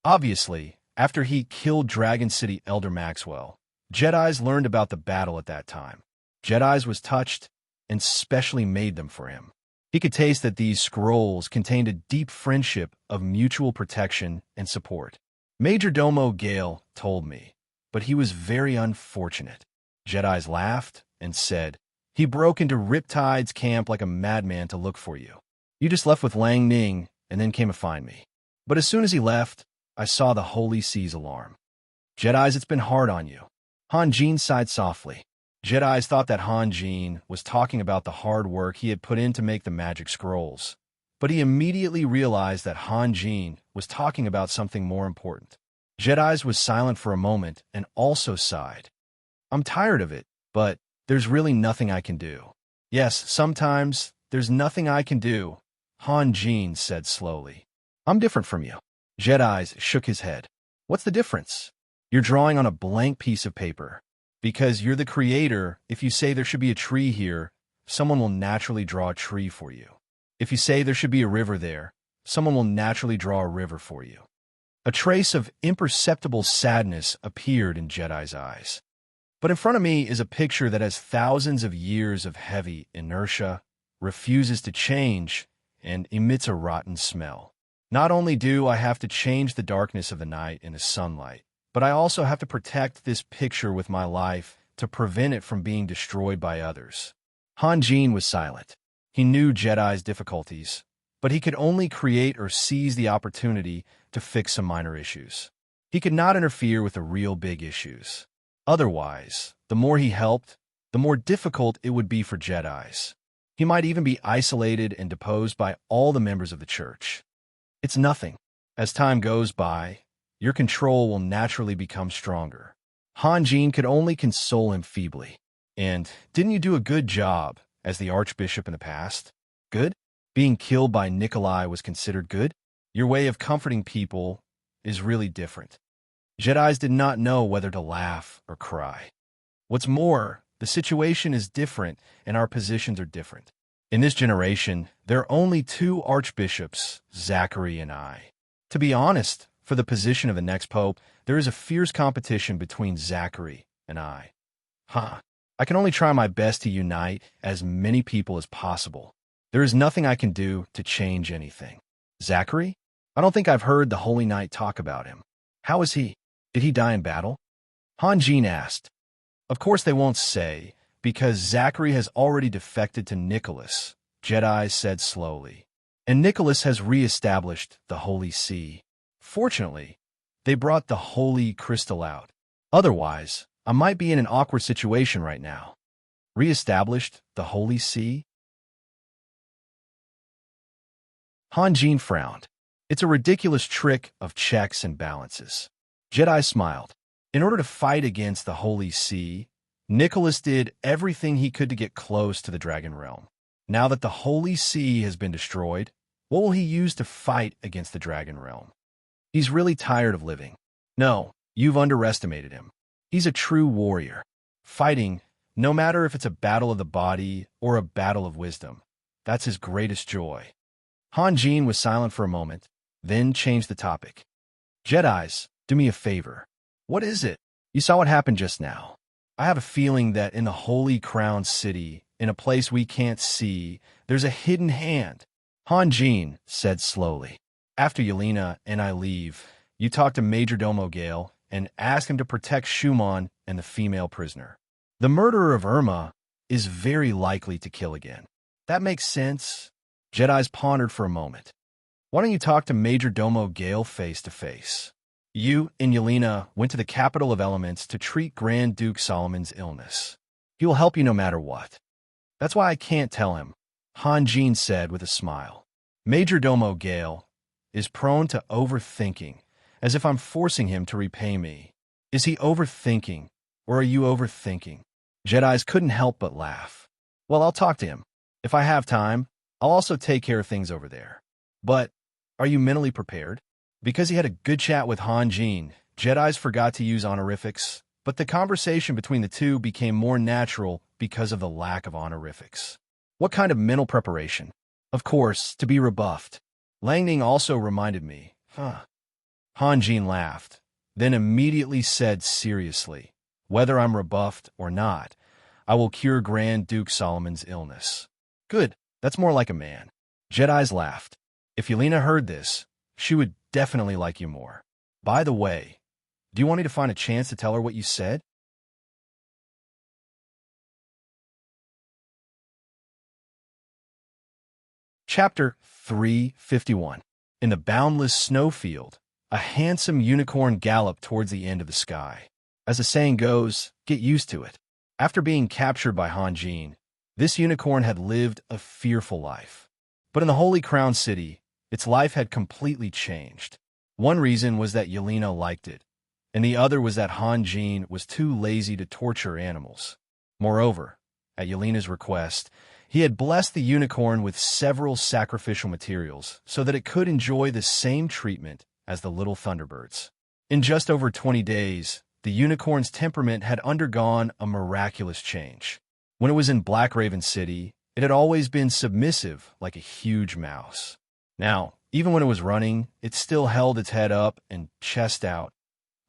Obviously, after he killed Dragon City Elder Maxwell, Jedis learned about the battle at that time. Jedis was touched and specially made them for him. He could taste that these scrolls contained a deep friendship of mutual protection and support. Major Domo Gale told me, but he was very unfortunate. Jedis laughed and said, "He broke into Riptide's camp like a madman to look for you. You just left with Lang Ning and then came to find me. But as soon as he left, I saw the Holy Sea's alarm. Jedis, it's been hard on you." Han Jin sighed softly. Jedis thought that Han Jin was talking about the hard work he had put in to make the magic scrolls, but he immediately realized that Han Jin was talking about something more important. Jedis was silent for a moment and also sighed. I'm tired of it, but there's really nothing I can do. Yes, sometimes there's nothing I can do, Han Jin said slowly. I'm different from you. Jedis shook his head. What's the difference? You're drawing on a blank piece of paper. Because you're the creator, if you say there should be a tree here, someone will naturally draw a tree for you. If you say there should be a river there, someone will naturally draw a river for you. A trace of imperceptible sadness appeared in Jedi's eyes. But in front of me is a picture that has thousands of years of heavy inertia, refuses to change, and emits a rotten smell. Not only do I have to change the darkness of the night into sunlight, but I also have to protect this picture with my life to prevent it from being destroyed by others. Han Jin was silent. He knew Jedi's difficulties, but he could only create or seize the opportunity to fix some minor issues. He could not interfere with the real big issues. Otherwise, the more he helped, the more difficult it would be for Jedis. He might even be isolated and deposed by all the members of the church. It's nothing. As time goes by, your control will naturally become stronger. Han Jin could only console him feebly. And didn't you do a good job as the archbishop in the past? Good? Being killed by Nikolai was considered good? Your way of comforting people is really different. Jedis did not know whether to laugh or cry. What's more, the situation is different and our positions are different. In this generation, there are only two archbishops, Zachary and I. To be honest, for the position of the next pope, there is a fierce competition between Zachary and I. I can only try my best to unite as many people as possible. There is nothing I can do to change anything. Zachary? I don't think I've heard the Holy Knight talk about him. How is he? Did he die in battle? Han Jin asked. Of course they won't say, because Zachary has already defected to Nicholas, Jedi said slowly. And Nicholas has re-established the Holy See. Fortunately, they brought the Holy Crystal out. Otherwise, I might be in an awkward situation right now. Re-established the Holy See? Han Jin frowned. It's a ridiculous trick of checks and balances. Jedi smiled. In order to fight against the Holy See, Nicholas did everything he could to get close to the Dragon Realm. Now that the Holy See has been destroyed, what will he use to fight against the Dragon Realm? He's really tired of living. No, you've underestimated him. He's a true warrior. Fighting, no matter if it's a battle of the body or a battle of wisdom, that's his greatest joy. Han Jin was silent for a moment, then changed the topic. Jedis, do me a favor. What is it? You saw what happened just now. I have a feeling that in the Holy Crown City, in a place we can't see, there's a hidden hand. Han Jin said slowly. After Yelena and I leave, you talk to Major Domo Gale and ask him to protect Schumann and the female prisoner. The murderer of Irma is very likely to kill again. That makes sense? Jedis pondered for a moment. Why don't you talk to Major Domo Gale face to face? You and Yelena went to the capital of elements to treat Grand Duke Solomon's illness. He will help you no matter what. That's why I can't tell him, Han Jin said with a smile. Major Domo Gale is prone to overthinking, as if I'm forcing him to repay me. Is he overthinking, or are you overthinking? Jedis couldn't help but laugh. Well, I'll talk to him. If I have time, I'll also take care of things over there. But are you mentally prepared? Because he had a good chat with Han Jin, Jedis forgot to use honorifics, but the conversation between the two became more natural because of the lack of honorifics. What kind of mental preparation? Of course, to be rebuffed. Langning also reminded me. Han Jin laughed, then immediately said seriously, whether I'm rebuffed or not, I will cure Grand Duke Solomon's illness. Good, that's more like a man. Jedis laughed. If Yelena heard this, she would definitely like you more. By the way, do you want me to find a chance to tell her what you said? Chapter 351. In the boundless snowfield, a handsome unicorn galloped towards the end of the sky. As the saying goes, get used to it. After being captured by Han Jin, this unicorn had lived a fearful life. But in the Holy Crown City, its life had completely changed. One reason was that Yelena liked it, and the other was that Han Jin was too lazy to torture animals. Moreover, at Yelena's request, he had blessed the unicorn with several sacrificial materials so that it could enjoy the same treatment as the little thunderbirds. In just over 20 days, the unicorn's temperament had undergone a miraculous change. When it was in Black Raven City, it had always been submissive like a huge mouse. Now, even when it was running, it still held its head up and chest out,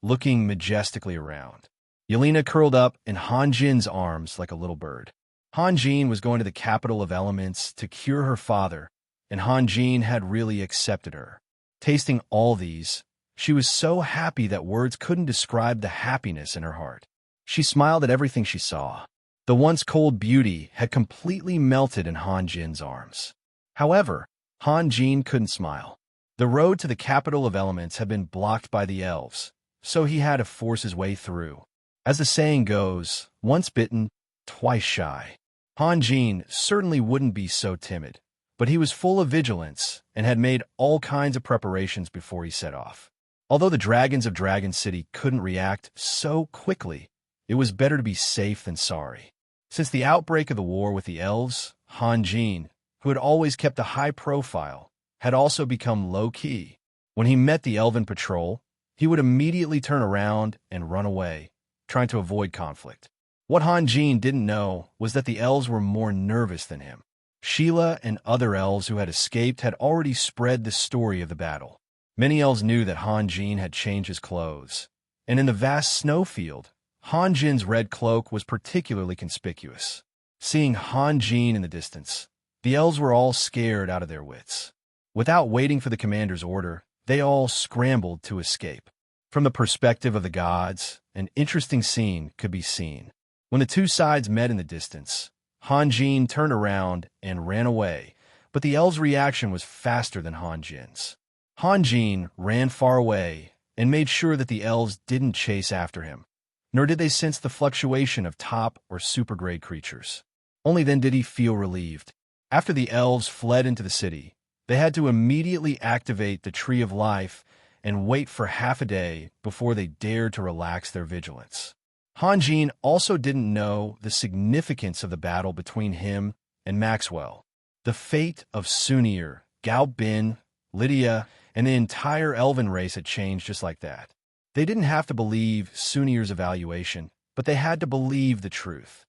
looking majestically around. Yelena curled up in Han Jin's arms like a little bird. Han Jin was going to the capital of elements to cure her father, and Han Jin had really accepted her. Tasting all these, she was so happy that words couldn't describe the happiness in her heart. She smiled at everything she saw. The once cold beauty had completely melted in Han Jin's arms. However, Han Jin couldn't smile. The road to the capital of elements had been blocked by the elves, so he had to force his way through. As the saying goes, once bitten, twice shy. Han Jin certainly wouldn't be so timid, but he was full of vigilance and had made all kinds of preparations before he set off. Although the dragons of Dragon City couldn't react so quickly, it was better to be safe than sorry. Since the outbreak of the war with the elves, Han Jin, who had always kept a high profile, had also become low-key. When he met the elven patrol, he would immediately turn around and run away, trying to avoid conflict. What Han Jin didn't know was that the elves were more nervous than him. Sheila and other elves who had escaped had already spread the story of the battle. Many elves knew that Han Jin had changed his clothes, and in the vast snowfield, Han Jin's red cloak was particularly conspicuous. Seeing Han Jin in the distance, the elves were all scared out of their wits. Without waiting for the commander's order, they all scrambled to escape. From the perspective of the gods, an interesting scene could be seen. When the two sides met in the distance, Han Jin turned around and ran away, but the elves' reaction was faster than Han Jin's. Han Jin ran far away and made sure that the elves didn't chase after him, nor did they sense the fluctuation of top or supergrade creatures. Only then did he feel relieved. After the elves fled into the city, they had to immediately activate the Tree of Life and wait for half a day before they dared to relax their vigilance. Han Jin also didn't know the significance of the battle between him and Maxwell. The fate of Sunir, Gao Bin, Lydia, and the entire elven race had changed just like that. They didn't have to believe Sunir's evaluation, but they had to believe the truth.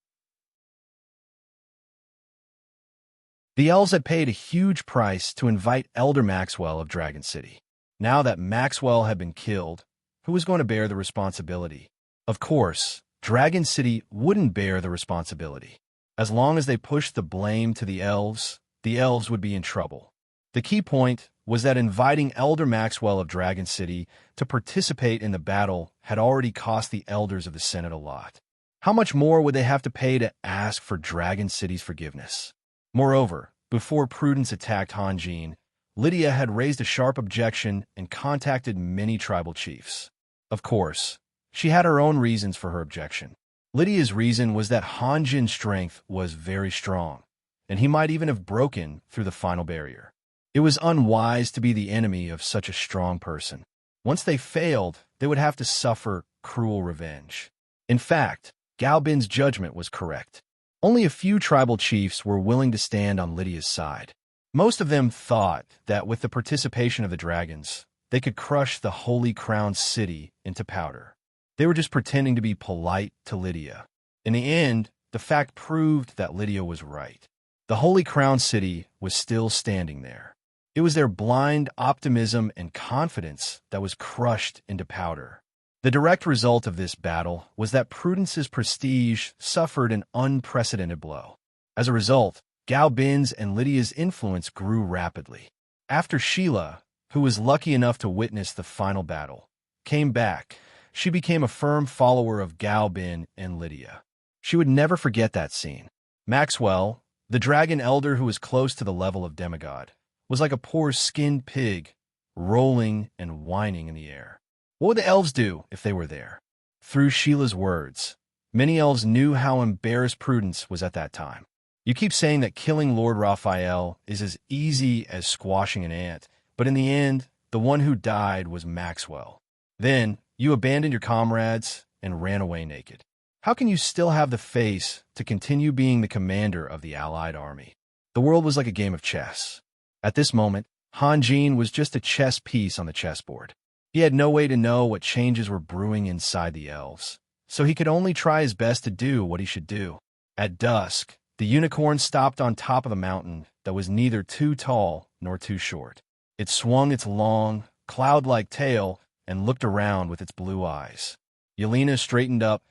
The elves had paid a huge price to invite Elder Maxwell of Dragon City. Now that Maxwell had been killed, who was going to bear the responsibility? Of course, Dragon City wouldn't bear the responsibility. As long as they pushed the blame to the elves would be in trouble. The key point was that inviting Elder Maxwell of Dragon City to participate in the battle had already cost the elders of the Senate a lot. How much more would they have to pay to ask for Dragon City's forgiveness? Moreover, before Prudence attacked Han Jin, Lydia had raised a sharp objection and contacted many tribal chiefs. Of course, she had her own reasons for her objection. Lydia's reason was that Han Jin's strength was very strong, and he might even have broken through the final barrier. It was unwise to be the enemy of such a strong person. Once they failed, they would have to suffer cruel revenge. In fact, Gao Bin's judgment was correct. Only a few tribal chiefs were willing to stand on Lydia's side. Most of them thought that with the participation of the dragons, they could crush the Holy Crown City into powder. They were just pretending to be polite to Lydia. In the end, the fact proved that Lydia was right. The Holy Crown City was still standing there. It was their blind optimism and confidence that was crushed into powder. The direct result of this battle was that Prudence's prestige suffered an unprecedented blow. As a result, Gao Bin's and Lydia's influence grew rapidly. After Sheila, who was lucky enough to witness the final battle, came back, she became a firm follower of Gao Bin and Lydia. She would never forget that scene. Maxwell, the dragon elder who was close to the level of demigod, was like a poor skinned pig, rolling and whining in the air. What would the elves do if they were there? Through Sheila's words, Many elves knew how embarrassed Prudence was at that time. You keep saying that killing Lord Raphael is as easy as squashing an ant, but in the end, the one who died was Maxwell. Then, you abandoned your comrades and ran away naked. How can you still have the face to continue being the commander of the Allied army? The world was like a game of chess. At this moment, Hanjin was just a chess piece on the chessboard. He had no way to know what changes were brewing inside the elves, so he could only try his best to do what he should do. At dusk, the unicorn stopped on top of the mountain that was neither too tall nor too short. It swung its long, cloud-like tail and looked around with its blue eyes. Yelena straightened up,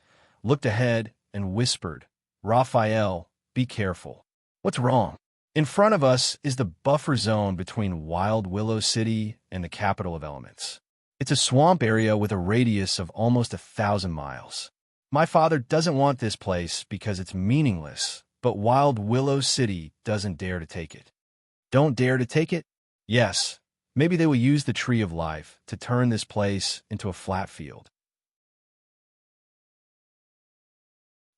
looked ahead, and whispered, "Raphael, be careful." "What's wrong?" "In front of us is the buffer zone between Wild Willow City and the capital of elements. It's a swamp area with a radius of almost 1,000 miles. My father doesn't want this place because it's meaningless, but Wild Willow City doesn't dare to take it." "Don't dare to take it?" "Yes. Maybe they will use the Tree of Life to turn this place into a flat field."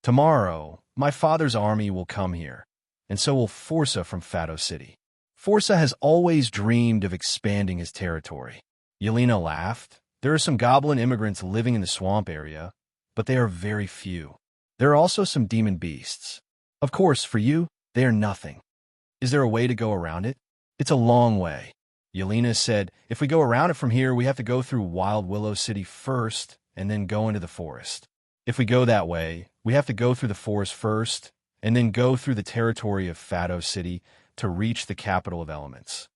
"Tomorrow, my father's army will come here, and so will Forza from Fado City. Forza has always dreamed of expanding his territory." Yelena laughed. "There are some goblin immigrants living in the swamp area, but they are very few. There are also some demon beasts. Of course, for you, they are nothing. Is there a way to go around it?" "It's a long way." Yelena said, "If we go around it from here, we have to go through Wild Willow City first and then go into the forest. If we go that way, we have to go through the forest first and then go through the territory of Fado City to reach the capital of elements."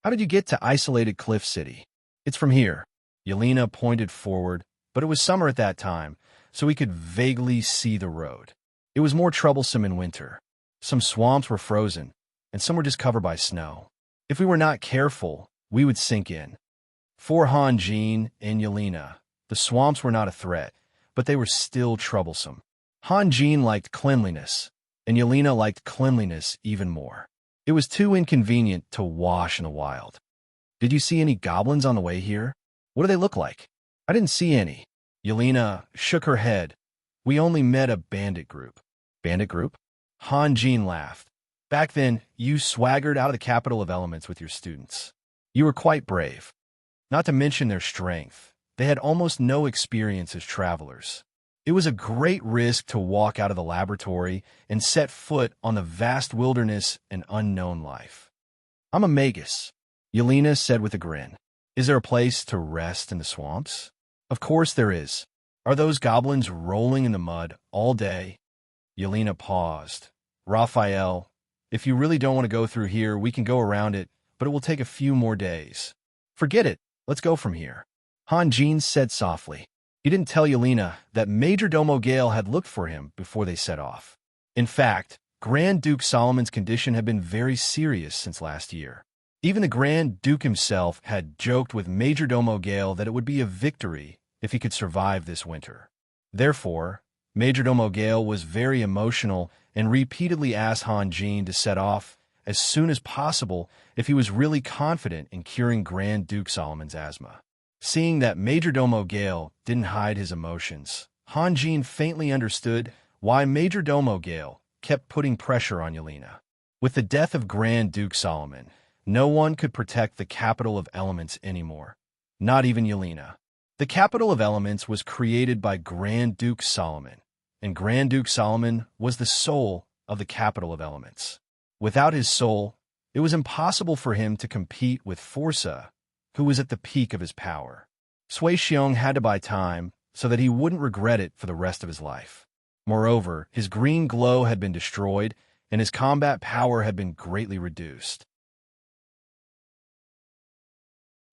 "How did you get to Isolated Cliff City?" "It's from here." Yelena pointed forward, but it was summer at that time, so we could vaguely see the road. It was more troublesome in winter. Some swamps were frozen, and some were just covered by snow. If we were not careful, we would sink in. For Hanjin and Yelena, the swamps were not a threat, but they were still troublesome. Hanjin liked cleanliness, and Yelena liked cleanliness even more. It was too inconvenient to wash in the wild. "Did you see any goblins on the way here? What do they look like?" "I didn't see any." Yelena shook her head. "We only met a bandit group." "Bandit group?" Hanjin laughed. "Back then, you swaggered out of the capital of elements with your students. You were quite brave. Not to mention their strength. They had almost no experience as travelers. It was a great risk to walk out of the laboratory and set foot on the vast wilderness and unknown life." "I'm a magus," Yelena said with a grin. "Is there a place to rest in the swamps?" "Of course there is. Are those goblins rolling in the mud all day?" Yelena paused. "Raphael, if you really don't want to go through here, we can go around it, but it will take a few more days." "Forget it. Let's go from here," Hanjin said softly. He didn't tell Yelena that Major Domo Gale had looked for him before they set off. In fact, Grand Duke Solomon's condition had been very serious since last year. Even the Grand Duke himself had joked with Major Domo Gale that it would be a victory if he could survive this winter. Therefore, Major Domo Gale was very emotional and repeatedly asked Hanjin to set off as soon as possible if he was really confident in curing Grand Duke Solomon's asthma. Seeing that Major Domo Gale didn't hide his emotions, Hanjin faintly understood why Major Domo Gale kept putting pressure on Yelena. With the death of Grand Duke Solomon, no one could protect the capital of elements anymore, not even Yelena. The capital of elements was created by Grand Duke Solomon, and Grand Duke Solomon was the soul of the capital of elements. Without his soul, it was impossible for him to compete with Forza, who was at the peak of his power. Sui Xiong had to buy time so that he wouldn't regret it for the rest of his life. Moreover, his green glow had been destroyed, and his combat power had been greatly reduced.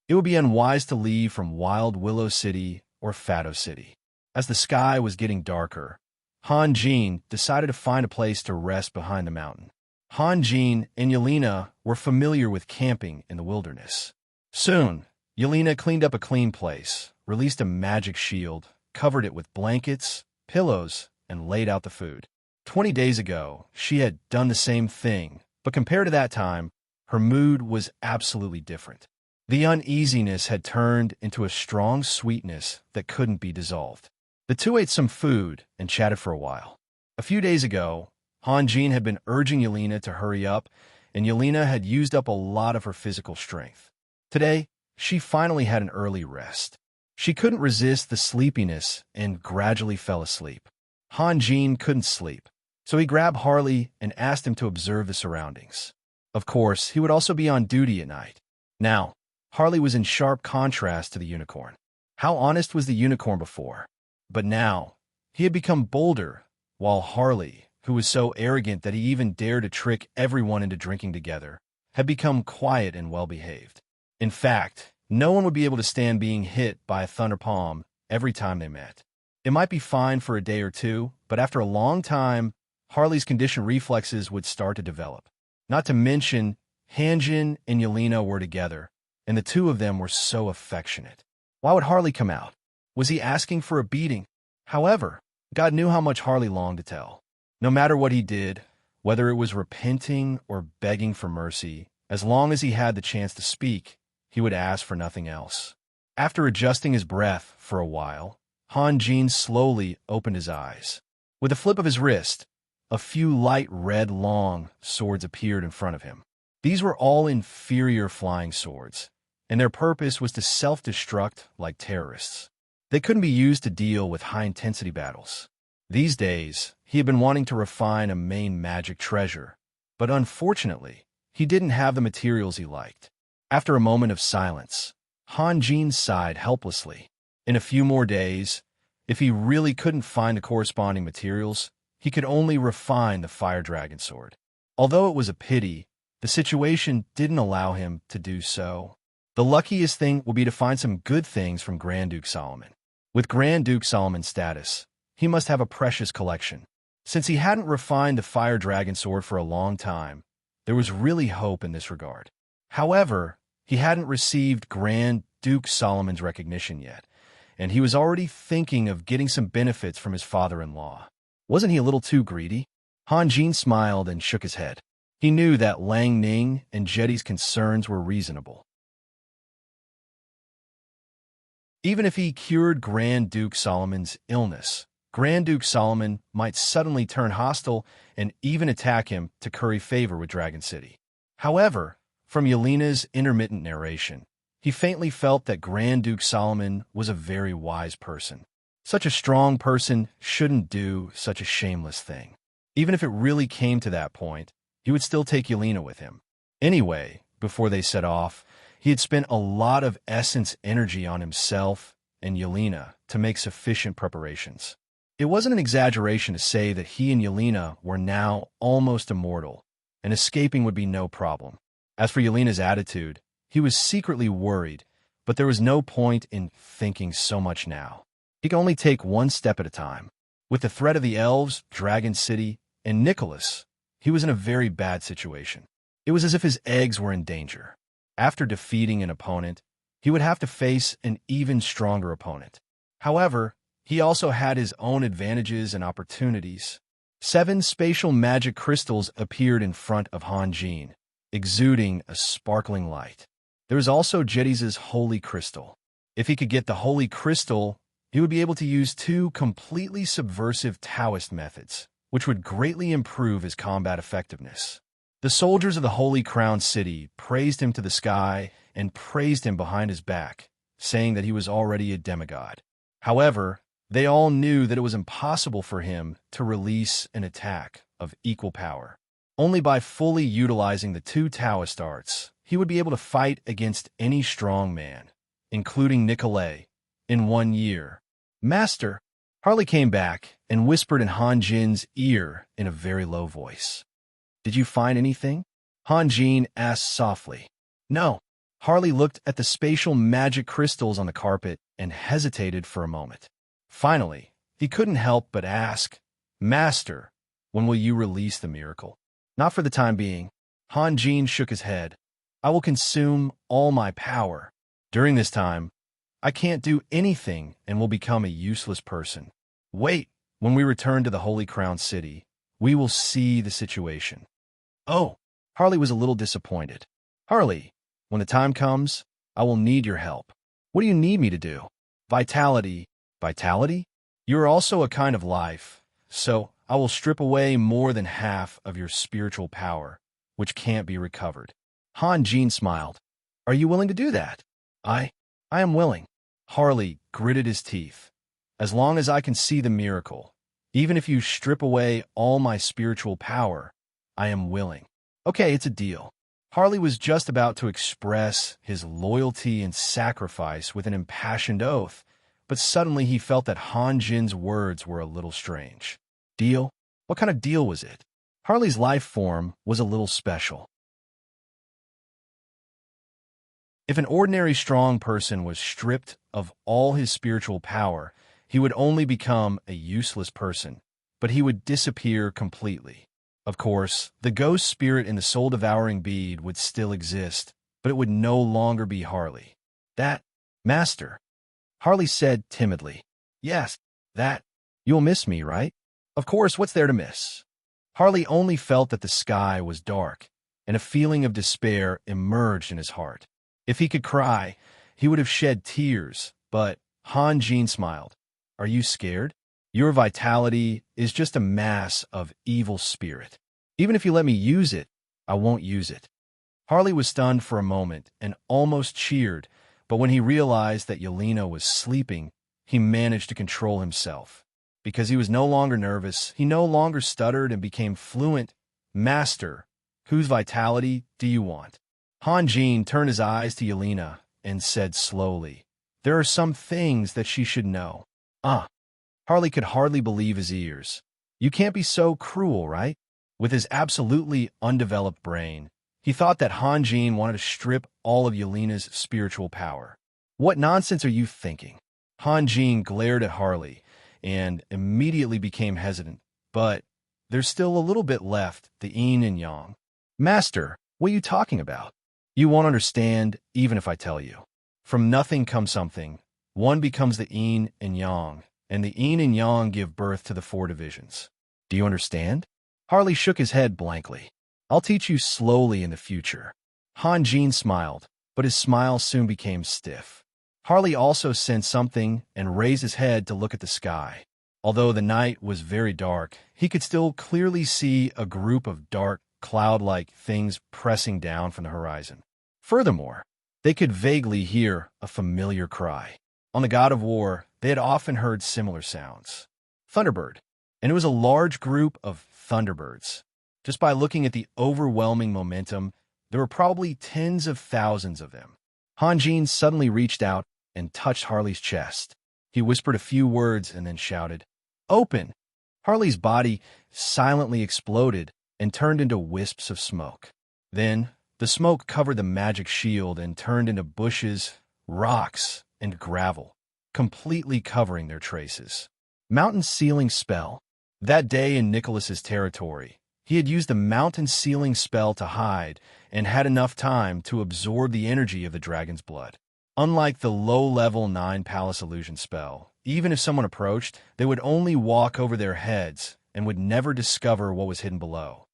It would be unwise to leave from Wild Willow City or Fado City. As the sky was getting darker, Hanjin decided to find a place to rest behind the mountain. Hanjin and Yelena were familiar with camping in the wilderness. Soon, Yelena cleaned up a clean place, released a magic shield, covered it with blankets, pillows, and laid out the food. 20 days ago, she had done the same thing, but compared to that time, her mood was absolutely different. The uneasiness had turned into a strong sweetness that couldn't be dissolved. The two ate some food and chatted for a while. A few days ago, Hanjin had been urging Yelena to hurry up, and Yelena had used up a lot of her physical strength. Today, she finally had an early rest. She couldn't resist the sleepiness and gradually fell asleep. Hanjin couldn't sleep, so he grabbed Harley and asked him to observe the surroundings. Of course, he would also be on duty at night. Now, Harley was in sharp contrast to the unicorn. How honest was the unicorn before? But now, he had become bolder, while Harley, who was so arrogant that he even dared to trick everyone into drinking together, had become quiet and well-behaved. In fact, no one would be able to stand being hit by a thunder palm every time they met. It might be fine for a day or two, but after a long time, Harley's conditioned reflexes would start to develop. Not to mention, Hanjin and Yelena were together, and the two of them were so affectionate. Why would Harley come out? Was he asking for a beating? However, God knew how much Harley longed to tell. No matter what he did, whether it was repenting or begging for mercy, as long as he had the chance to speak, he would ask for nothing else. After adjusting his breath for a while, Hanjin slowly opened his eyes. With a flip of his wrist, a few light red long swords appeared in front of him. These were all inferior flying swords, and their purpose was to self-destruct like terrorists. They couldn't be used to deal with high-intensity battles. These days, he had been wanting to refine a main magic treasure, but unfortunately, he didn't have the materials he liked. After a moment of silence, Hanjin sighed helplessly. In a few more days, if he really couldn't find the corresponding materials, he could only refine the fire dragon sword. Although it was a pity, the situation didn't allow him to do so. The luckiest thing will be to find some good things from Grand Duke Solomon. With Grand Duke Solomon's status, he must have a precious collection. Since he hadn't refined the fire dragon sword for a long time, there was really hope in this regard. However, he hadn't received Grand Duke Solomon's recognition yet, and he was already thinking of getting some benefits from his father-in-law. Wasn't he a little too greedy? Hanjin smiled and shook his head. He knew that Lang Ning and Jetty's concerns were reasonable. Even if he cured Grand Duke Solomon's illness, Grand Duke Solomon might suddenly turn hostile and even attack him to curry favor with Dragon City. However, from Yelena's intermittent narration, he faintly felt that Grand Duke Solomon was a very wise person. Such a strong person shouldn't do such a shameless thing. Even if it really came to that point, he would still take Yelena with him. Anyway, before they set off, he had spent a lot of essence energy on himself and Yelena to make sufficient preparations. It wasn't an exaggeration to say that he and Yelena were now almost immortal, and escaping would be no problem. As for Yelena's attitude, he was secretly worried, but there was no point in thinking so much now. He could only take one step at a time. With the threat of the elves, Dragon City, and Nicholas, he was in a very bad situation. It was as if his eggs were in danger. After defeating an opponent, he would have to face an even stronger opponent. However, he also had his own advantages and opportunities. 7 spatial magic crystals appeared in front of Hanjin, exuding a sparkling light. There was also Jetty's holy crystal. If he could get the holy crystal, he would be able to use 2 completely subversive Taoist methods, which would greatly improve his combat effectiveness. The soldiers of the Holy Crown City praised him to the sky and praised him behind his back, saying that he was already a demigod. However, they all knew that it was impossible for him to release an attack of equal power. Only by fully utilizing the 2 Taoist arts, he would be able to fight against any strong man, including Nicolay, in 1 year. Master, Harley came back and whispered in Hanjin's ear in a very low voice. Did you find anything? Hanjin asked softly. No. Harley looked at the spatial magic crystals on the carpet and hesitated for a moment. Finally, he couldn't help but ask, Master, when will you release the miracle? Not for the time being. Hanjin shook his head. I will consume all my power. During this time, I can't do anything and will become a useless person. Wait, when we return to the Holy Crown City, we will see the situation. Oh, Harley was a little disappointed. Harley, when the time comes, I will need your help. What do you need me to do? Vitality. Vitality? You are also a kind of life, so I will strip away more than half of your spiritual power, which can't be recovered. Han Jin smiled. Are you willing to do that? I am willing. Harley gritted his teeth. As long as I can see the miracle, even if you strip away all my spiritual power, I am willing. Okay, it's a deal. Harley was just about to express his loyalty and sacrifice with an impassioned oath, but suddenly he felt that Han Jin's words were a little strange. Deal? What kind of deal was it? Harley's life form was a little special. If an ordinary strong person was stripped of all his spiritual power, he would only become a useless person, but he would disappear completely. Of course, the ghost spirit in the soul-devouring bead would still exist, but it would no longer be Harley. That, Master, Harley said timidly. Yes, that. You'll miss me, right? Of course, what's there to miss? Harley only felt that the sky was dark, and a feeling of despair emerged in his heart. If he could cry, he would have shed tears, but Han Jin smiled. Are you scared? Your vitality is just a mass of evil spirit. Even if you let me use it, I won't use it. Harley was stunned for a moment and almost cheered, but when he realized that Yelena was sleeping, he managed to control himself. Because he was no longer nervous, he no longer stuttered and became fluent. Master, whose vitality do you want? Han Jin turned his eyes to Yelena and said slowly, there are some things that she should know. Harley could hardly believe his ears. You can't be so cruel, right? With his absolutely undeveloped brain, he thought that Han Jin wanted to strip all of Yelena's spiritual power. What nonsense are you thinking? Han Jin glared at Harley and immediately became hesitant. But there's still a little bit left, the yin and yang. Master, what are you talking about? You won't understand even if I tell you. From nothing comes something. One becomes the yin and yang, and the yin and yang give birth to the four divisions. Do you understand? Harley shook his head blankly. I'll teach you slowly in the future. Han Jin smiled, but his smile soon became stiff. Harley also sensed something and raised his head to look at the sky. Although the night was very dark, he could still clearly see a group of dark, cloud-like things pressing down from the horizon. Furthermore, they could vaguely hear a familiar cry. On the God of War, they had often heard similar sounds. Thunderbird. And it was a large group of Thunderbirds. Just by looking at the overwhelming momentum, there were probably tens of thousands of them. Han Jin suddenly reached out and touched Harley's chest. He whispered a few words and then shouted, Open! Harley's body silently exploded and turned into wisps of smoke. Then, the smoke covered the magic shield and turned into bushes, rocks, and gravel, completely covering their traces. Mountain Sealing Spell. That day in Nicholas's territory, he had used the Mountain Sealing Spell to hide and had enough time to absorb the energy of the dragon's blood. Unlike the low-level 9 Palace Illusion spell, even if someone approached, they would only walk over their heads and would never discover what was hidden below.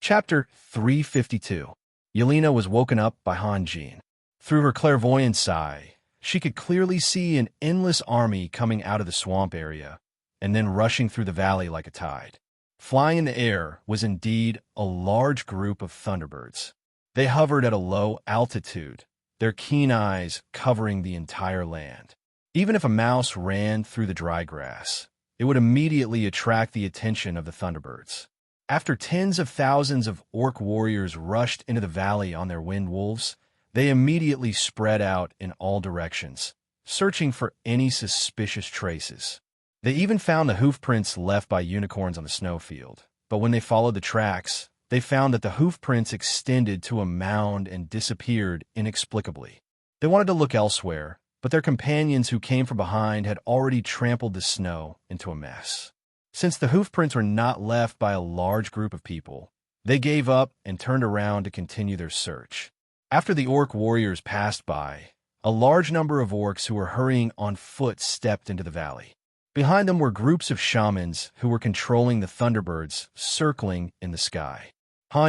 Chapter 352. Yelena was woken up by Han Jin. Through her clairvoyant eye, she could clearly see an endless army coming out of the swamp area and then rushing through the valley like a tide. Flying in the air was indeed a large group of Thunderbirds. They hovered at a low altitude, their keen eyes covering the entire land. Even if a mouse ran through the dry grass, it would immediately attract the attention of the Thunderbirds. After tens of thousands of orc warriors rushed into the valley on their wind wolves, they immediately spread out in all directions, searching for any suspicious traces. They even found the hoof prints left by unicorns on the snowfield, but when they followed the tracks, they found that the hoof prints extended to a mound and disappeared inexplicably. They wanted to look elsewhere, but their companions who came from behind had already trampled the snow into a mess. Since the hoof prints were not left by a large group of people, they gave up and turned around to continue their search. After the orc warriors passed by, a large number of orcs who were hurrying on foot stepped into the valley. Behind them were groups of shamans who were controlling the Thunderbirds circling in the sky.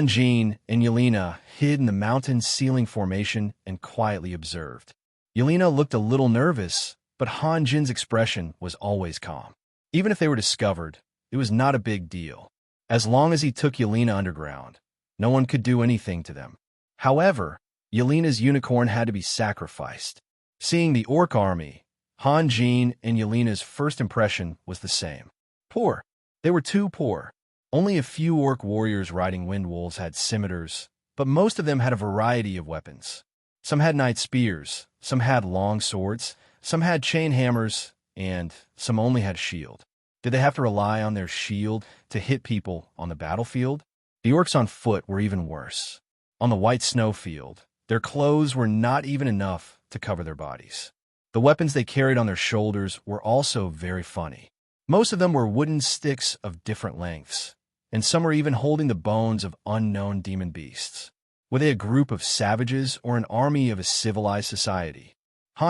Jean and Yelena hid in the mountain ceiling formation and quietly observed. Yelena looked a little nervous, but Jin's expression was always calm. Even if they were discovered, it was not a big deal. As long as he took Yelena underground, no one could do anything to them. However, Yelena's unicorn had to be sacrificed. Seeing the orc army, Jean and Yelena's first impression was the same. Poor. They were too poor. Only a few orc warriors riding wind wolves had scimitars, but most of them had a variety of weapons. Some had knight spears, some had long swords, some had chain hammers, and some only had shield. Did they have to rely on their shield to hit people on the battlefield? The orcs on foot were even worse. On the white snowfield, their clothes were not even enough to cover their bodies. The weapons they carried on their shoulders were also very funny. Most of them were wooden sticks of different lengths, and some were even holding the bones of unknown demon beasts. Were they a group of savages or an army of a civilized society?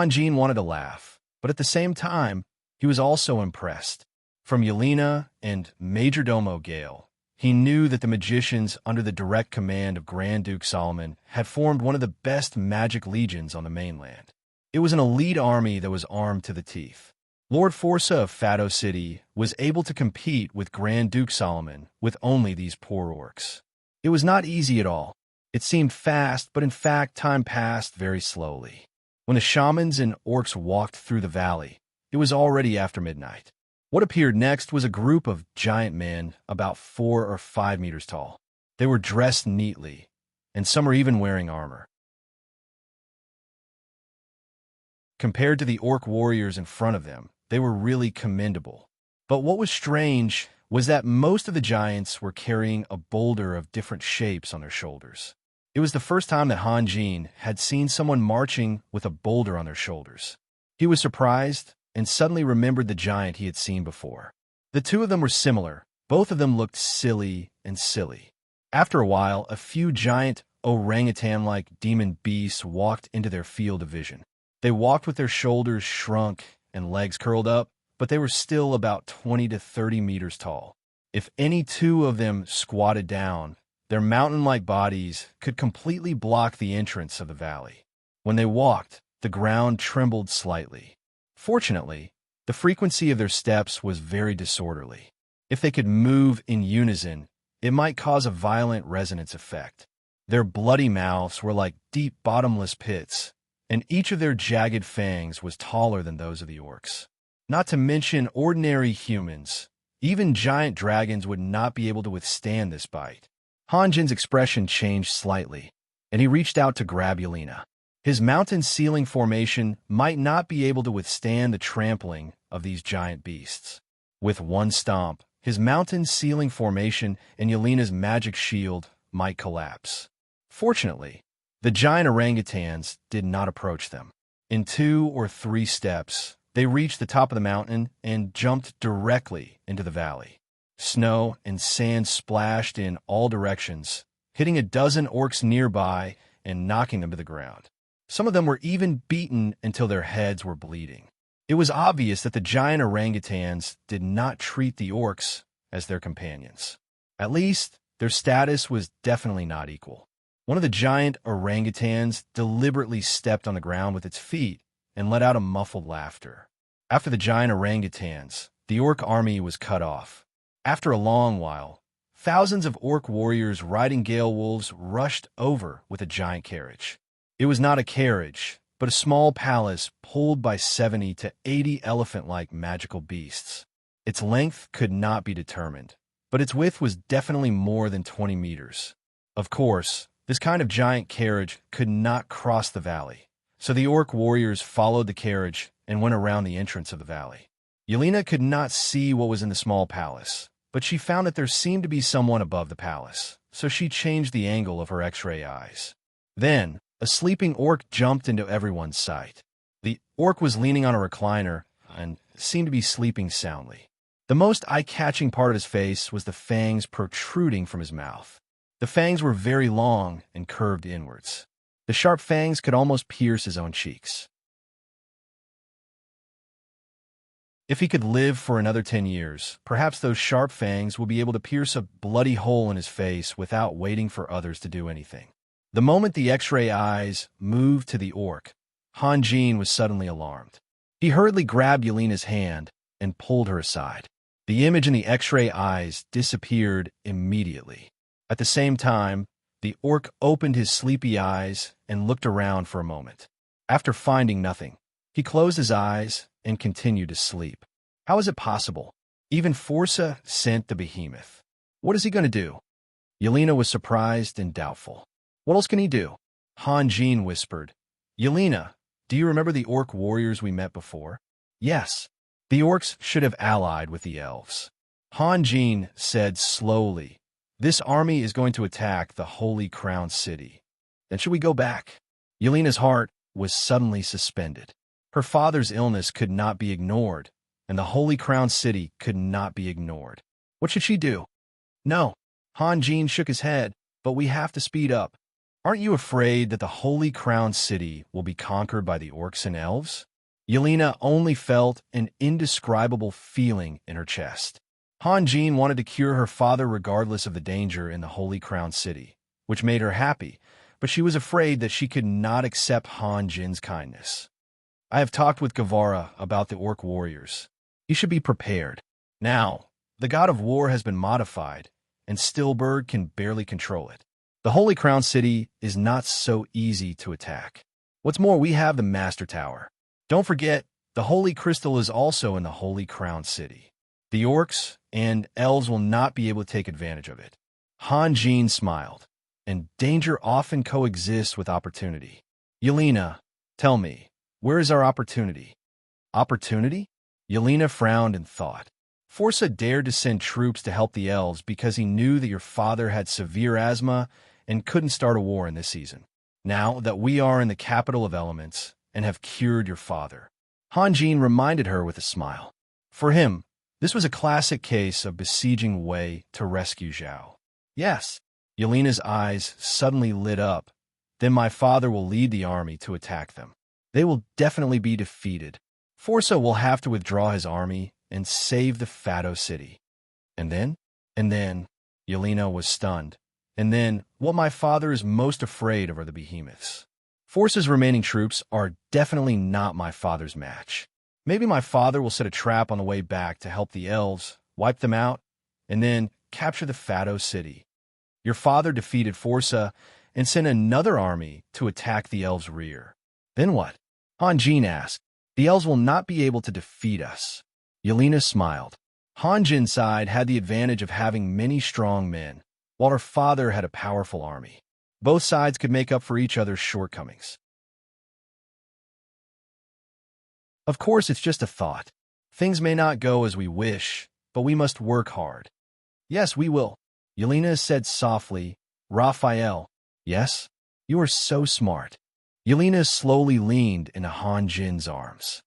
Jean wanted to laugh, but at the same time, he was also impressed. From Yelena and Majordomo Gale, he knew that the magicians under the direct command of Grand Duke Solomon had formed one of the best magic legions on the mainland. It was an elite army that was armed to the teeth. Lord Forza of Fado City was able to compete with Grand Duke Solomon with only these poor orcs. It was not easy at all. It seemed fast, but in fact time passed very slowly. When the shamans and orcs walked through the valley, it was already after midnight. What appeared next was a group of giant men about 4 or 5 meters tall. They were dressed neatly, and some were even wearing armor. Compared to the orc warriors in front of them, they were really commendable. But what was strange was that most of the giants were carrying a boulder of different shapes on their shoulders. It was the first time that Jean had seen someone marching with a boulder on their shoulders. He was surprised and suddenly remembered the giant he had seen before. The two of them were similar. Both of them looked silly and silly. After a while, a few giant orangutan-like demon beasts walked into their field of vision. They walked with their shoulders shrunk and legs curled up, but they were still about 20 to 30 meters tall. If any two of them squatted down, their mountain-like bodies could completely block the entrance of the valley. When they walked, the ground trembled slightly. Fortunately, the frequency of their steps was very disorderly. If they could move in unison, it might cause a violent resonance effect. Their bloody mouths were like deep bottomless pits, and each of their jagged fangs was taller than those of the orcs. Not to mention ordinary humans, even giant dragons would not be able to withstand this bite. Jin's expression changed slightly, and he reached out to grab Yelena. His mountain ceiling formation might not be able to withstand the trampling of these giant beasts. With one stomp, his mountain ceiling formation and Yelena's magic shield might collapse. Fortunately, the giant orangutans did not approach them. In 2 or 3 steps, they reached the top of the mountain and jumped directly into the valley. Snow and sand splashed in all directions, hitting a dozen orcs nearby and knocking them to the ground. Some of them were even beaten until their heads were bleeding. It was obvious that the giant orangutans did not treat the orcs as their companions. At least, their status was definitely not equal. One of the giant orangutans deliberately stepped on the ground with its feet and let out a muffled laughter. After the giant orangutans, the orc army was cut off. After a long while, thousands of orc warriors riding gale wolves rushed over with a giant carriage. It was not a carriage, but a small palace pulled by 70 to 80 elephant-like magical beasts. Its length could not be determined, but its width was definitely more than 20 meters. Of course, this kind of giant carriage could not cross the valley, so the orc warriors followed the carriage and went around the entrance of the valley. Yelena could not see what was in the small palace, but she found that there seemed to be someone above the palace, so she changed the angle of her X-ray eyes. Then, a sleeping orc jumped into everyone's sight. The orc was leaning on a recliner and seemed to be sleeping soundly. The most eye-catching part of his face was the fangs protruding from his mouth. The fangs were very long and curved inwards. The sharp fangs could almost pierce his own cheeks. If he could live for another 10 years, perhaps those sharp fangs would be able to pierce a bloody hole in his face without waiting for others to do anything. The moment the X-ray eyes moved to the orc, Han Jin was suddenly alarmed. He hurriedly grabbed Yelena's hand and pulled her aside. The image in the X-ray eyes disappeared immediately. At the same time, the orc opened his sleepy eyes and looked around for a moment. After finding nothing, he closed his eyes and continued to sleep. How is it possible? Even Forza sent the behemoth. What is he going to do? Yelena was surprised and doubtful. What else can he do? Han Jin whispered. Yelena, do you remember the orc warriors we met before? Yes. The orcs should have allied with the elves. Han Jin said slowly, this army is going to attack the Holy Crown City. Then should we go back? Yelena's heart was suddenly suspended. Her father's illness could not be ignored, and the Holy Crown City could not be ignored. What should she do? No. Han Jin shook his head, but we have to speed up. Aren't you afraid that the Holy Crown City will be conquered by the orcs and elves? Yelena only felt an indescribable feeling in her chest. Han Jin wanted to cure her father regardless of the danger in the Holy Crown City, which made her happy, but she was afraid that she could not accept Han Jin's kindness. I have talked with Guevara about the orc warriors. He should be prepared. Now, the god of war has been modified, and Stillberg can barely control it. The Holy Crown City is not so easy to attack. What's more, we have the Master Tower. Don't forget, the Holy Crystal is also in the Holy Crown City. The orcs and elves will not be able to take advantage of it. Han Jin smiled, and danger often coexists with opportunity. Yelena, tell me, where is our opportunity? Opportunity? Yelena frowned and thought. Forza dared to send troops to help the elves because he knew that your father had severe asthma and couldn't start a war in this season. Now that we are in the capital of elements and have cured your father. Han Jin reminded her with a smile. For him, this was a classic case of besieging Wei to rescue Zhao. Yes. Yelena's eyes suddenly lit up. Then my father will lead the army to attack them. They will definitely be defeated. Forza will have to withdraw his army and save the Fado city. And then, Yelena was stunned. And then, what my father is most afraid of are the behemoths. Forza's remaining troops are definitely not my father's match. Maybe my father will set a trap on the way back to help the elves, wipe them out, and then capture the Fado city. Your father defeated Forza and sent another army to attack the elves' rear. Then what? Han Jin asked. The elves will not be able to defeat us. Yelena smiled. Han Jin's side had the advantage of having many strong men, while her father had a powerful army. Both sides could make up for each other's shortcomings. Of course, it's just a thought. Things may not go as we wish, but we must work hard. Yes, we will. Yelena said softly. Raphael, yes? You are so smart. Yelena slowly leaned into Han Jin's arms.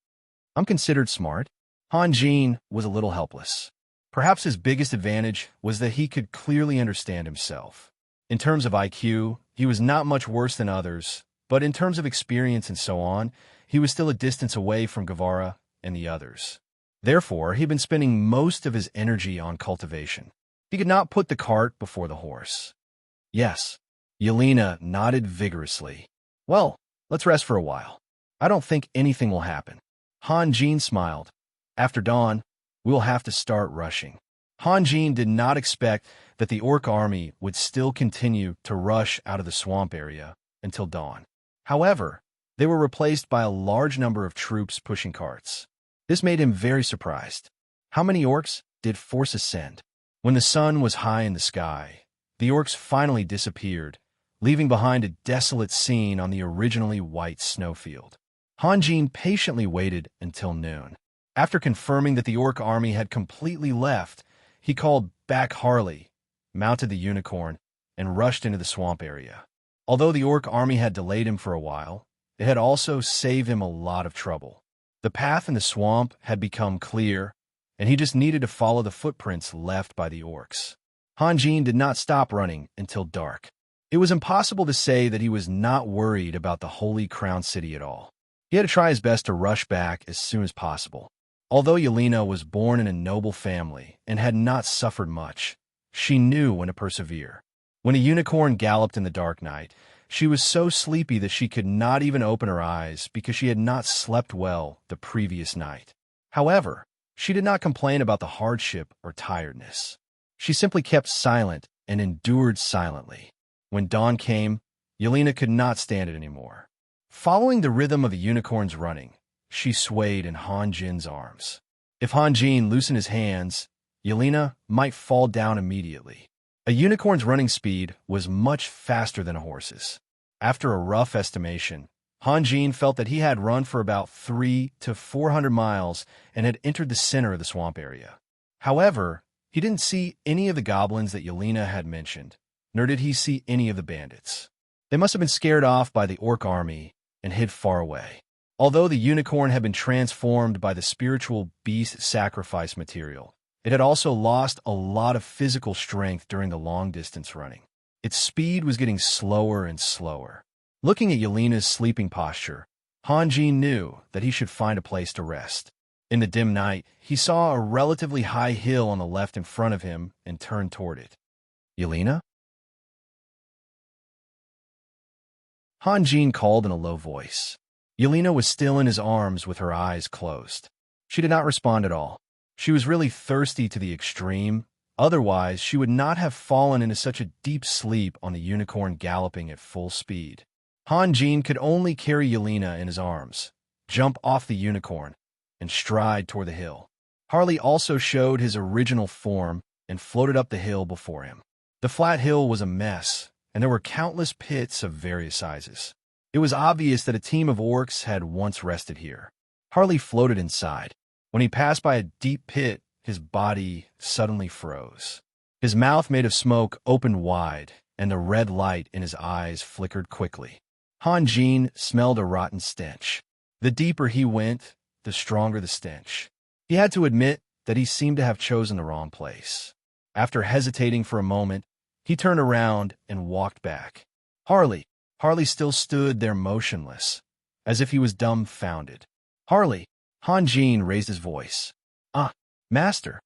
I'm considered smart. Han Jin was a little helpless. Perhaps his biggest advantage was that he could clearly understand himself. In terms of IQ, he was not much worse than others, but in terms of experience and so on, he was still a distance away from Guevara and the others. Therefore, he'd been spending most of his energy on cultivation. He could not put the cart before the horse. Yes, Yelena nodded vigorously. Well, let's rest for a while. I don't think anything will happen. Han Jin smiled. After dawn, we will have to start rushing. Han Jin did not expect that the orc army would still continue to rush out of the swamp area until dawn. However, they were replaced by a large number of troops pushing carts. This made him very surprised. How many orcs did Forza send? When the sun was high in the sky, the orcs finally disappeared, leaving behind a desolate scene on the originally white snowfield. Han Jin patiently waited until noon. After confirming that the orc army had completely left, he called back Harley, mounted the unicorn, and rushed into the swamp area. Although the orc army had delayed him for a while, it had also saved him a lot of trouble. The path in the swamp had become clear, and he just needed to follow the footprints left by the orcs. Han Jin did not stop running until dark. It was impossible to say that he was not worried about the Holy Crown City at all. He had to try his best to rush back as soon as possible. Although Yelena was born in a noble family and had not suffered much, she knew when to persevere. When a unicorn galloped in the dark night, she was so sleepy that she could not even open her eyes because she had not slept well the previous night. However, she did not complain about the hardship or tiredness. She simply kept silent and endured silently. When dawn came, Yelena could not stand it anymore. Following the rhythm of the unicorn's running, she swayed in Han Jin's arms. If Han Jin loosened his hands, Yelena might fall down immediately. A unicorn's running speed was much faster than a horse's. After a rough estimation, Han Jin felt that he had run for about 300 to 400 miles and had entered the center of the swamp area. However, he didn't see any of the goblins that Yelena had mentioned, nor did he see any of the bandits. They must have been scared off by the orc army and hid far away. Although the unicorn had been transformed by the spiritual beast sacrifice material, it had also lost a lot of physical strength during the long-distance running. Its speed was getting slower and slower. Looking at Yelena's sleeping posture, Han Jin knew that he should find a place to rest. In the dim night, he saw a relatively high hill on the left in front of him and turned toward it. Yelena? Han Jin called in a low voice. Yelena was still in his arms with her eyes closed. She did not respond at all. She was really thirsty to the extreme. Otherwise, she would not have fallen into such a deep sleep on the unicorn galloping at full speed. Han Jin could only carry Yelena in his arms, jump off the unicorn, and stride toward the hill. Harley also showed his original form and floated up the hill before him. The flat hill was a mess, and there were countless pits of various sizes. It was obvious that a team of orcs had once rested here. Harley floated inside. When he passed by a deep pit, his body suddenly froze. His mouth made of smoke opened wide, and the red light in his eyes flickered quickly. Han Jin smelled a rotten stench. The deeper he went, the stronger the stench. He had to admit that he seemed to have chosen the wrong place. After hesitating for a moment, he turned around and walked back. Harley still stood there motionless, as if he was dumbfounded. Harley! Han Jin raised his voice. Ah, master!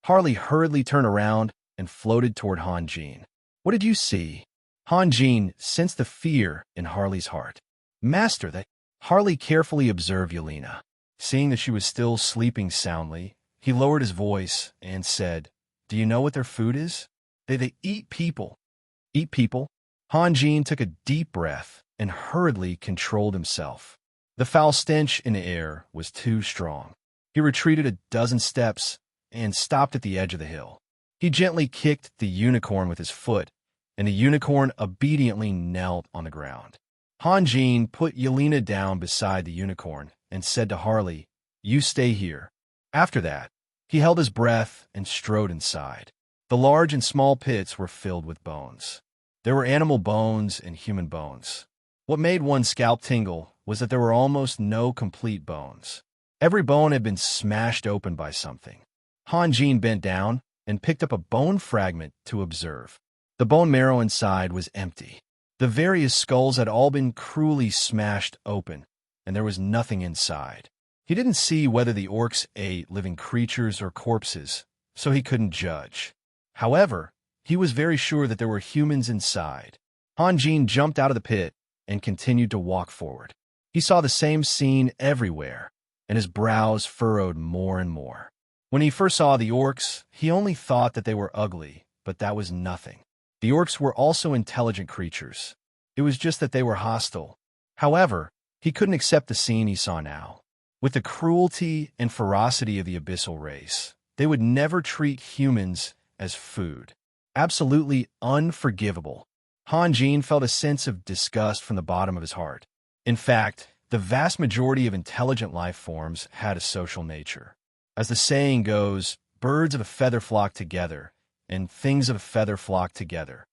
Harley hurriedly turned around and floated toward Han Jin. What did you see? Han Jin sensed the fear in Harley's heart. Master, that... Harley carefully observed Yelena. Seeing that she was still sleeping soundly, he lowered his voice and said, Do you know what their food is? They eat people. Eat people? Han Jin took a deep breath and hurriedly controlled himself. The foul stench in the air was too strong. He retreated a dozen steps and stopped at the edge of the hill. He gently kicked the unicorn with his foot, and the unicorn obediently knelt on the ground. Han Jin put Yelena down beside the unicorn and said to Harley, You stay here. After that, he held his breath and strode inside. The large and small pits were filled with bones. There were animal bones and human bones. What made one's scalp tingle was that there were almost no complete bones. Every bone had been smashed open by something. Han Jin bent down and picked up a bone fragment to observe. The bone marrow inside was empty. The various skulls had all been cruelly smashed open, and there was nothing inside. He didn't see whether the orcs ate living creatures or corpses, so he couldn't judge. However, he was very sure that there were humans inside. Han Jin jumped out of the pit and continued to walk forward. He saw the same scene everywhere, and his brows furrowed more and more. When he first saw the orcs, he only thought that they were ugly, but that was nothing. The orcs were also intelligent creatures. It was just that they were hostile. However, he couldn't accept the scene he saw now. With the cruelty and ferocity of the abyssal race, they would never treat humans as food. Absolutely unforgivable. Han Jin felt a sense of disgust from the bottom of his heart. In fact, the vast majority of intelligent life forms had a social nature. As the saying goes, birds of a feather flock together, and things of a feather flock together.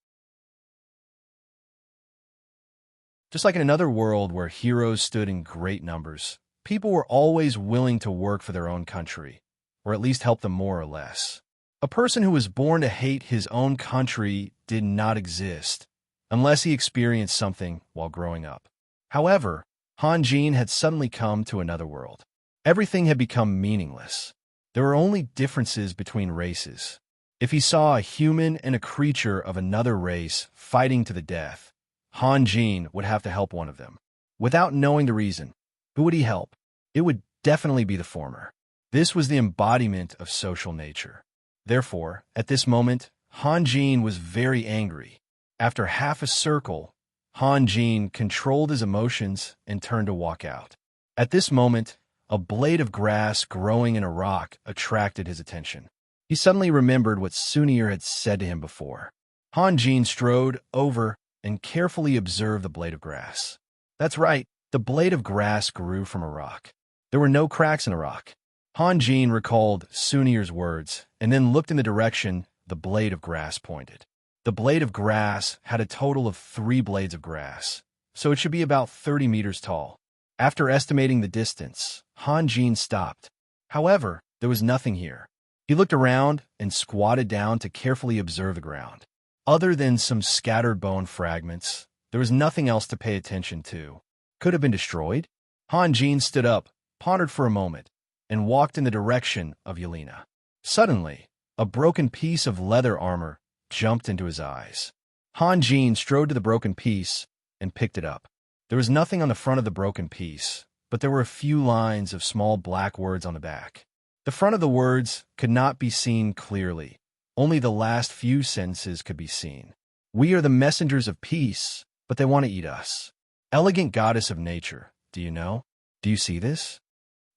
Just like in another world where heroes stood in great numbers, people were always willing to work for their own country, or at least help them more or less. A person who was born to hate his own country did not exist, unless he experienced something while growing up. However, Han Jin had suddenly come to another world. Everything had become meaningless. There were only differences between races. If he saw a human and a creature of another race fighting to the death, Han Jin would have to help one of them. Without knowing the reason, who would he help? It would definitely be the former. This was the embodiment of social nature. Therefore, at this moment, Han Jin was very angry. After half a circle, Han Jin controlled his emotions and turned to walk out. At this moment, a blade of grass growing in a rock attracted his attention. He suddenly remembered what Sunir had said to him before. Han Jin strode over and carefully observed the blade of grass. That's right, the blade of grass grew from a rock. There were no cracks in the rock. Han Jin recalled Sunir's words and then looked in the direction the blade of grass pointed. The blade of grass had a total of 3 blades of grass, so it should be about 30 meters tall. After estimating the distance, Han Jin stopped. However, there was nothing here. He looked around and squatted down to carefully observe the ground. Other than some scattered bone fragments, there was nothing else to pay attention to. Could have been destroyed? Han Jin stood up, pondered for a moment, and walked in the direction of Yelena. Suddenly, a broken piece of leather armor jumped into his eyes. Han Jin strode to the broken piece and picked it up. There was nothing on the front of the broken piece, but there were a few lines of small black words on the back. The front of the words could not be seen clearly. Only the last few sentences could be seen. We are the messengers of peace, but they want to eat us. Elegant goddess of nature, do you know? Do you see this?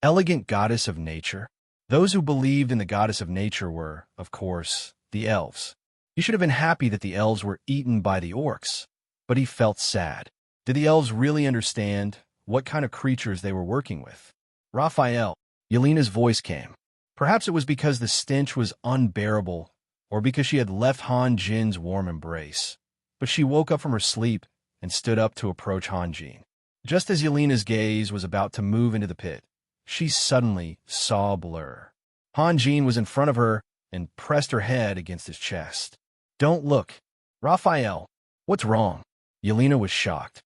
Elegant goddess of nature? Those who believed in the goddess of nature were, of course, the elves. You should have been happy that the elves were eaten by the orcs, but he felt sad. Did the elves really understand what kind of creatures they were working with? Raphael, Yelena's voice came. Perhaps it was because the stench was unbearable, or because she had left Han Jin's warm embrace. But she woke up from her sleep and stood up to approach Han Jin. Just as Yelena's gaze was about to move into the pit, she suddenly saw a blur. Han Jin was in front of her and pressed her head against his chest. Don't look. Raphael, what's wrong? Yelena was shocked.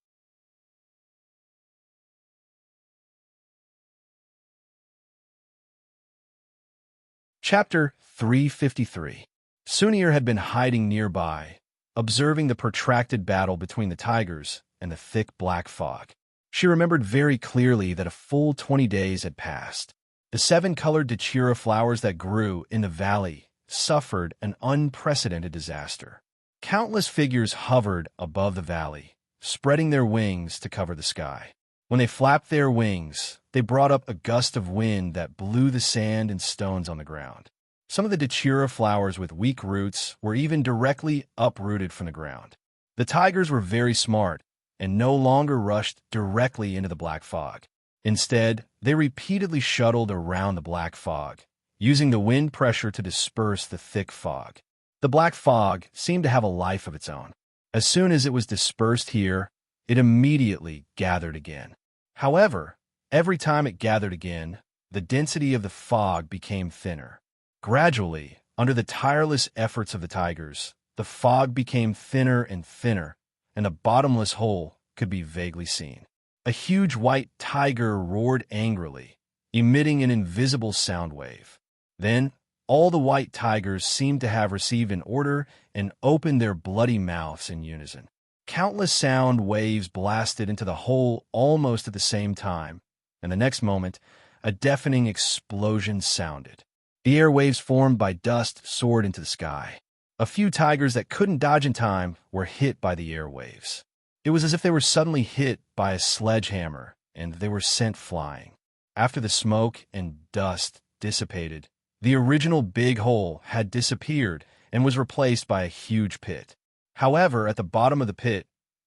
Chapter 353. Sunir had been hiding nearby, observing the protracted battle between the tigers and the thick black fog. She remembered very clearly that a full 20 days had passed. The 7-colored Dachira flowers that grew in the valley suffered an unprecedented disaster. Countless figures hovered above the valley, spreading their wings to cover the sky. When they flapped their wings, they brought up a gust of wind that blew the sand and stones on the ground. Some of the Dachira flowers with weak roots were even directly uprooted from the ground. The tigers were very smart and no longer rushed directly into the black fog. Instead, they repeatedly shuttled around the black fog, using the wind pressure to disperse the thick fog. The black fog seemed to have a life of its own. As soon as it was dispersed here, it immediately gathered again. However, every time it gathered again, the density of the fog became thinner. Gradually, under the tireless efforts of the tigers, the fog became thinner and thinner, and a bottomless hole could be vaguely seen. A huge white tiger roared angrily, emitting an invisible sound wave. Then, all the white tigers seemed to have received an order and opened their bloody mouths in unison. Countless sound waves blasted into the hole almost at the same time, and the next moment, a deafening explosion sounded. The air waves formed by dust soared into the sky. A few tigers that couldn't dodge in time were hit by the air waves. It was as if they were suddenly hit by a sledgehammer, and they were sent flying. After the smoke and dust dissipated, the original big hole had disappeared and was replaced by a huge pit. However, at the bottom of the pit,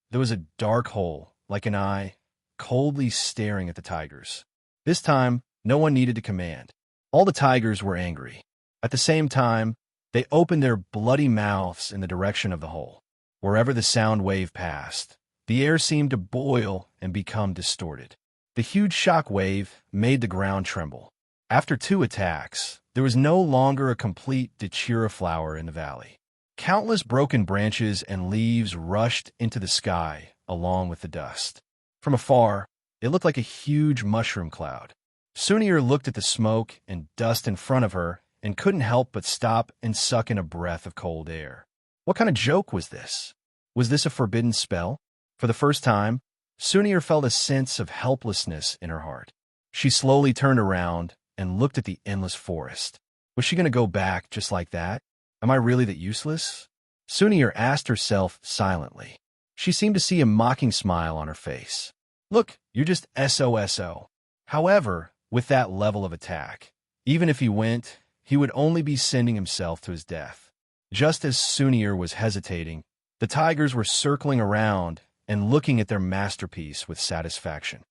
there was a dark hole, like an eye, coldly staring at the tigers. This time, no one needed to command. All the tigers were angry. At the same time, they opened their bloody mouths in the direction of the hole. Wherever the sound wave passed, the air seemed to boil and become distorted. The huge shock wave made the ground tremble. After 2 attacks, there was no longer a complete Dachira flower in the valley. Countless broken branches and leaves rushed into the sky along with the dust. From afar, it looked like a huge mushroom cloud. Sunir looked at the smoke and dust in front of her and couldn't help but stop and suck in a breath of cold air. What kind of joke was this? Was this a forbidden spell? For the first time, Sunir felt a sense of helplessness in her heart. She slowly turned around and looked at the endless forest. Was she going to go back just like that? Am I really that useless? Sunir asked herself silently. She seemed to see a mocking smile on her face. Look, you're just SOSO. However, with that level of attack, even if he went, he would only be sending himself to his death. Just as Sunir was hesitating, the tigers were circling around and looking at their masterpiece with satisfaction.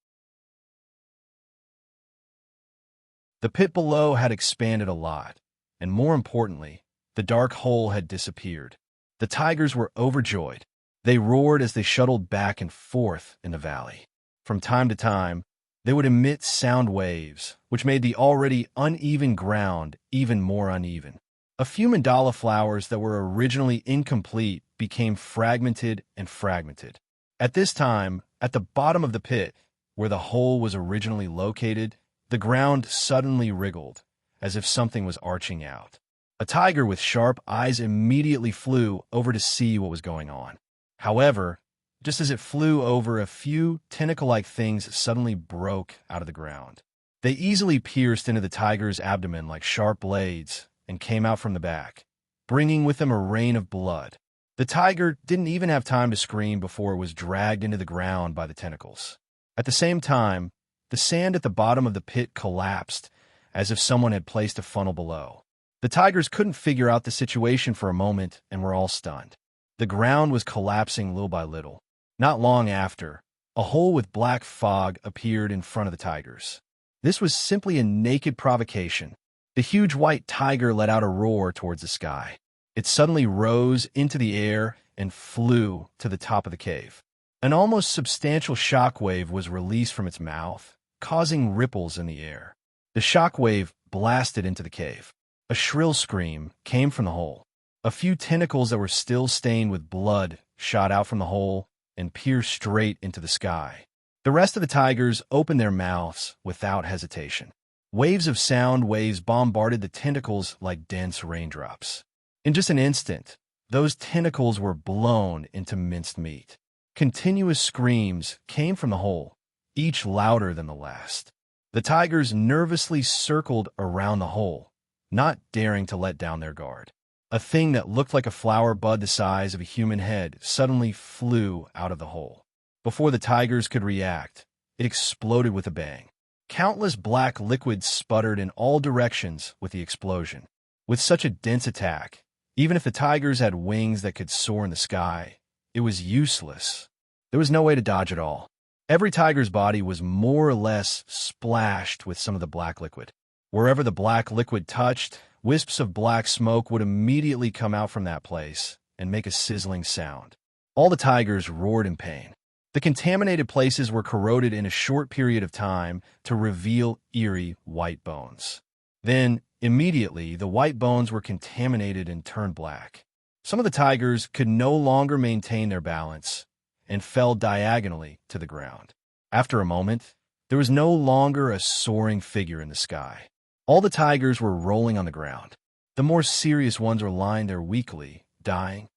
The pit below had expanded a lot, and more importantly, the dark hole had disappeared. The tigers were overjoyed. They roared as they shuttled back and forth in the valley. From time to time, they would emit sound waves, which made the already uneven ground even more uneven. A few mandala flowers that were originally incomplete became fragmented and fragmented. At this time, at the bottom of the pit, where the hole was originally located, the ground suddenly wriggled, as if something was arching out. A tiger with sharp eyes immediately flew over to see what was going on. However, just as it flew over, a few tentacle-like things suddenly broke out of the ground. They easily pierced into the tiger's abdomen like sharp blades and came out from the back, bringing with them a rain of blood. The tiger didn't even have time to scream before it was dragged into the ground by the tentacles. At the same time, the sand at the bottom of the pit collapsed, as if someone had placed a funnel below. The tigers couldn't figure out the situation for a moment and were all stunned. The ground was collapsing little by little. Not long after, a hole with black fog appeared in front of the tigers. This was simply a naked provocation. The huge white tiger let out a roar towards the sky. It suddenly rose into the air and flew to the top of the cave. An almost substantial shockwave was released from its mouth, causing ripples in the air. The shockwave blasted into the cave. A shrill scream came from the hole. A few tentacles that were still stained with blood shot out from the hole and pierced straight into the sky. The rest of the tigers opened their mouths without hesitation. Waves of sound waves bombarded the tentacles like dense raindrops. In just an instant, those tentacles were blown into minced meat. Continuous screams came from the hole, each louder than the last. The tigers nervously circled around the hole, not daring to let down their guard. A thing that looked like a flower bud the size of a human head suddenly flew out of the hole. Before the tigers could react, it exploded with a bang. Countless black liquids sputtered in all directions with the explosion. With such a dense attack, even if the tigers had wings that could soar in the sky, it was useless. There was no way to dodge it all. Every tiger's body was more or less splashed with some of the black liquid. Wherever the black liquid touched, wisps of black smoke would immediately come out from that place and make a sizzling sound. All the tigers roared in pain. The contaminated places were corroded in a short period of time to reveal eerie white bones. Then, immediately, the white bones were contaminated and turned black. Some of the tigers could no longer maintain their balance and fell diagonally to the ground. After a moment, there was no longer a soaring figure in the sky. All the tigers were rolling on the ground. The more serious ones were lying there weakly, dying.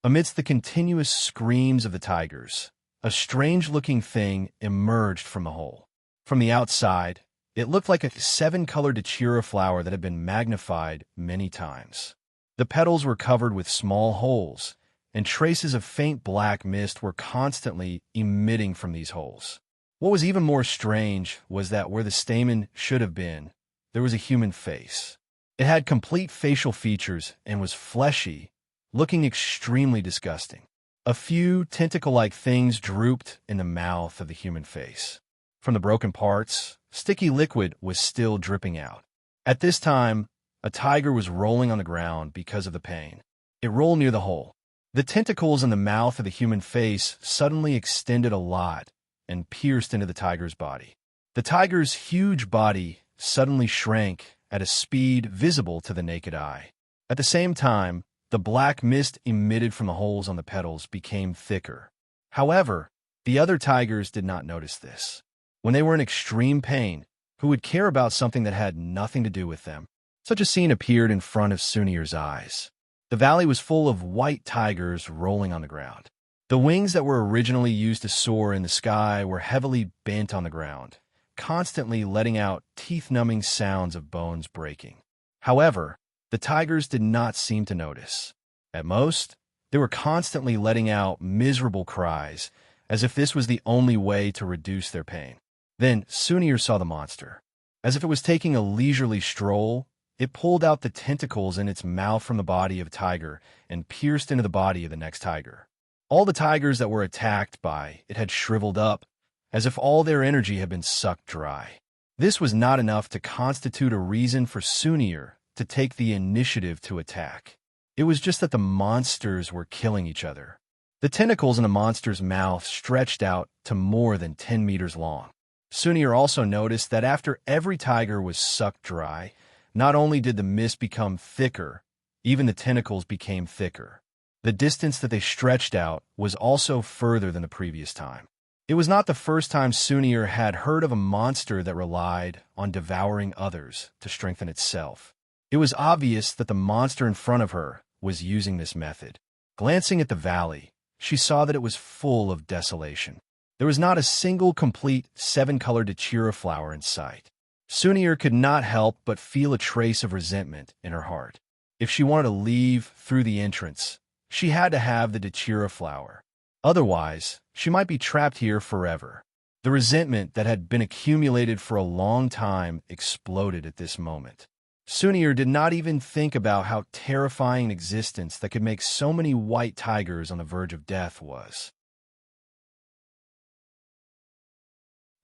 Amidst the continuous screams of the tigers, a strange-looking thing emerged from the hole. From the outside, it looked like a 7-colored datura flower that had been magnified many times. The petals were covered with small holes, and traces of faint black mist were constantly emitting from these holes. What was even more strange was that where the stamen should have been, there was a human face. It had complete facial features and was fleshy, looking extremely disgusting. A few tentacle-like things drooped in the mouth of the human face. From the broken parts, sticky liquid was still dripping out. At this time, a tiger was rolling on the ground because of the pain. It rolled near the hole. The tentacles in the mouth of the human face suddenly extended a lot and pierced into the tiger's body. The tiger's huge body suddenly shrank at a speed visible to the naked eye. At the same time, the black mist emitted from the holes on the petals became thicker. However, The other tigers did not notice this. When they were in extreme pain, who would care about something that had nothing to do with them? Such a scene appeared in front of Sunir's eyes. The valley was full of white tigers rolling on the ground. The wings that were originally used to soar in the sky were heavily bent on the ground, constantly letting out teeth-numbing sounds of bones breaking. However, the tigers did not seem to notice. At most, they were constantly letting out miserable cries, as if this was the only way to reduce their pain. Then Sunir saw the monster. As if it was taking a leisurely stroll, it pulled out the tentacles in its mouth from the body of a tiger and pierced into the body of the next tiger. All the tigers that were attacked by it had shriveled up, as if all their energy had been sucked dry. This was not enough to constitute a reason for Sunir to take the initiative to attack. It was just that the monsters were killing each other. The tentacles in the monster's mouth stretched out to more than 10 meters long. Sunir also noticed that after every tiger was sucked dry, not only did the mist become thicker, even the tentacles became thicker. The distance that they stretched out was also further than the previous time. It was not the first time Sunir had heard of a monster that relied on devouring others to strengthen itself. It was obvious that the monster in front of her was using this method. Glancing at the valley, she saw that it was full of desolation. There was not a single complete 7-colored Dachira flower in sight. Sunir could not help but feel a trace of resentment in her heart. If she wanted to leave through the entrance, she had to have the Dachira flower. Otherwise, she might be trapped here forever. The resentment that had been accumulated for a long time exploded at this moment. Sunir did not even think about how terrifying an existence that could make so many white tigers on the verge of death was.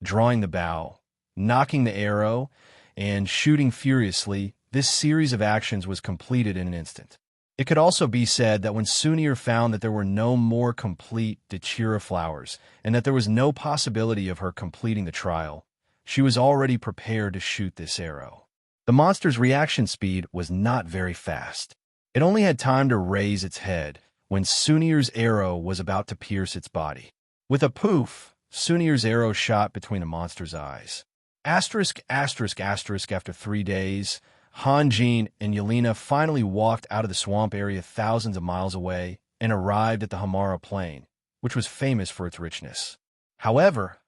Drawing the bow, nocking the arrow, and shooting furiously, this series of actions was completed in an instant. It could also be said that when Sunir found that there were no more complete Dachira flowers, and that there was no possibility of her completing the trial, she was already prepared to shoot this arrow. The monster's reaction speed was not very fast. It only had time to raise its head when Sunir's arrow was about to pierce its body. With a poof, Sunir's arrow shot between the monster's eyes. After 3 days, Hanjin and Yelena finally walked out of the swamp area thousands of miles away and arrived at the Hamara Plain, which was famous for its richness. However,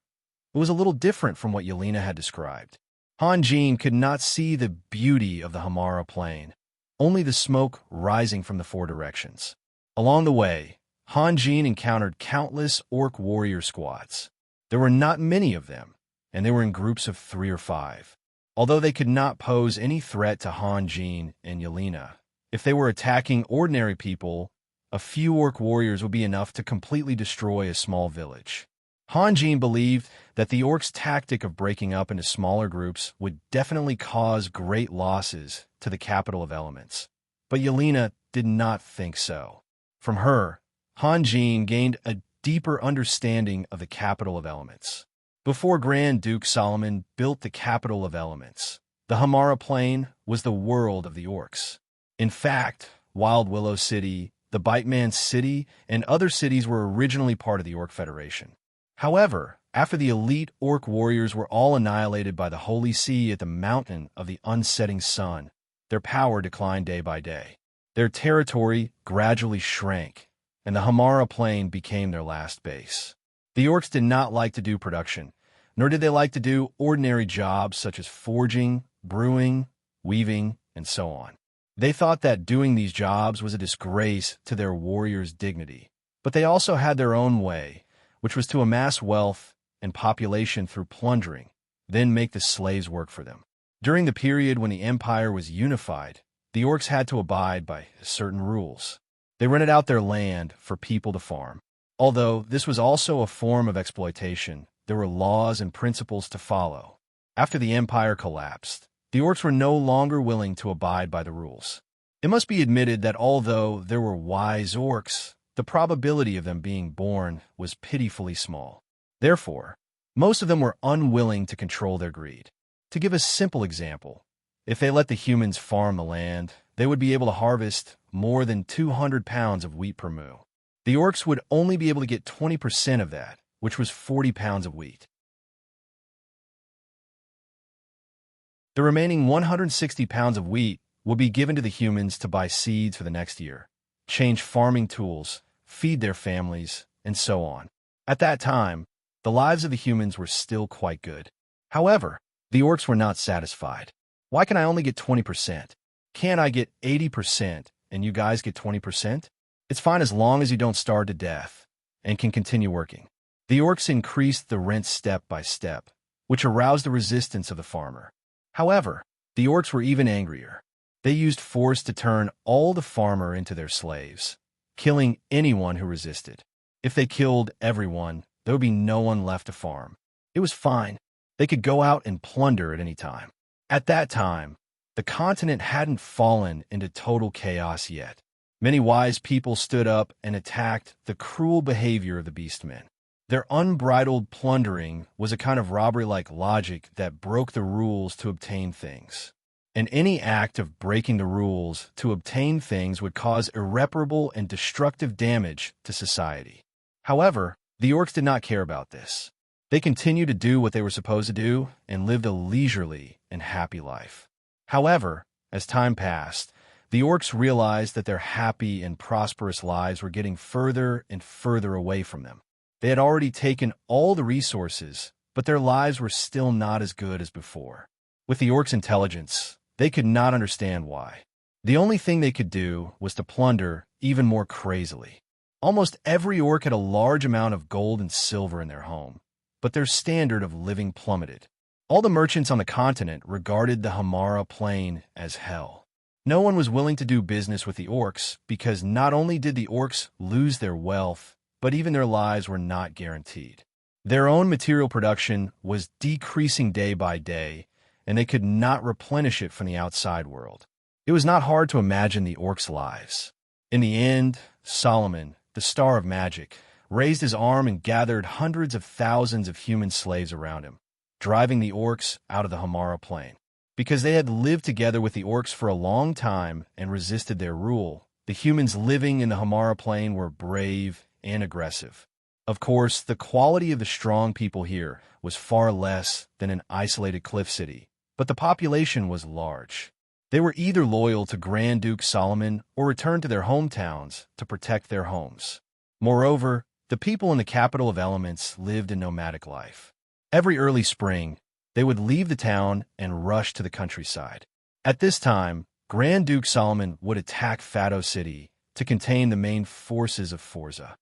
it was a little different from what Yelena had described. Hanjin could not see the beauty of the Hamara Plain, only the smoke rising from the 4 directions. Along the way, Hanjin encountered countless orc warrior squads. There were not many of them, and they were in groups of 3 or 5. Although they could not pose any threat to Hanjin and Yelena, if they were attacking ordinary people, a few orc warriors would be enough to completely destroy a small village. Hanjin believed that the orcs' tactic of breaking up into smaller groups would definitely cause great losses to the capital of elements. But Yelena did not think so. From her, Hanjin gained a deeper understanding of the capital of elements. Before Grand Duke Solomon built the capital of elements, the Hamara Plain was the world of the orcs. In fact, Wild Willow City, the Bite Man City, and other cities were originally part of the Orc Federation. However, after the elite orc warriors were all annihilated by the Holy Sea at the mountain of the unsetting sun, their power declined day by day. Their territory gradually shrank, and the Hamara Plain became their last base. The orcs did not like to do production, nor did they like to do ordinary jobs such as forging, brewing, weaving, and so on. They thought that doing these jobs was a disgrace to their warriors' dignity, but they also had their own way, which was to amass wealth and population through plundering, then make the slaves work for them. During the period when the empire was unified, the orcs had to abide by certain rules. They rented out their land for people to farm. Although this was also a form of exploitation, there were laws and principles to follow. After the empire collapsed, the orcs were no longer willing to abide by the rules. It must be admitted that although there were wise orcs, the probability of them being born was pitifully small. Therefore, most of them were unwilling to control their greed. To give a simple example, if they let the humans farm the land, they would be able to harvest more than 200 pounds of wheat per moo. The orcs would only be able to get 20% of that, which was 40 pounds of wheat. The remaining 160 pounds of wheat would be given to the humans to buy seeds for the next year, change farming tools, feed their families, and so on. At that time, the lives of the humans were still quite good. However, the orcs were not satisfied. Why can I only get 20%? Can't I get 80% and you guys get 20%? It's fine as long as you don't starve to death and can continue working. The orcs increased the rent step by step, which aroused the resistance of the farmer. However, the orcs were even angrier. They used force to turn all the farmer into their slaves, killing anyone who resisted. If they killed everyone, there would be no one left to farm. It was fine. They could go out and plunder at any time. At that time, the continent hadn't fallen into total chaos yet. Many wise people stood up and attacked the cruel behavior of the beastmen. Their unbridled plundering was a kind of robbery-like logic that broke the rules to obtain things. And any act of breaking the rules to obtain things would cause irreparable and destructive damage to society. However, the orcs did not care about this. They continued to do what they were supposed to do and lived a leisurely and happy life. However, as time passed, the orcs realized that their happy and prosperous lives were getting further and further away from them. They had already taken all the resources, but their lives were still not as good as before. With the orcs' intelligence, they could not understand why. The only thing they could do was to plunder even more crazily. Almost every orc had a large amount of gold and silver in their home, but their standard of living plummeted. All the merchants on the continent regarded the Hamara Plain as hell. No one was willing to do business with the orcs because not only did the orcs lose their wealth, but even their lives were not guaranteed. Their own material production was decreasing day by day, and they could not replenish it from the outside world. It was not hard to imagine the orcs' lives. In the end, Solomon, the star of magic, raised his arm and gathered hundreds of thousands of human slaves around him, driving the orcs out of the Hamara Plain. Because they had lived together with the orcs for a long time and resisted their rule, the humans living in the Hamara Plain were brave and aggressive. Of course, the quality of the strong people here was far less than an isolated cliff city, but the population was large. They were either loyal to Grand Duke Solomon or returned to their hometowns to protect their homes. Moreover, the people in the capital of elements lived a nomadic life. Every early spring, they would leave the town and rush to the countryside. At this time, Grand Duke Solomon would attack Fado City to contain the main forces of Forza.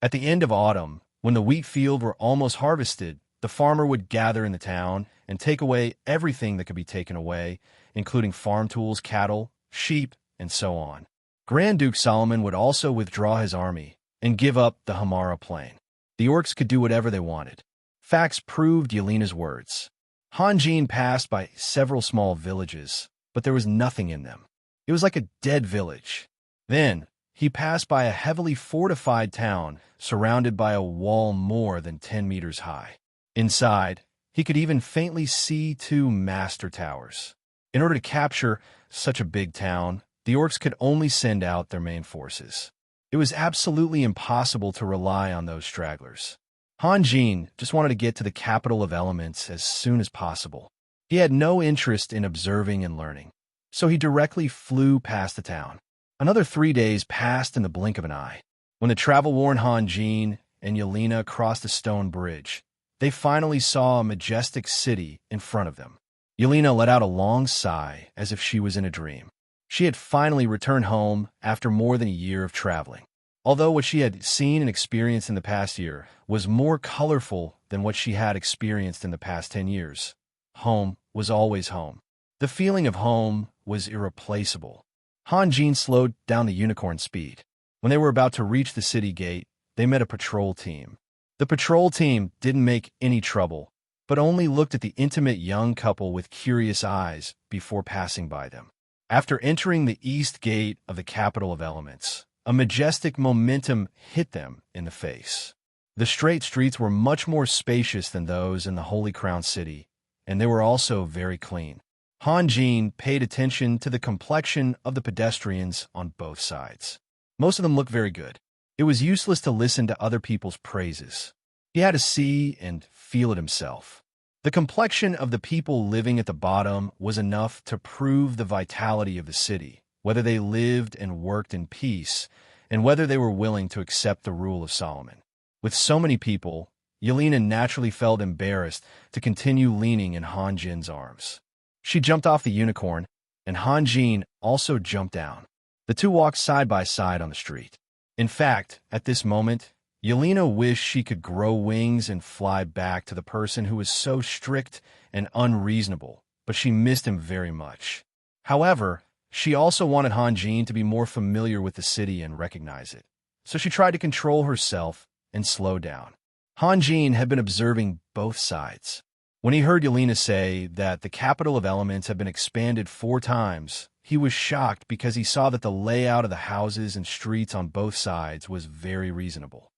At the end of autumn, when the wheat field were almost harvested, the farmer would gather in the town and take away everything that could be taken away, including farm tools, cattle, sheep, and so on. Grand Duke Solomon would also withdraw his army and give up the Hamara Plain. The orcs could do whatever they wanted. Facts proved Yelena's words. Hanjin passed by several small villages, but there was nothing in them. It was like a dead village. Then, he passed by a heavily fortified town surrounded by a wall more than 10 meters high. Inside, he could even faintly see 2 master towers. In order to capture such a big town, the orcs could only send out their main forces. It was absolutely impossible to rely on those stragglers. Hanjin just wanted to get to the capital of elements as soon as possible. He had no interest in observing and learning, so he directly flew past the town. Another 3 days passed in the blink of an eye. When the travel-worn Hanjin and Yelena crossed the stone bridge, they finally saw a majestic city in front of them. Yelena let out a long sigh as if she was in a dream. She had finally returned home after more than a year of traveling. Although what she had seen and experienced in the past year was more colorful than what she had experienced in the past 10 years, home was always home. The feeling of home was irreplaceable. Hanjin slowed down the unicorn speed. When they were about to reach the city gate, they met a patrol team. The patrol team didn't make any trouble, but only looked at the intimate young couple with curious eyes before passing by them. After entering the east gate of the capital of elements, a majestic momentum hit them in the face. The straight streets were much more spacious than those in the Holy Crown City, and they were also very clean. Hanjin paid attention to the complexion of the pedestrians on both sides. Most of them looked very good. It was useless to listen to other people's praises. He had to see and feel it himself. The complexion of the people living at the bottom was enough to prove the vitality of the city, whether they lived and worked in peace, and whether they were willing to accept the rule of Solomon. With so many people, Yelena naturally felt embarrassed to continue leaning in Han Jin's arms. She jumped off the unicorn, and Han Jin also jumped down. The two walked side by side on the street. In fact, at this moment, Yelena wished she could grow wings and fly back to the person who was so strict and unreasonable, but she missed him very much. However, she also wanted Han Jin to be more familiar with the city and recognize it. So she tried to control herself and slow down. Han Jin had been observing both sides. When he heard Yelena say that the capital of elements had been expanded 4 times, he was shocked because he saw that the layout of the houses and streets on both sides was very reasonable.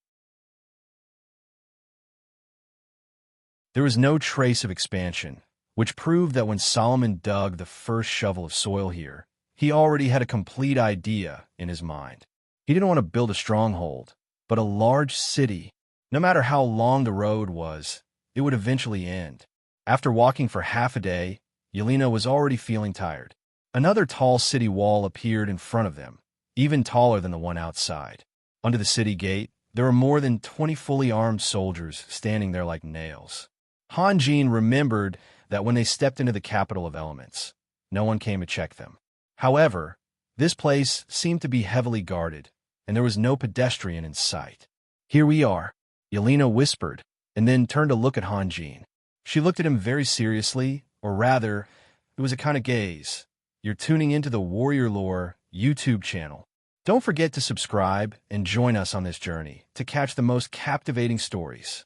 There was no trace of expansion, which proved that when Solomon dug the first shovel of soil here, he already had a complete idea in his mind. He didn't want to build a stronghold, but a large city. No matter how long the road was, it would eventually end. After walking for half a day, Yelena was already feeling tired. Another tall city wall appeared in front of them, even taller than the one outside. Under the city gate, there were more than 20 fully armed soldiers standing there like nails. Han Jin remembered that when they stepped into the capital of elements, no one came to check them. However, this place seemed to be heavily guarded, and there was no pedestrian in sight. "Here we are," Yelena whispered, and then turned to look at Han Jin. She looked at him very seriously, or rather, it was a kind of gaze. "You're tuning into the Warrior Lore YouTube channel. Don't forget to subscribe and join us on this journey to catch the most captivating stories."